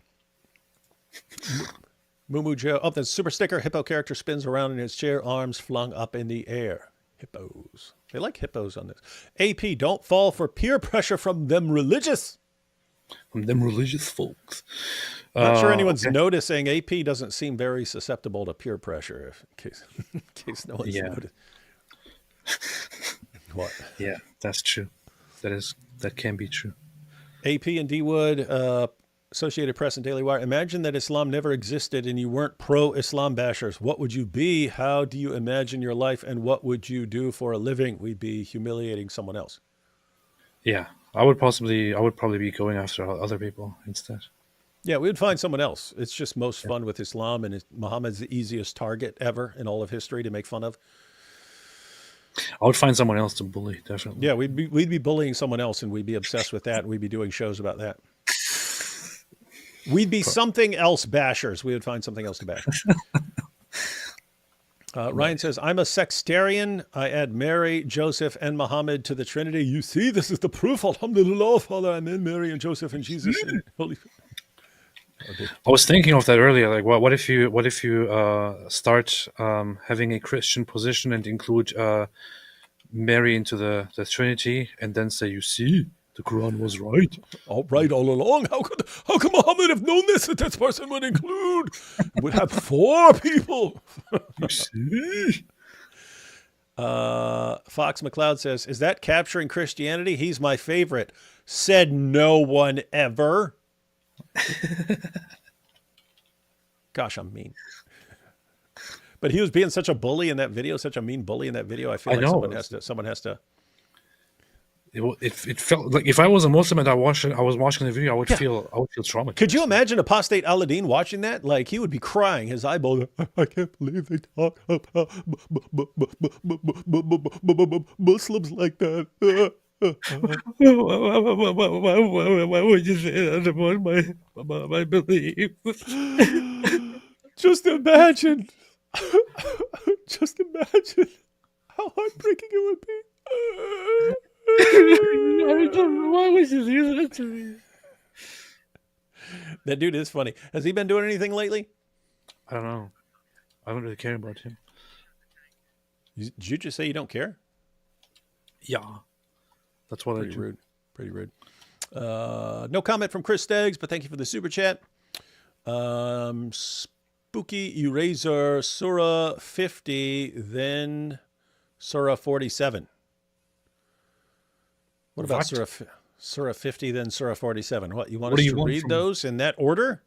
Moo Joe. Oh, the super sticker. Hippo character spins around in his chair, arms flung up in the air. Hippos. They like hippos on this. AP, don't fall for peer pressure from them religious. From them religious folks. Not sure anyone's noticing. AP doesn't seem very susceptible to peer pressure, in case no one's noticed. What? Yeah, that's true. That can be true. AP and D Wood, Associated Press and Daily Wire. Imagine that Islam never existed and you weren't pro-Islam bashers. What would you be? How do you imagine your life? And what would you do for a living? We'd be humiliating someone else. Yeah, I would probably be going after other people instead. Yeah, we would find someone else. It's just most fun with Islam, and Muhammad's the easiest target ever in all of history to make fun of. I would find someone else to bully, definitely. Yeah, we'd be bullying someone else, and we'd be obsessed with that, and we'd be doing shows about that. We'd be something else bashers. We would find something else to bash. Ryan says, I'm a sextarian. I add Mary, Joseph, and Muhammad to the Trinity. You see, this is the proof. Alhamdulillah, Father, I'm in Mary and Joseph and Jesus. And Holy. Okay. I was thinking of that earlier. Like, what if you start having a Christian position and include Mary into the Trinity, and then say, you see, the Quran was right. All right, all along. How could Muhammad have known this? That this person would include? Would have 4 people. You see? Fox McLeod says, is that capturing Christianity? He's my favorite. Said no one ever. Gosh, I'm mean. But he was being such a bully in that video, such a mean bully in that video. I feel like someone has to. It felt like if I was a Muslim and I was watching the video, I would feel traumatized. Could you imagine apostate Aladdin watching that? Like, he would be crying his eyeball. I can't believe they talk about Muslims like that. Why would you say that about my beliefs? Just imagine how heartbreaking it would be. Why would you do that to me? That dude is funny. Has he been doing anything lately? I don't know. I don't really care about him. Did you just say you don't care? Yeah. That's what I do. Pretty rude. No comment from Chris Steggs, but thank you for the super chat. Spooky Eraser, Surah 50, then Surah 47. What about Surah 50, then Surah 47? What, you want us to read those in that order?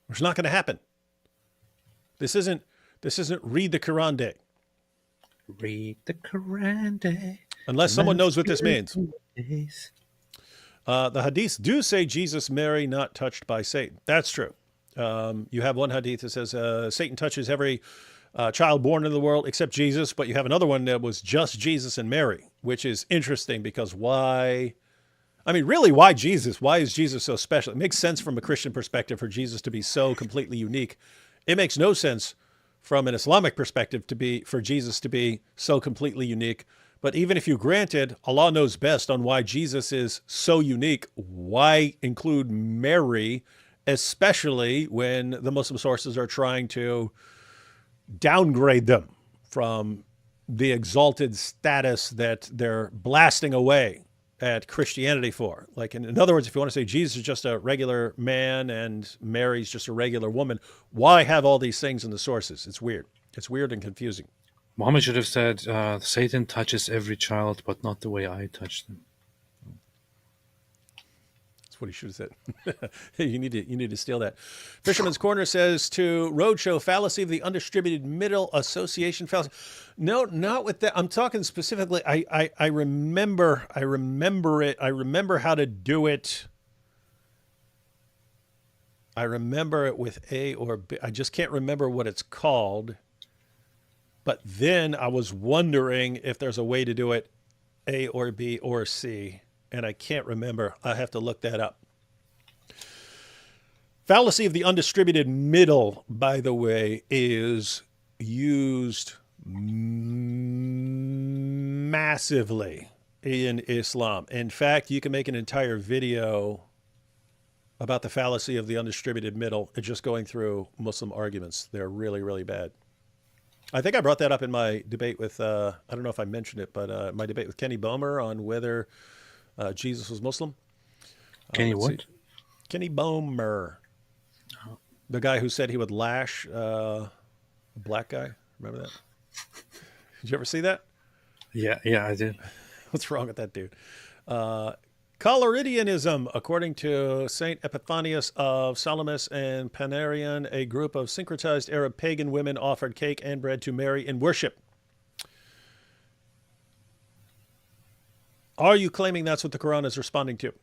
It's not going to happen. This isn't Read the Quran Day. Read the Quran Day. Unless someone knows what this means. The hadiths do say Jesus, Mary, not touched by Satan. That's true. You have one hadith that says Satan touches every child born in the world except Jesus, but you have another one that was just Jesus and Mary, which is interesting because why? I mean, really, why Jesus? Why is Jesus so special? It makes sense from a Christian perspective for Jesus to be so completely unique. It makes no sense from an Islamic perspective for Jesus to be so completely unique. But even if you granted Allah knows best on why Jesus is so unique, why include Mary, especially when the Muslim sources are trying to downgrade them from the exalted status that they're blasting away at Christianity for? Like, in other words, if you want to say Jesus is just a regular man and Mary's just a regular woman, why have all these things in the sources? It's weird. It's weird and confusing. Muhammad should have said, Satan touches every child, but not the way I touch them. That's what he should have said. You need to steal that. Fisherman's Corner says to Roadshow fallacy of the undistributed middle association fallacy. No, not with that. I'm talking specifically. I remember it. I remember how to do it. I remember it with A or B. I just can't remember what it's called. But then I was wondering if there's a way to do it A or B or C, and I can't remember. I have to look that up. Fallacy of the undistributed middle, by the way, is used massively in Islam. In fact, you can make an entire video about the fallacy of the undistributed middle, just going through Muslim arguments. They're really, really bad. I think I brought that up in my debate with, I don't know if I mentioned it, but my debate with Kenny Bomer on whether Jesus was Muslim. Kenny what? Kenny Bomer. The guy who said he would lash a black guy. Remember that? Did you ever see that? Yeah, I did. What's wrong with that dude? Coloridianism, according to Saint Epiphanius of Salamis and Panarion, a group of syncretized Arab pagan women offered cake and bread to Mary in worship. Are you claiming that's what the Quran is responding to?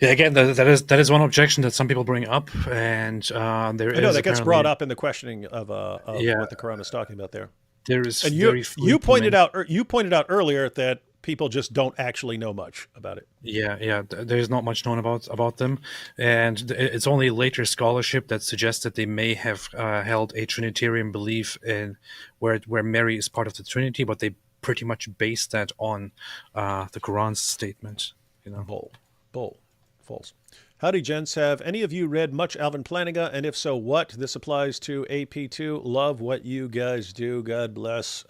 Yeah, again, that is one objection that some people bring up, and there is. I know that gets brought up in the questioning of what the Quran is talking about there. There is, and you pointed out earlier that people just don't actually know much about it. Yeah. There's not much known about them, and it's only later scholarship that suggests that they may have held a Trinitarian belief in where Mary is part of the Trinity, but they pretty much based that on the Quran's statement. You know, Bull. False. Howdy, gents. Have any of you read much Alvin Plantinga? And if so, what? This applies to AP2. Love what you guys do. God bless.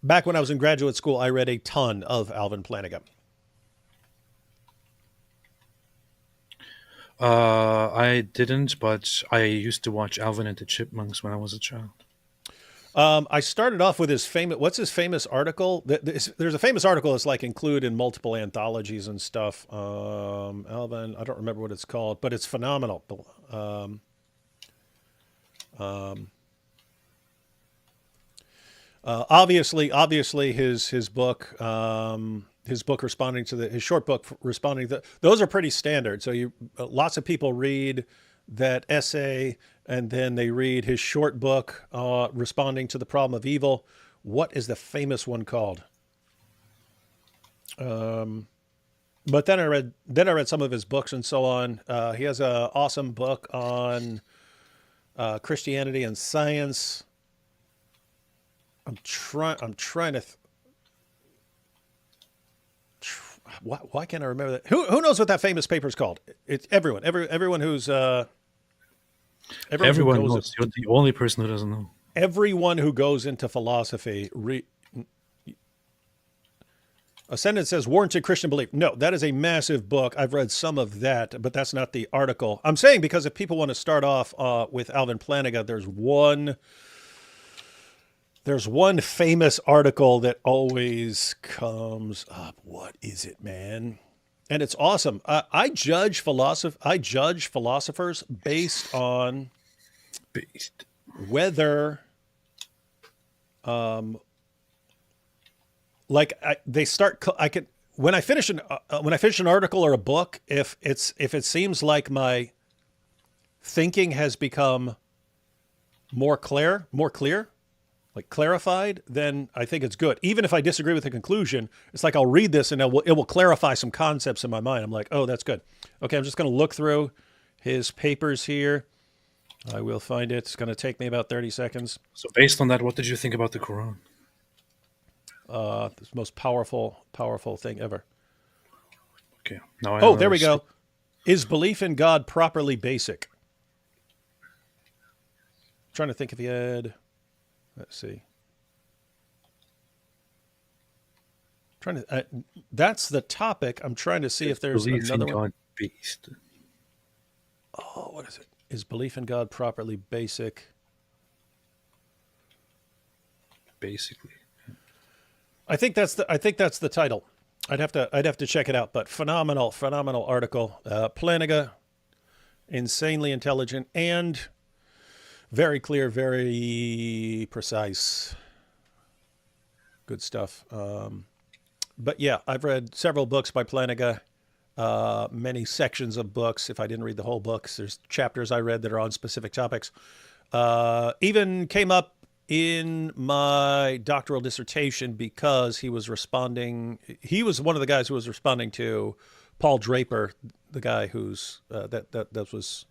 Back when I was in graduate school, I read a ton of Alvin Plantinga. I didn't, but I used to watch Alvin and the Chipmunks when I was a child. I started off with his famous. What's his famous article? There's a famous article that's like included in multiple anthologies and stuff. Alvin, I don't remember what it's called, but it's phenomenal. Obviously, his book responding to his short book responding to those are pretty standard. So lots of people read that essay, and then they read his short book responding to the problem of evil. What is the famous one called? But then I read some of his books and so on. He has an awesome book on Christianity and science. I'm trying to. Why can't I remember that? Who knows what that famous paper is called? It's everyone who's everyone knows. You're the only person who doesn't know. Everyone who goes into philosophy. Ascendant says warranted Christian belief. No, that is a massive book. I've read some of that, but that's not the article. I'm saying because if people want to start off with Alvin Plantinga, there's one famous article that always comes up. What is it, man? And it's awesome. I judge philosophers based on whether, when I finish an article or a book, if it seems like my thinking has become more clear, like clarified, then I think it's good. Even if I disagree with the conclusion, it's like I'll read this and it will clarify some concepts in my mind. I'm like, oh, that's good. Okay, I'm just going to look through his papers here. I will find it. It's going to take me about 30 seconds. So based on that, what did you think about the Quran? The most powerful thing ever. Okay. Now Oh, there we go. Is belief in God properly basic? I'm trying to think if he had... Let's see. That's the topic. I'm trying to see if there's another one. God based. Oh, what is it? Is belief in God properly basic? Basically. I think that's the title. I'd have to check it out, but phenomenal article. Planiga, insanely intelligent and very clear, very precise. Good stuff. But yeah, I've read several books by Planiga, many sections of books. If I didn't read the whole books, there's chapters I read that are on specific topics. Even came up in my doctoral dissertation because he was one of the guys who was responding to Paul Draper, the guy who's, that was,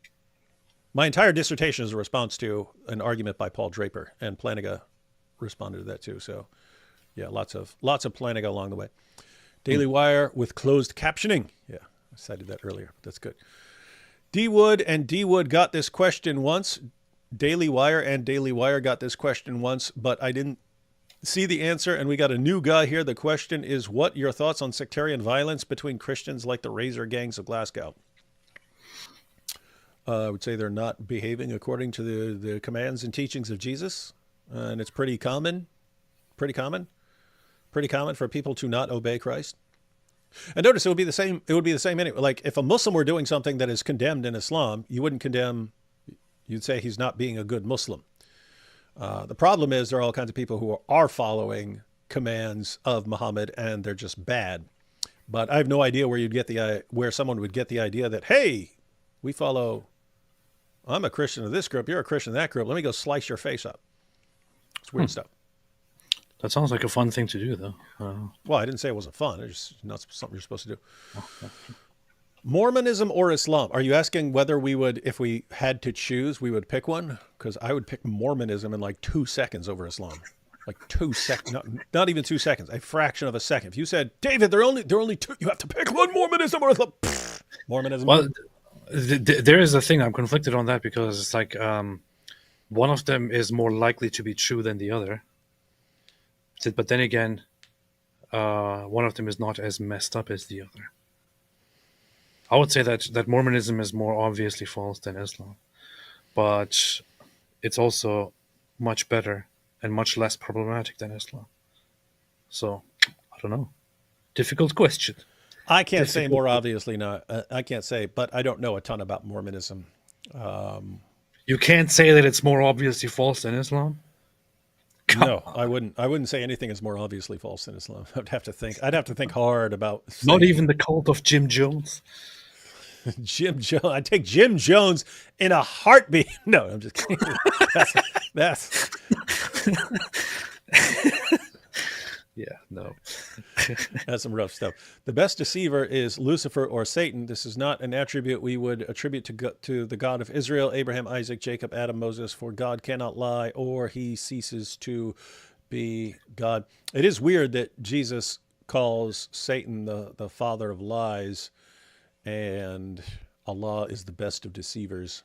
my entire dissertation is a response to an argument by Paul Draper, and Planiga responded to that too. So yeah, lots of Planiga along the way. Daily Wire with closed captioning. Yeah, I cited that earlier. That's good. D Wood got this question once. Daily Wire and Daily Wire got this question once, but I didn't see the answer, and we got a new guy here. The question is, what your thoughts on sectarian violence between Christians like the Razor gangs of Glasgow? I would say they're not behaving according to the commands and teachings of Jesus, and it's pretty common for people to not obey Christ. And notice it would be the same anyway. Like if a Muslim were doing something that is condemned in Islam, you wouldn't condemn. You'd say he's not being a good Muslim. The problem is there are all kinds of people who are following commands of Muhammad and they're just bad. But I have no idea where someone would get the idea that, hey, I'm a Christian of this group, you're a Christian of that group, let me go slice your face up. It's weird stuff. That sounds like a fun thing to do, though. Well, I didn't say it wasn't fun. It's just not something you're supposed to do. Mormonism or Islam? Are you asking whether we would, if we had to choose, we would pick one? Because I would pick Mormonism in like 2 seconds over Islam. Like 2 seconds, not even 2 seconds, a fraction of a second. If you said, David, they're only two, you have to pick one, Mormonism or Islam. Mormonism. Well, there is a thing, I'm conflicted on that because it's like one of them is more likely to be true than the other. But then again, one of them is not as messed up as the other. I would say that Mormonism is more obviously false than Islam, but it's also much better and much less problematic than Islam. So, I don't know. Difficult question. I can't say more obviously not. I can't say, but I don't know a ton about Mormonism. You can't say that it's more obviously false than Islam? No, I wouldn't say anything is more obviously false than Islam. I'd have to think hard about not even the cult of Jim Jones. Jim Jones. I'd take Jim Jones in a heartbeat. No, I'm just kidding. That's yeah, no. That's some rough stuff. The best deceiver is Lucifer or Satan. This is not an attribute we would attribute to the God of Israel, Abraham, Isaac, Jacob, Adam, Moses, for God cannot lie or he ceases to be God. It is weird that Jesus calls Satan the father of lies and Allah is the best of deceivers.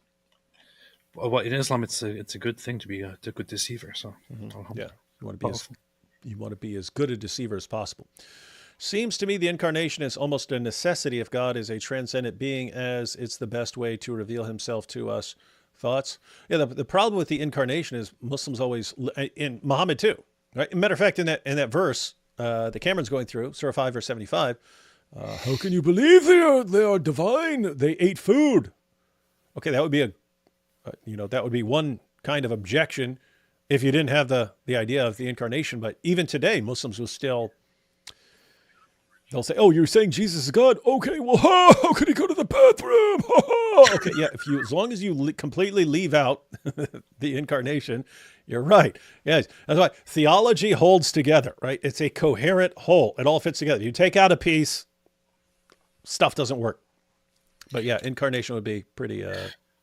Well, in Islam, it's a good thing to be a good deceiver. So, yeah, you want to be as good a deceiver as possible. Seems to me the incarnation is almost a necessity if God is a transcendent being, as it's the best way to reveal himself to us. Thoughts? Yeah, the problem with the incarnation is Muslims always, in Muhammad too, right? Matter of fact, in that verse that Cameron's going through, Surah 5, verse 75, how can you believe they are divine? They ate food. Okay, that would be that would be one kind of objection if you didn't have the idea of the incarnation. But even today, Muslims will still They'll say, "Oh, you're saying Jesus is God? Okay, well, how could he go to the bathroom?" Okay, yeah. As long as you completely leave out the incarnation, you're right. Yes, that's why theology holds together. Right? It's a coherent whole. It all fits together. You take out a piece, stuff doesn't work. But yeah, incarnation would be pretty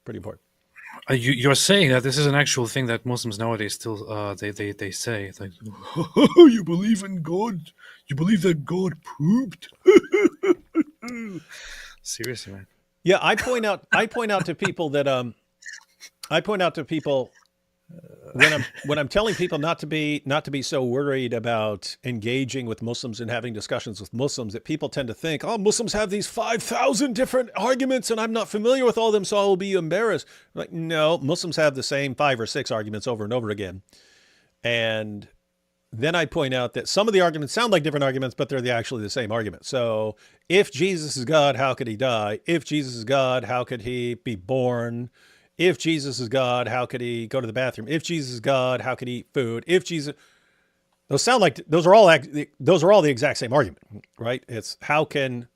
important. You're saying that this is an actual thing that Muslims nowadays still they say. It's like, you believe in God? You believe that God pooped? Seriously, man. Yeah, I point out to people that when I'm telling people not to be so worried about engaging with Muslims and having discussions with Muslims, that people tend to think, oh, Muslims have these 5,000 different arguments and I'm not familiar with all of them, so I will be embarrassed. Like, no, Muslims have the same 5 or 6 arguments over and over again. And then I point out that some of the arguments sound like different arguments, but they're actually the same argument. So if Jesus is God, how could he die? If Jesus is God, how could he be born? If Jesus is God, how could he go to the bathroom? If Jesus is God, how could he eat food? If Jesus, those sound like those are all the exact same argument, right? It's how can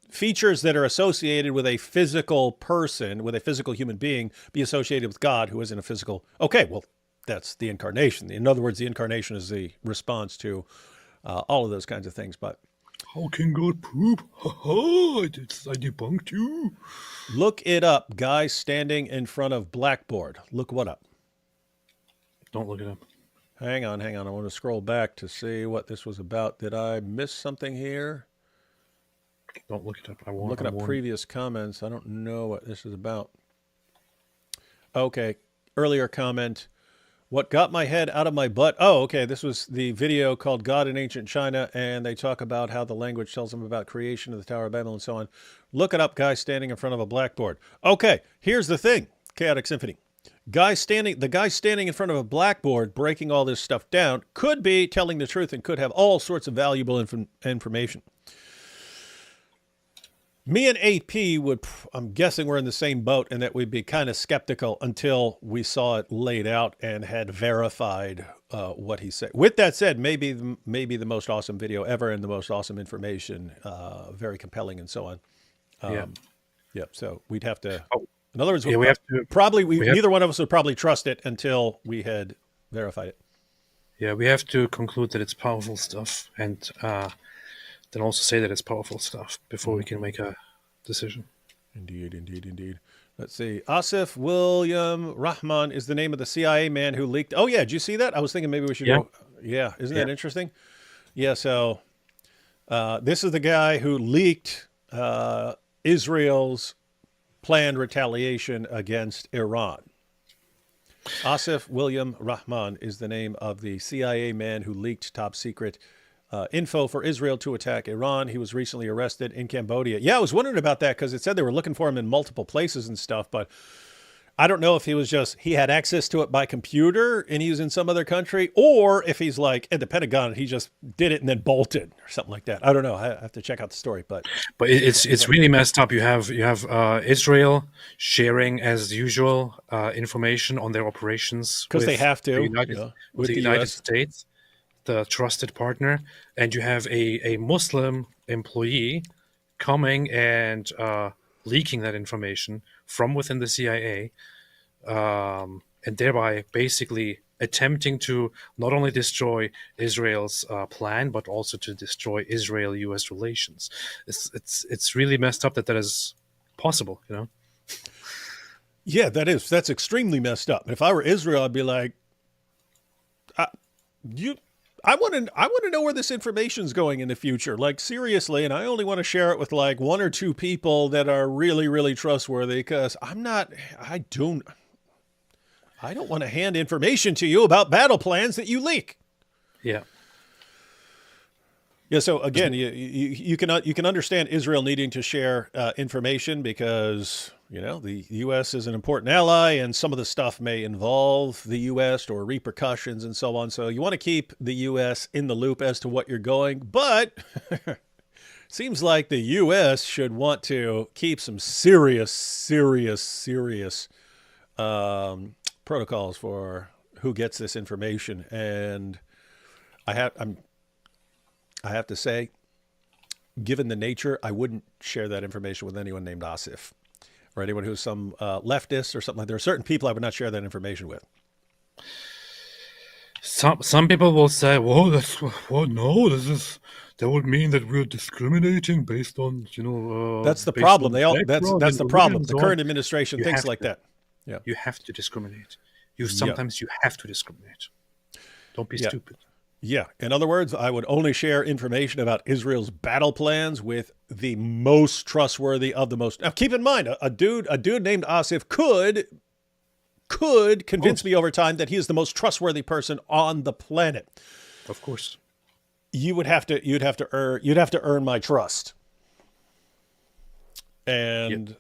features that are associated with a physical person, with a physical human being, be associated with God, who isn't a physical? Okay, well, that's the incarnation. In other words, the incarnation is the response to all of those kinds of things. But how can God poop? I debunked you. Look it up. Guy standing in front of blackboard. Look what up? Don't look it up. Hang on. I want to scroll back to see what this was about. Did I miss something here? Don't look it up. I'm looking up previous comments. I don't know what this is about. Okay. Earlier comment. What got my head out of my butt? Oh, okay. This was the video called God in Ancient China, and they talk about how the language tells them about creation of the Tower of Babel and so on. Look it up, guy standing in front of a blackboard. Okay, here's the thing, Chaotic Symphony. The guy standing in front of a blackboard breaking all this stuff down could be telling the truth and could have all sorts of valuable information. Me and AP I'm guessing we're in the same boat and that we'd be kind of skeptical until we saw it laid out and had verified what he said. With that said, maybe the most awesome video ever and the most awesome information, very compelling and so on. Yeah. So we'd have to, in other words, neither one of us would probably trust it until we had verified it. Yeah, we have to conclude that it's powerful stuff and then also say that it's powerful stuff before we can make a decision. Indeed. Let's see. Asif William Rahman is the name of the CIA man who leaked. Oh, yeah. Did you see that? I was thinking maybe we should go. Yeah. Isn't that interesting? Yeah. So this is the guy who leaked Israel's planned retaliation against Iran. Asif William Rahman is the name of the CIA man who leaked top secret info for Israel to attack Iran. He was recently arrested in Cambodia. Yeah, I was wondering about that because it said they were looking for him in multiple places and stuff, but I don't know if he had access to it by computer and he was in some other country, or if he's like at the Pentagon and he just did it and then bolted or something like that. I don't know. I have to check out the story, but it's really messed up. You have Israel sharing as usual information on their operations because they have to with the United States, the trusted partner, and you have a Muslim employee coming and leaking that information from within the CIA, and thereby basically attempting to not only destroy Israel's plan, but also to destroy Israel-U.S. relations. It's really messed up that is possible, you know? Yeah, that's extremely messed up. If I were Israel, I'd be like, I want to know where this information is going in the future. Like, seriously, and I only want to share it with like 1 or 2 people that are really, really trustworthy, because I don't want to hand information to you about battle plans that you leak. Yeah. Yeah. So again, you can understand Israel needing to share information because, you know, the U.S. is an important ally and some of the stuff may involve the U.S. or repercussions and so on. So you want to keep the U.S. in the loop as to what you're going. But seems like the U.S. should want to keep some serious protocols for who gets this information. And I have to say, given the nature, I wouldn't share that information with anyone named Asif or anyone who's some leftist or something like that. There are certain people I would not share that information with. Some people will say, "Well, no, that would mean that we're discriminating based on that's the based problem. on That's the and problem. religion The and so on." current administration You thinks have like to. that. Yeah. You have to discriminate. Yeah. Sometimes you have to discriminate. Don't be Yeah. stupid. Yeah. In other words, I would only share information about Israel's battle plans with the most trustworthy of the most. Now, keep in mind, a dude named Asif could convince me over time that he is the most trustworthy person on the planet. Of course. You'd have to earn my trust. And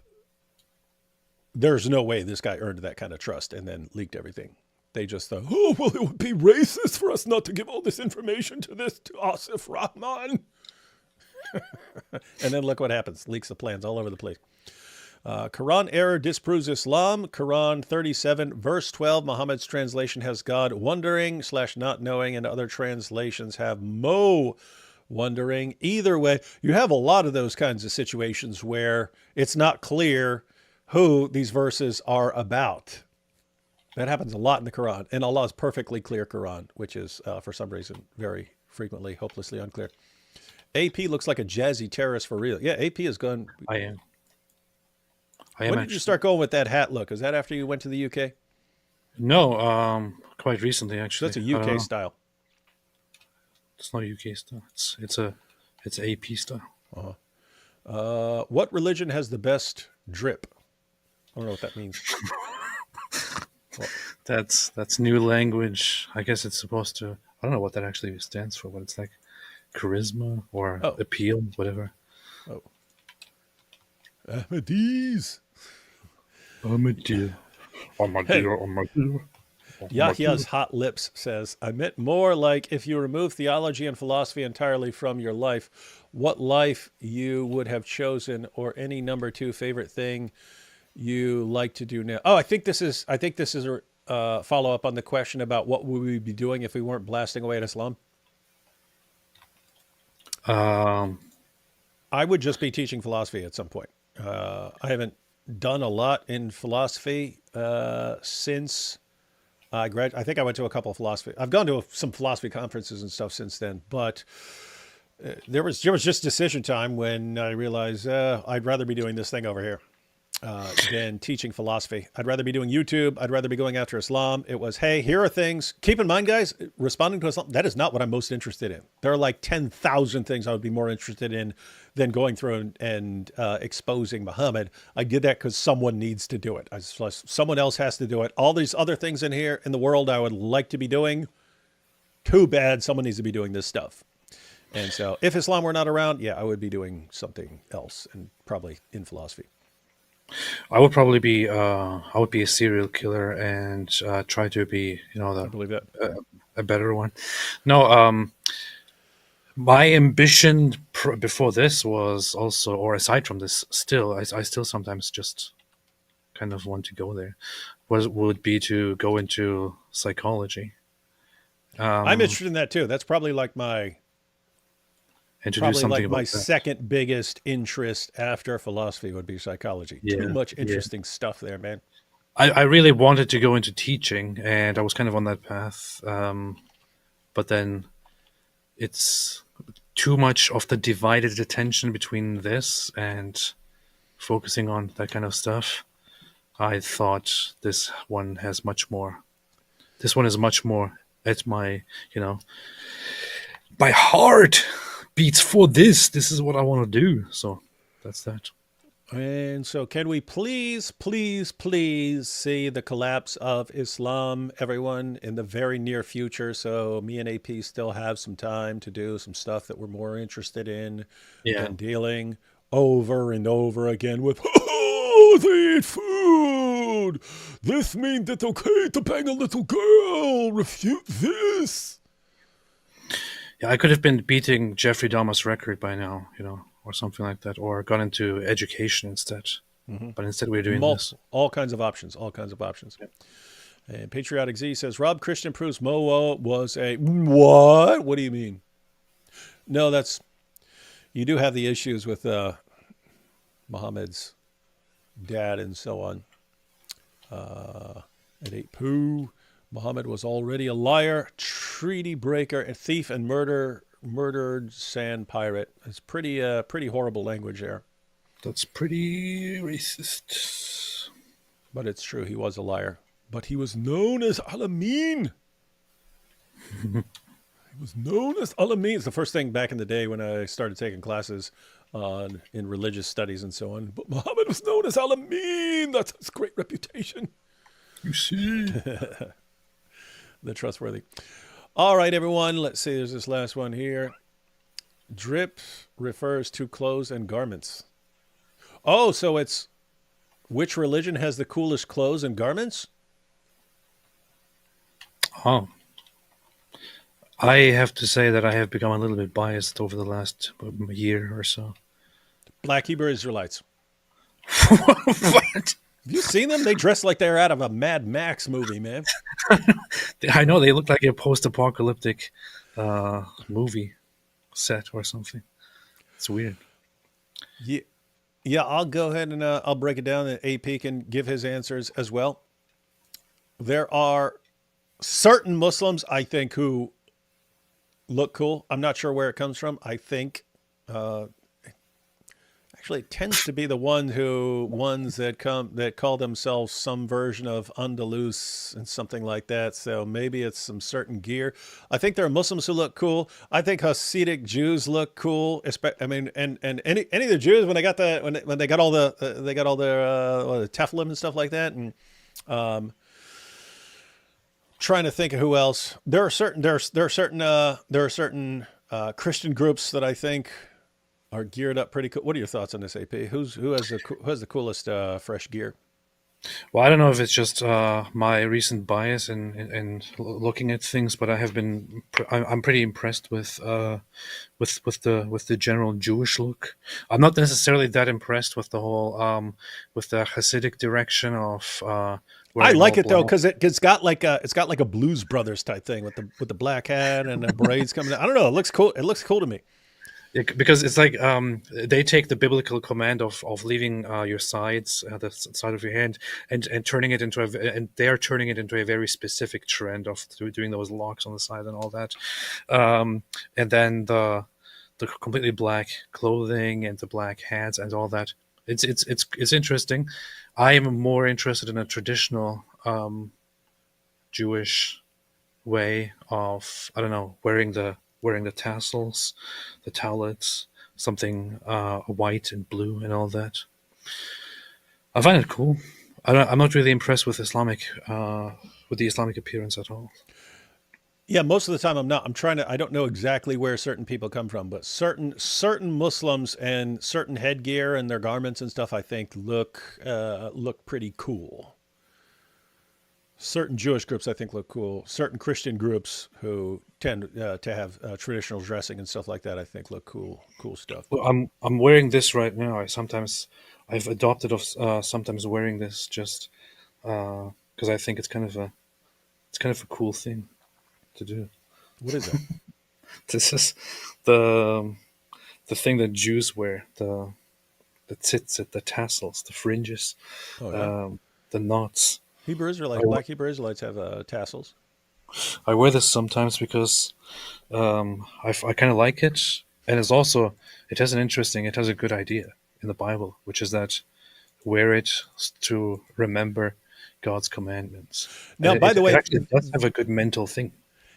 there's no way this guy earned that kind of trust and then leaked everything. They just thought, oh, well, it would be racist for us not to give all this information to Asif Rahman. And then look what happens. Leaks the plans all over the place. Quran error disproves Islam. Quran 37, verse 12. Muhammad's translation has God wondering / not knowing, and other translations have Mo wondering. Either way, you have a lot of those kinds of situations where it's not clear who these verses are about. That happens a lot in the Quran, and Allah's perfectly clear Quran, which is, for some reason, very frequently, hopelessly unclear. AP looks like a jazzy terrorist for real. Yeah, AP is gone. I am. When did you start going with that hat look? Is that after you went to the UK? No, quite recently actually. So that's a UK style. It's not a UK style. It's AP style. What religion has the best drip? I don't know what that means. That's new language. I guess it's supposed to. I don't know what that actually stands for, but it's like charisma or appeal, whatever. Oh, Ahmadis. Ahmadiyya. Yahya's hot lips says, I meant more like if you remove theology and philosophy entirely from your life, what life you would have chosen, or any number 2 favorite thing you like to do now. Oh, I think this is a follow up on the question about what would we be doing if we weren't blasting away at Islam. I would just be teaching philosophy at some point. I haven't done a lot in philosophy since I graduated. I think I went to a couple of philosophy. I've gone to some philosophy conferences and stuff since then, but there was just decision time when I realized I'd rather be doing this thing over here than teaching philosophy. I'd rather be doing YouTube. I'd rather be going after Islam. It was, hey, here are things. Keep in mind, guys, responding to Islam, that is not what I'm most interested in. There are like 10,000 things I would be more interested in than going through and exposing Muhammad. I did that because someone needs to do it. Someone else has to do it. All these other things in here in the world I would like to be doing, too bad someone needs to be doing this stuff. And so if Islam were not around, yeah, I would be doing something else, and probably in philosophy. I would probably be a serial killer and try to be I believe that. A better one. No, my ambition before this was also, or aside from this, still I still sometimes just kind of want to go there. Would be to go into psychology. I'm interested in that too. That's probably like my second biggest interest after philosophy would be psychology. Yeah, Too much interesting stuff there, man. I really wanted to go into teaching, and I was kind of on that path. But then it's too much of the divided attention between this and focusing on that kind of stuff. I thought this one has much more. This one is much more at my, my heart beats for this. This is what I want to do. So that's that. And so can we please see the collapse of Islam, everyone, in the very near future, so me and AP still have some time to do some stuff that we're more interested in than dealing over and over again with, oh, they eat food. This means it's okay to bang a little girl. Refute this. Yeah, I could have been beating Jeffrey Dahmer's record by now, or something like that, or gone into education instead. Mm-hmm. But instead we're doing this. All kinds of options. Yeah. And Patriotic Z says, Rob Christian proves Moa was a... What? What do you mean? No, you do have the issues with Muhammad's dad and so on. It ate poo. Muhammad was already a liar, treaty breaker, a thief, and murdered sand pirate. It's pretty horrible language there. That's pretty racist. But it's true, he was a liar. But he was known as Al-Amin. He was known as Al-Amin. It's the first thing back in the day when I started taking classes in religious studies and so on. But Muhammad was known as Al-Amin. That's his great reputation. You see? The trustworthy. All right, everyone. Let's see. There's this last one here. Drip refers to clothes and garments. Oh, so it's which religion has the coolest clothes and garments? Oh. I have to say that I have become a little bit biased over the last year or so. Black Hebrew Israelites. What? Have you seen them? They dress like they're out of a Mad Max movie, man. I know they look like a post-apocalyptic movie set or something. It's weird. Yeah, I'll go ahead and I'll break it down, and AP can give his answers as well. There are certain Muslims, I think, who look cool. I'm not sure where it comes from. I think actually it tends to be the ones that call themselves some version of Andalus and something like that. So maybe it's some certain gear. I think there are Muslims who look cool. I think Hasidic Jews look cool. I mean, and any of the Jews when they got all their tefillin and stuff like that, and trying to think of who else. There are certain Christian groups that I think are geared up pretty cool. What are your thoughts on this, AP? Who has the coolest fresh gear? Well, I don't know if it's just my recent bias in looking at things, but I'm pretty impressed with the general Jewish look. I'm not necessarily that impressed with the whole with the Hasidic direction of. I like it though because it's got like a Blues Brothers type thing with the black hat and the braids coming out. I don't know. It looks cool. It looks cool to me. Because it's like they take the biblical command of leaving your sides, the side of your hand, and turning it into and they're turning it into a very specific trend of doing those locks on the side and all that, and then the completely black clothing and the black hats and all that. It's interesting. I am more interested in a traditional Jewish way of, I don't know, wearing the tassels, the towelettes, something white and blue and all that. I find it cool. I'm not really impressed with the Islamic appearance at all. Yeah, most of the time I'm not. I don't know exactly where certain people come from, but certain Muslims and certain headgear and their garments and stuff, I think look pretty cool. Certain Jewish groups, I think, look cool. Certain Christian groups who tend to have traditional dressing and stuff like that, I think, look cool stuff. Well, I'm wearing this right now. I've adopted of sometimes wearing this just because I think it's kind of a cool thing to do. What is it? This is the thing that Jews wear, the tzitzit, the tassels, the fringes, the knots. Black Hebrew Israelites have tassels. I wear this sometimes because I kind of like it, and it has a good idea in the Bible, which is that wear it to remember God's commandments. Now, by the way, it actually does have a good mental thing.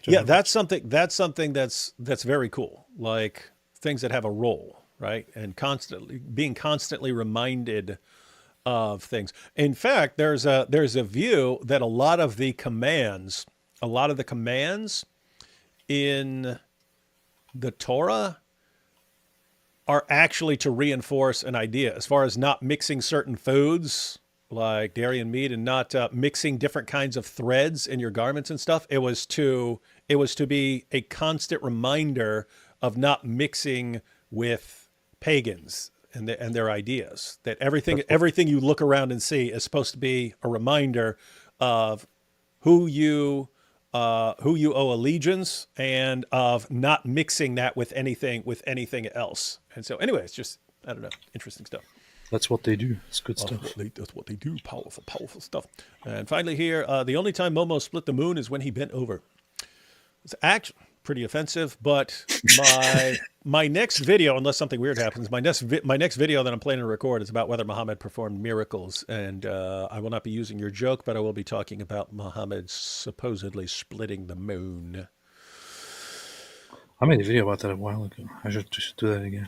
Yeah, that's something that's very cool. Like things that have a role, right? And being constantly reminded of things. In fact, there's a view that a lot of the commands in the Torah are actually to reinforce an idea as far as not mixing certain foods like dairy and meat and not mixing different kinds of threads in your garments and stuff. It was to be a constant reminder of not mixing with pagans and their ideas. That everything you look around and see is supposed to be a reminder of who you who you owe allegiance, and of not mixing that with anything else. And so, anyway, it's just, I don't know, interesting stuff. That's what they do. It's good stuff. That's what they do. Powerful stuff. And finally here, the only time Momo split the moon is when he bent over. It's actually pretty offensive, but my next video, unless something weird happens, my next video that I'm planning to record is about whether Muhammad performed miracles. And I will not be using your joke, but I will be talking about Muhammad supposedly splitting the moon. I made a video about that a while ago. I should just do that again.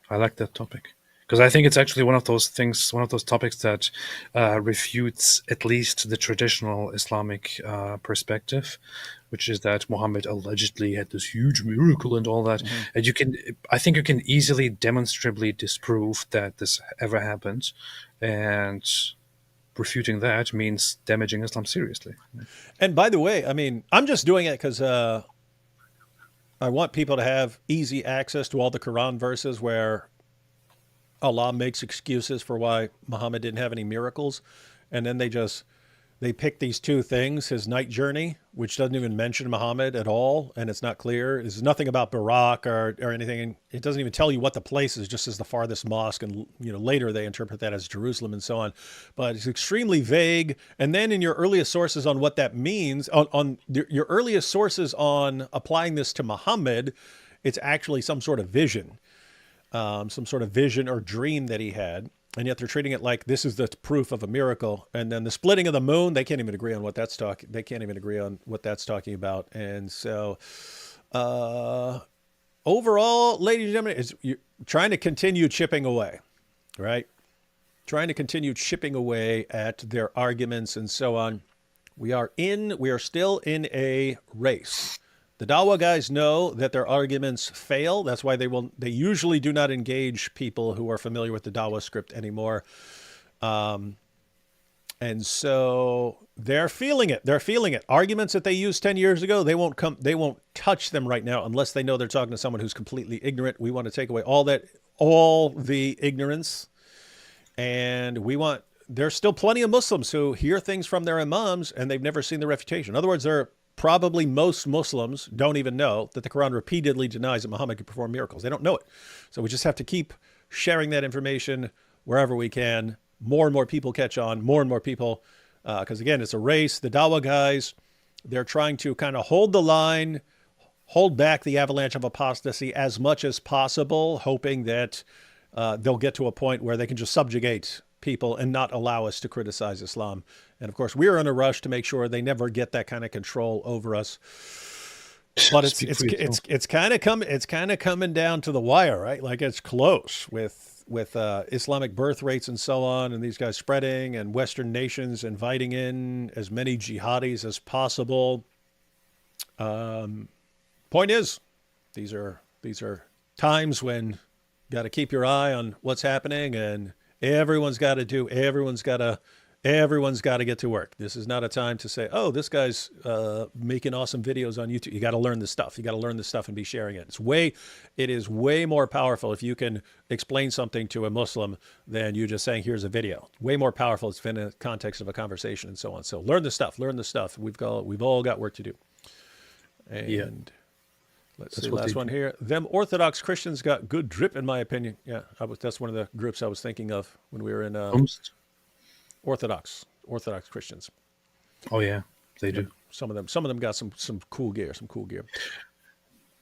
I like that topic. Because I think it's actually one of those things, one of those topics that refutes at least the traditional Islamic perspective, which is that Muhammad allegedly had this huge miracle and all that. Mm-hmm. And I think you can easily demonstrably disprove that this ever happened. And refuting that means damaging Islam seriously. And by the way, I mean, I'm just doing it because I want people to have easy access to all the Quran verses where Allah makes excuses for why Muhammad didn't have any miracles. And then they pick these two things, his night journey, which doesn't even mention Muhammad at all. And it's not clear. There's nothing about Barak or anything. It doesn't even tell you what the place is, just as the farthest mosque. And, later they interpret that as Jerusalem and so on. But it's extremely vague. And then in your earliest sources on what that means, on your earliest sources on applying this to Muhammad, it's actually some sort of vision. Some sort of vision or dream that he had, and yet they're treating it like this is the proof of a miracle. And then the splitting of the moon, they can't even agree on what that's talking. They can't even agree on what that's talking about. And so, overall, ladies and gentlemen, you're trying to continue chipping away, right? Trying to continue chipping away at their arguments and so on. We are still in a race. The Dawa guys know that their arguments fail. That's why they usually do not engage people who are familiar with the Dawa script anymore. And so they're feeling it. They're feeling it. Arguments that they used 10 years ago, they won't touch them right now unless they know they're talking to someone who's completely ignorant. We want to take away all the ignorance. And there's still plenty of Muslims who hear things from their imams and they've never seen the refutation. In other words, probably most Muslims don't even know that the Quran repeatedly denies that Muhammad could perform miracles. They don't know it. So we just have to keep sharing that information wherever we can. More and more people catch on, more and more people, because again, it's a race. The Dawa guys, they're trying to kind of hold the line, hold back the avalanche of apostasy as much as possible, hoping that they'll get to a point where they can just subjugate people and not allow us to criticize Islam. And of course, we're in a rush to make sure they never get that kind of control over us. But it's kind of coming down to the wire, right? Like it's close with Islamic birth rates and so on, and these guys spreading, and Western nations inviting in as many jihadis as possible. Point is, these are times when you got to keep your eye on what's happening, and everyone's got to get to work. This is not a time to say, oh, this guy's making awesome videos on YouTube. You got to learn this stuff. You got to learn this stuff and be sharing it. It is way more powerful if you can explain something to a Muslim than you just saying, here's a video. Way more powerful. It's in the context of a conversation and so on. So learn the stuff. We've all got work to do. And let's see, last one here. Them Orthodox Christians got good drip, in my opinion. Yeah, that's one of the groups I was thinking of when we were in Orthodox Christians. Oh yeah, they do. Some of them got some cool gear.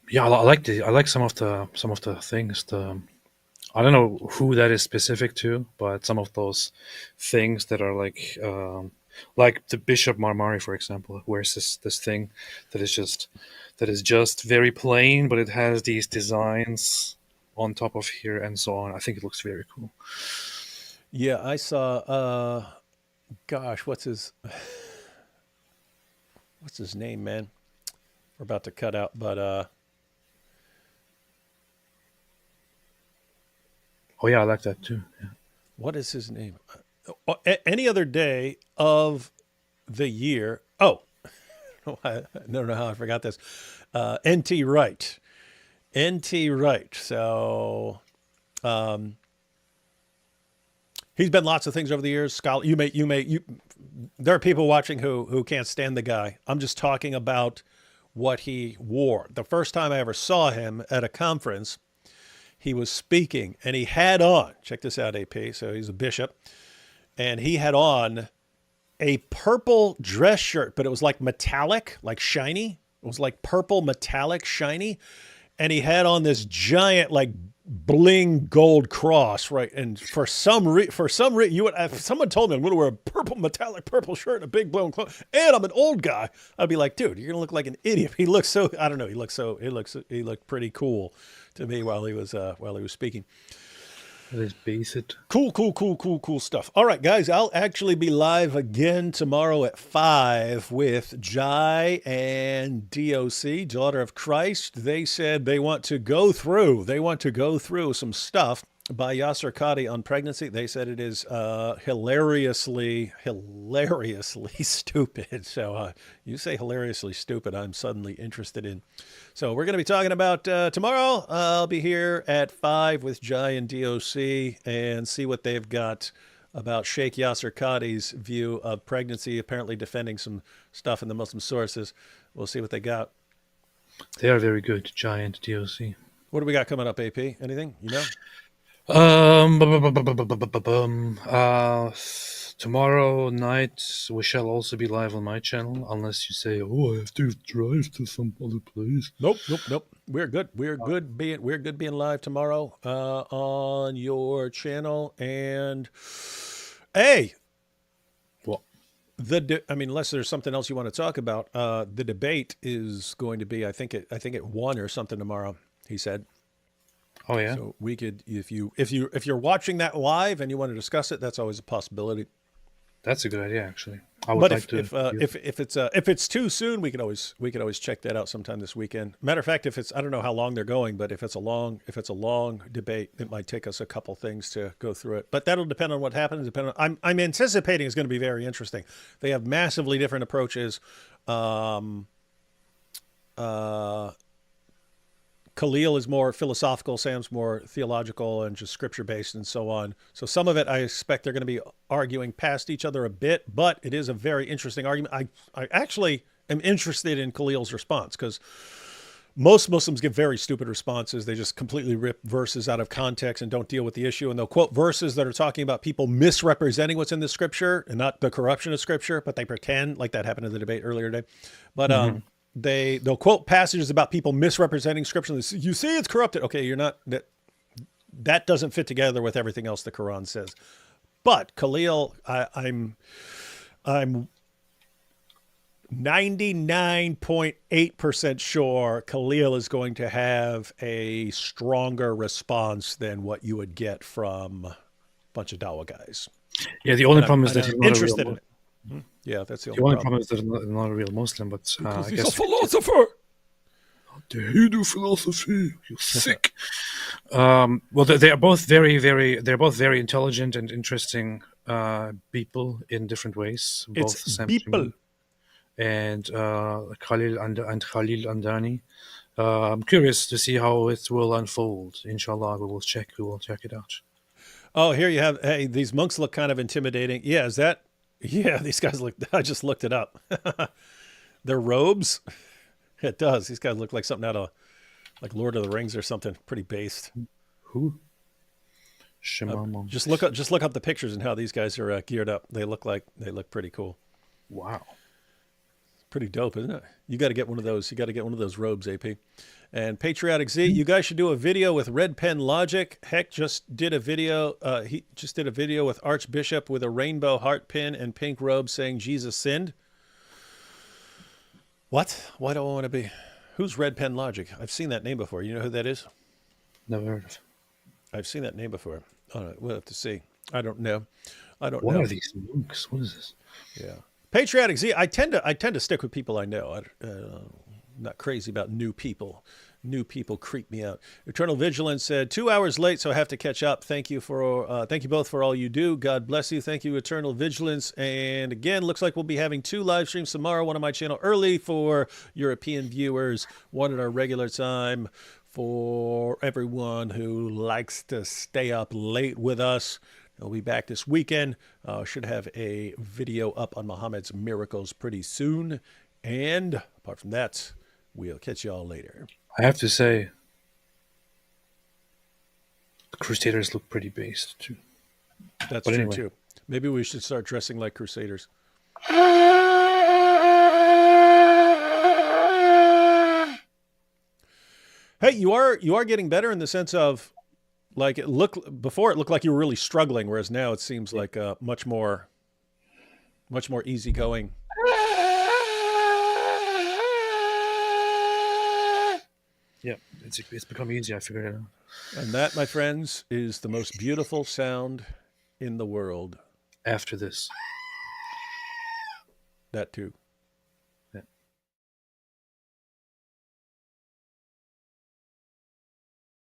Yeah, I like some of the things. I don't know who that is specific to, but some of those things that are like the Bishop Marmari, for example, wears this thing that is just very plain, but it has these designs on top of here and so on. I think it looks very cool. Yeah, I saw. What's his name, man? We're about to cut out, but oh yeah, I like that too. Yeah. What is his name? Any other day of the year. Oh, I don't know how I forgot this. NT Wright. So, he's been lots of things over the years. Scholar, there are people watching who can't stand the guy. I'm just talking about what he wore. The first time I ever saw him at a conference, he was speaking and he had on, check this out, AP. So he's a bishop, and he had on a purple dress shirt, but it was like metallic, like shiny. It was like purple, metallic, shiny. And he had on this giant, like, bling gold cross, right? And for some reason, if someone told me I'm going to wear a purple, metallic purple shirt and a big blown cloth, and I'm an old guy, I'd be like, dude, you're going to look like an idiot. He looks so, I don't know. He looked pretty cool to me while he was speaking. Let's base it. Cool stuff. All right, guys, I'll actually be live again tomorrow at 5 with Jai and DOC, Daughter of Christ. They said they want to go through some stuff by Yasser Qadi on pregnancy. They said it is hilariously stupid. So you say hilariously stupid, I'm suddenly interested in. So we're going to be talking about tomorrow. I'll be here at 5 with Jai and DOC and see what they've got about Sheikh Yasser Qadi's view of pregnancy, apparently defending some stuff in the Muslim sources. We'll see what they got. They are very good, Jai and DOC. What do we got coming up, AP? Anything? You know? Tomorrow night we shall also be live on my channel, unless you say, "Oh, I have to drive to some other place." Nope. We're good. We're good being live tomorrow on your channel. And hey, What? unless there's something else you want to talk about, the debate is going to be, I think at 1 or something tomorrow. He said. Oh yeah. So we could, if you're watching that live and you want to discuss it, that's always a possibility. That's a good idea, actually. I would But like to. if it's too soon, we could always check that out sometime this weekend. Matter of fact, I don't know how long they're going, but if it's a long debate, it might take us a couple things to go through it. But that'll depend on what happens. I'm anticipating it's going to be very interesting. They have massively different approaches. Khalil is more philosophical, Sam's more theological and just scripture-based and so on. So some of it, I expect they're going to be arguing past each other a bit, but it is a very interesting argument. I actually am interested in Khalil's response because most Muslims give very stupid responses. They just completely rip verses out of context and don't deal with the issue. And they'll quote verses that are talking about people misrepresenting what's in the scripture and not the corruption of scripture, but they pretend, like that happened in the debate earlier today. But they'll quote passages about people misrepresenting scripture. You say it's corrupted. Okay, you're not that doesn't fit together with everything else the Quran says. But Khalil, I'm 99.8% sure Khalil is going to have a stronger response than what you would get from a bunch of Dawah guys. Yeah, the only problem is that he's not interested a real, in it. Yeah, that's the the only only problem. problem is that he's not a real Muslim, but I He's guess a philosopher. the Hindu philosophy. You're sick. Well, they're both very intelligent and interesting people in different ways. Both It's Sam people. Shimon and Khalil and Khalil Andani. I'm curious to see how it will unfold. Inshallah, we will check it out. Oh, here you have. Hey, these monks look kind of intimidating. Yeah, is that? Yeah, these guys look. I just looked it up. Their robes. It does. These guys look like something out of like Lord of the Rings or something. Pretty based. Who? Shema Just look up the pictures and how these guys are geared up. They look pretty cool. Wow. Pretty dope, isn't it? You got to get one of those. You got to get one of those robes, AP. And Patriotic Z, you guys should do a video with Red Pen Logic. Heck just did a video. He just did a video with Archbishop with a rainbow heart pin and pink robe saying Jesus sinned. What? Why do I want to be? Who's Red Pen Logic? I've seen that name before. You know who that is? Never heard of. I've seen that name before. All right, we'll have to see. I don't know. What are these monks? What is this? Yeah. Patriotic Z, I tend to stick with people I know. I'm not crazy about new people. New people creep me out. Eternal Vigilance said 2 hours late, so I have to catch up. Thank you both for all you do. God bless you. Thank you, Eternal Vigilance. And again, looks like we'll be having 2 live streams tomorrow. One on my channel early for European viewers. One at our regular time for everyone who likes to stay up late with us. I'll be back this weekend. Should have a video up on Muhammad's miracles pretty soon. And apart from that, we'll catch y'all later. I have to say, the Crusaders look pretty based too. That's true anyway. Too. Maybe we should start dressing like Crusaders. Hey, you are getting better in the sense of, like, before it looked like you were really struggling, whereas now it seems like much more easygoing. Yeah, it's become easy. I figured it out. And that, my friends, is the most beautiful sound in the world. After this. That too.